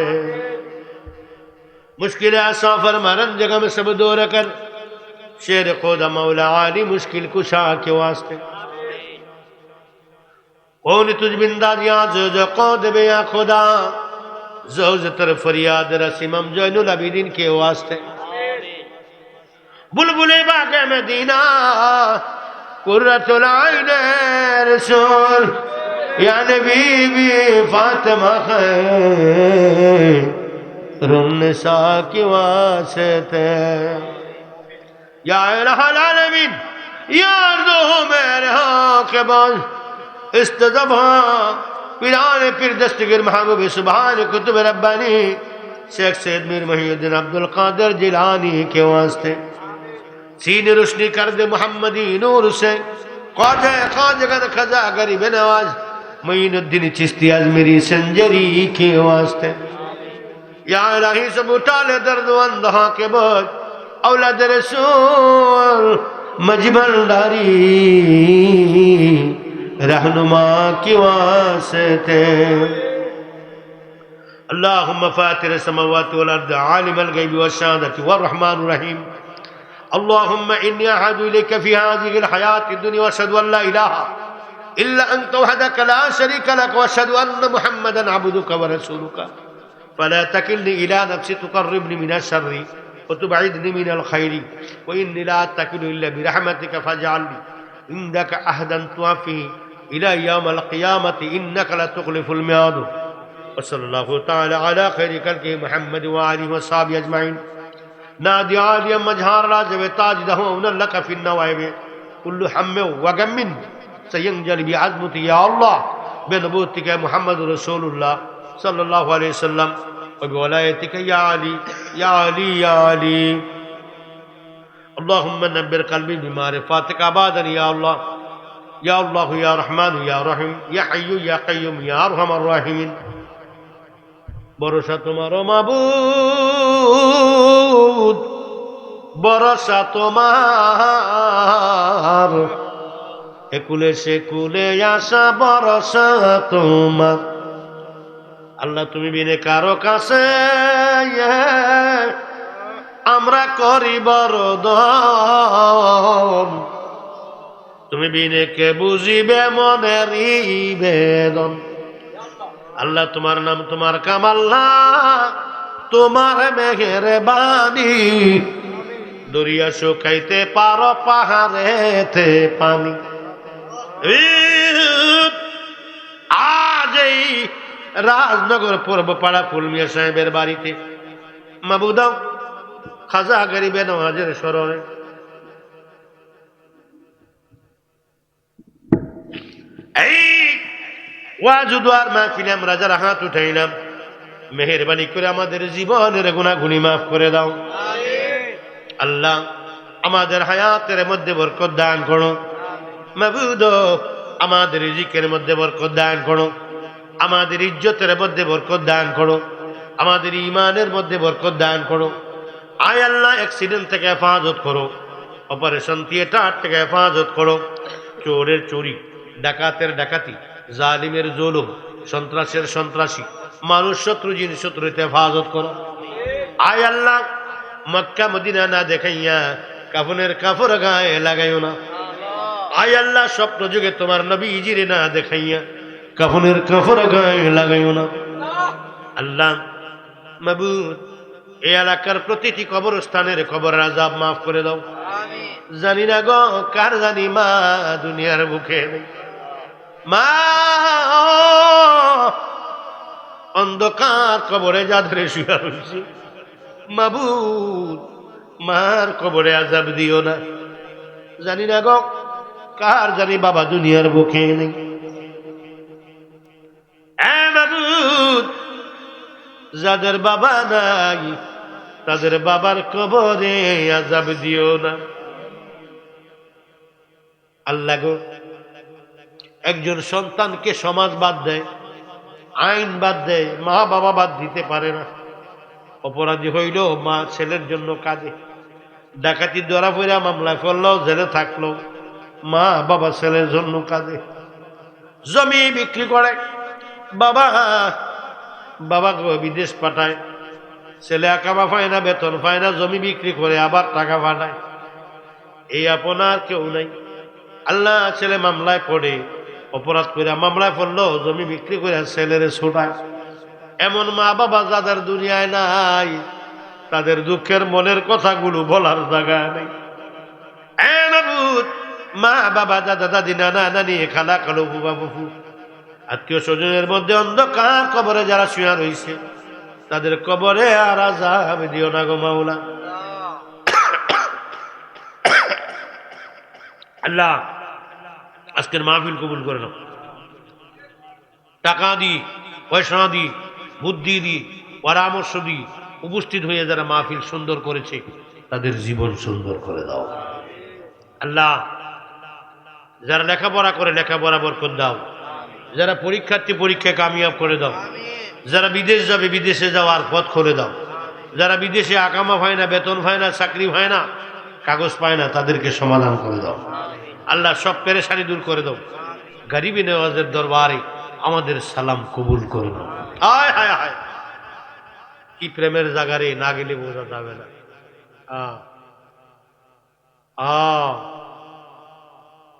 मुश्किल सफर मरन जगह में सब दौर कर शेर खुदा मौला आली मुश्किल कुशा के वास्ते कौन तुझ बिंदा दिया जो कौद बे या खुदा जोज तर फरियाद रसीमम जैनुल अबीदीन के वास्ते बुलबुले बागे मदीना कुर्रतुल आइन रसूल या नबी भी फातिमा रुन्निसा की वास्ते या इलाहल आलमीन यार दो मेरे हो के बोल इस्तज़बा पिरान फिर दस्तगिर महबूब सुभान कुतुब रब्बानी शेख सैयद मीर मुहीउद्दीन अब्दुल कादिर जिलानी के वास्ते सीने रोशनी कर दे मोहम्मदी नूर से ख्वाजा खाजगन खजा गरीब नवाज मुईनुद्दीन चिश्ती अजमेरी संजरी के वास्ते या इलाही सब उठा ले दर्द अंधा के बोझ औलाद रसूल मजबलदारी रहनुमा की वास्ते अल्लाहुम्मा फातिर समावाति वल अर्द आलिमल गैबि वश्शहादति वर्रहमानुर रहीम अल्लाहुम्मा इन्नी अहदु इलैका फी हाज़िहिल हयातिद दुनिया व अशहदु अन ला इलाहा इल्ला अंत वहदक ला शरीका लक व अशहदु अन्न मुहम्मदन अब्दुका व रसूलुका फला तकिलनी इला नफ्सी तुकर्रिबनी मिनश शर्रि व तुबइदनी मिनल खैरि व इन्नी ला तकिलु इल्ला बिरहमतिका फजअलनी इंदका अहदन तुवफ़ी इला यौमिल क़ियामति इन्नका ला तुख़लिफ़ुल मियाद व सल्लल्लाहु तआला अला खैरि खल्क़ि मुहम्मद व आलिहि व सहाबिहि अजमईन नादी आलिया मजहार राजब ताजदहु उनलक फिन नवाइब कुल्लु हम्म व गम्मिन सयंजल बिअज़मति या अल्लाह बिनबूतिका मुहम्मद रसूलुल्लाह सल्लल्लाहु अलैहि वसल्लम व बिवलायतिका या अली या अली या अली अल्लाहुम्मा नब्बिर क़ल्बी बिमारिफ़ातिका अबादन या अल्लाह या रहमान या रहीम या हय्यु या क़य्यूम या अरहमर राहिमीन भरोसा तुम्हारो माबूद भरोसा तुम्हार एकुले से कुले आशा भरोसा तुम्हार আল্লাহ তুমি বিনে কারো কাছে আমরা করি বরদন তুমি বিনে কে বুঝিবে মনের বেদন আল্লাহ তোমার নাম তোমার কাম আল্লাহ তোমার মেহেরবানি দরিয়া শুকাইতে পারো পাহাড়েতে পানি আজ এই রাজনগর পূর্ব পাড়া ফুলমিয়া সাহেবের বাড়িতে মাবুদাও খাজা গরিবে নওয়াজের স্মরণে এই ওয়াজ দুয়ার মাহফিলে আমরা যারা হাত উঠাইলাম মেহেরবানি করে আমাদের জীবনের গুনাহগুনি মাফ করে দাও আল্লাহ আমাদের হায়াতের মধ্যে বরকত দান করো মাবুদ আমাদের রিজিকের মধ্যে বরকত দান করো আমাদের ইজ্জতের মধ্যে বরকত দান করো আমাদের ঈমানের মধ্যে বরকত দান করো আয় আল্লাহ অ্যাক্সিডেন্ট থেকে হেফাজত করো অপারেশন থিয়েটার থেকে হেফাজত করো চোরের চুরি ডাকাতের ডাকাতি জালিমের জুলুম সন্ত্রাসের সন্ত্রাসী মানুষ শত্রু জিন শত্রুতে হেফাজত করো আয় আল্লাহ মক্কা মদিনা না দেখাইয়া কাফনের কাফর গায়ে লাগাইও না আয় আল্লাহ স্বপ্ন যুগে তোমার নবী ইজিরে না দেখাইয়া কাফনের কাপড় গায়ে লাগাইও না। আল্লাহ মাবুদ, এই এলাকার প্রতিটি কবরস্থানের কবরের আযাব মাফ করে দাও। জানি না গো কার জানি মা দুনিয়ার বুকে নেই। মা অন্ধকার কবরে যাদের শুয়ে রয়েছে, মাবুদ মার কবরে আযাব দিও না। জানি না গো কার জানি বাবা দুনিয়ার বুকে নেই। মাবুদ যাদের বাবা নাই তাদের বাবার কবরে আযাব দিও না। আল্লাহ গো, একজন সন্তানকে সমাজ বাদ দেয়, আইন বাদ দেয়, মা বাবা বাদ দিতে পারে না। অপরাধী হইল মা ছেলের জন্য কাঁদে, ডাকাতি ধরা পড়ে মামলায় পড়লো, জেলে থাকলো, মা বাবা ছেলের জন্য কাঁদে। জমি বিক্রি করে বাবা বাবাকে বিদেশ পাঠায়, ছেলে আকামা পায় না, বেতন পায় না, জমি বিক্রি করে আবার টাকা পাঠায়। এই আপনার কেউ নাই। আল্লাহ ছেলে মামলায় পড়ে, অপরাধ করে মামলায় পড়লো, জমি বিক্রি করে ছেলেরে ছোটায়। এমন মা বাবা যাদের দুনিয়ায় নাই, তাদের দুঃখের মনের কথাগুলো বলার জায়গা নেই। মা বাবা, দাদা দাদি, নানা নানি, খালা খালু, বুবা বুফু, আত্মীয় স্বজনের মধ্যে অন্ধকার কবরে যারা শুয়ে রয়েছে, তাদের কবরে আর আযাব দিও না গো মাওলা। আল্লাহ আজকের মাহফিল কবুল করে নাও। টাকা দি, পয়সা দি, বুদ্ধি দি, পরামর্শ দি, উপস্থিত হয়ে যারা মাহফিল সুন্দর করেছে তাদের জীবন সুন্দর করে দাও। আল্লাহ যারা লেখাপড়া করে লেখাপড়া বরকত দাও, যারা পরীক্ষার্থী পরীক্ষা কামিয়াব করে দাও, যারা বিদেশ যাবে বিদেশে যাওয়ার পথ করে দাও, যারা বিদেশে আকামা হয় না, বেতন হয় না, চাকরি হয় না, কাগজ পায় না, তাদেরকে সমাধান করে দাও। আল্লাহ সব পেরেশানি দূর করে দাও। গরিবি নওয়াজের দরবারে আমাদের সালাম কবুল করে নাও। হায় হায় হায়, কি প্রেমের জায়গারে না গেলে বোঝা যাবে না।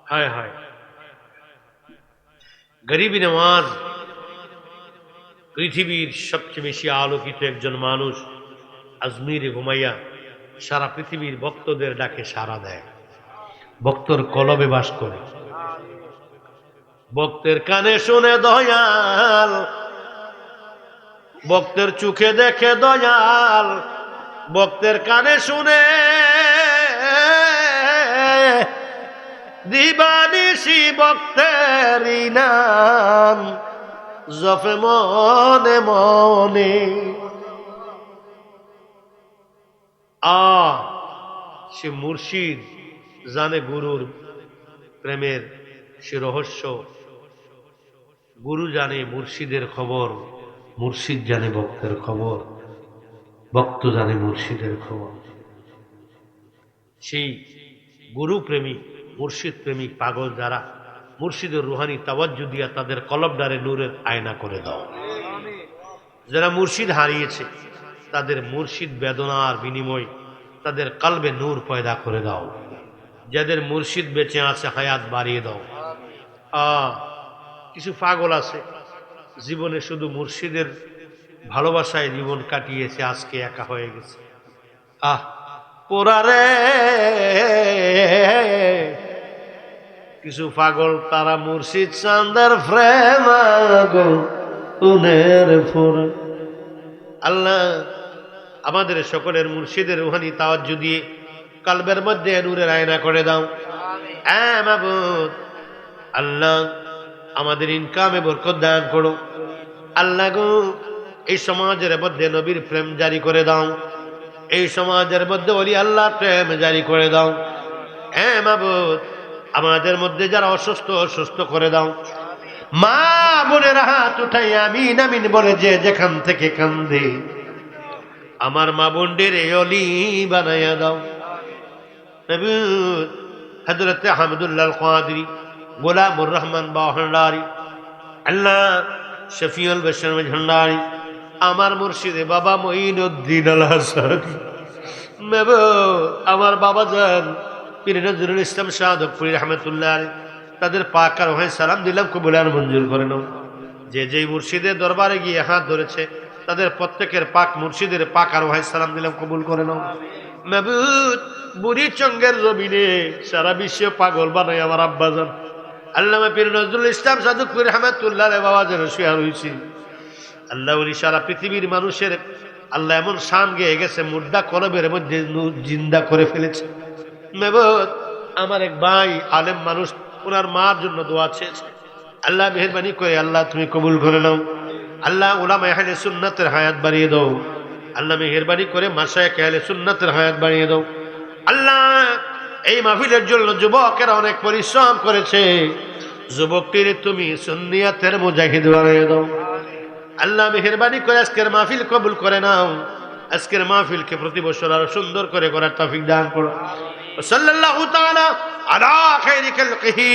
হায় হায়, গরিবি নওয়াজ পৃথিবীর সবচেয়ে বেশি আলোকিত একজন মানুষ। আজমিরে ঘুমাইয়া সারা পৃথিবীর ভক্তদের ডাকে সাড়া দেয়, ভক্তর কলবে বাস করে, ভক্তের কানে শুনে দয়াল, ভক্তের চোখে দেখে দয়াল, ভক্তের কানে শুনে দিবানিশি ভক্তের নাম জপে মনে মনে। সে মুর্শিদ জানে গুরুর প্রেমের সে রহস্য, গুরু জানে মুর্শিদের খবর, মুর্শিদ জানে ভক্তের খবর, ভক্ত জানে মুর্শিদের খবর। সেই গুরু প্রেমিক, মুর্শিদ প্রেমিক পাগল যারা, মুর্শিদের রুহানি তাওয়াজ্জু দিয়া তাদের কলবডারে নূরের আয়না করে দাও। যারা মুর্শিদ হারিয়েছে তাদের মুর্শিদ বেদনার বিনিময় তাদের কলবে নূর পয়দা করে দাও। যাদের মুর্শিদ বেঁচে আছে হায়াত বাড়িয়ে দাও। কিছু পাগল আছে জীবনে শুধু মুর্শিদের ভালোবাসায় জীবন কাটিয়েছে, আজকে একা হয়ে গেছে। পোড়ারে কিছু পাগল তারা মুর্শিদ চান্দার প্রেম আল্লাহ আমাদের সকলের মুর্শিদের রুহানি তাওয়াজ্জু দিয়ে কলবের মধ্যে নূরের আয়না করে দাও। মাবুদ আল্লাহ আমাদের ইনকামে বরকত দান করো। আল্লাহ গো এই সমাজের মধ্যে নবীর প্রেম জারি করে দাও, এই সমাজের মধ্যে ওলি আল্লাহ প্রেম জারি করে দাও। মাবুদ আমাদের মধ্যে যারা অসুস্থ সুস্থ করে দাও। মা বোনের হাত উঠাই আমিন আমিন বলে যে যেখান থেকে কান্দে আমার মা বোনদের অলি বানাইয়া দাও। হযরত আহমদুল্লাহ আল কাদরি, গোলামুর রহমান ভান্ডারী, আল্লাহ শফিউল বশর ভান্ডারী, আমার মুর্শিদে বাবা মঈনুদ্দিন আল হাসানী, আমার বাবা জান পীর নজরুল ইসলাম শাহ দপুরি রহমতুল্লাহ, তাদের পাক আর সালাম দিলাম, কবুল আর মঞ্জুর করে নাও। যে যেই মুর্শিদের দরবারে গিয়ে হাত ধরেছে তাদের প্রত্যেকের পাক মুর্শিদের পাক আর ওয়াই সালাম দিলাম, কবুল করে নাও মাবুদ। বুড়ি চঙ্গের জমিনে সারা বিশ্ব পাগল বানাই আমার আব্বাজান আল্লামা পীর নজরুল ইসলাম সাদুকপুর রহমাতুল্লাহ আলাইহি বাবা যেন শুয়ে রয়েছে। আল্লাহ উনি সারা পৃথিবীর মানুষের আল্লাহ এমন শান গেয়ে গেছে, মুর্দা কলবের মধ্যে জিন্দা করে ফেলেছে। মাবুদ, আমার এক ভাই আলেম মানুষ, ওনার মার জন্য দোয়া চেয়েছে, আল্লাহ মেহেরবানি করে আল্লাহ তুমি কবুল করে নাও। আল্লাহ উলামা আহলে সুন্নাতের হায়াত বাড়িয়ে দাও। আল্লাহ মেহেরবানি করে মাশায়েখ আহলে সুন্নাতের হায়াত বাড়িয়ে দাও। আল্লাহ এই মাহফিলের জন্য যুবকেরা অনেক পরিশ্রম করেছে, যুবকটির তুমি সুন্নিয়াতের মুজাহিদ বানিয়ে দাও। আল্লাহ মেহেরবানি করে আজকের মাহফিল কবুল করে নাও। আজকের মাহফিলকে প্রতি বছর আরো সুন্দর করে করার তৌফিক দান করো। সাল্লাল্লাহু তাআলা আলা খায়রি খালকিহি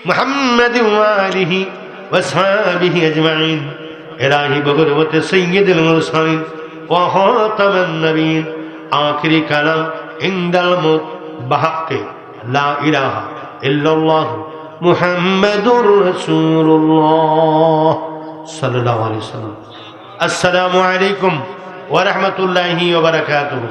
মুহাম্মাদিন ওয়া আলিহি ওয়া সাহবিহি আজমাইন। ইলাহি বগরবতে সাইয়্যিদুল মুরসালিন ওয়া খাতামান নবিয়্যিন। আখিরি কালাম ইনদাল মউত বিহাক্কি লা ইলাহা ইল্লাল্লাহ মুহাম্মাদুর রাসূলুল্লাহ সাল্লাল্লাহু আলাইহি ওয়াসাল্লাম। আসসালামু আলাইকুম ওয়া রাহমাতুল্লাহি ওয়া বারাকাতুহু।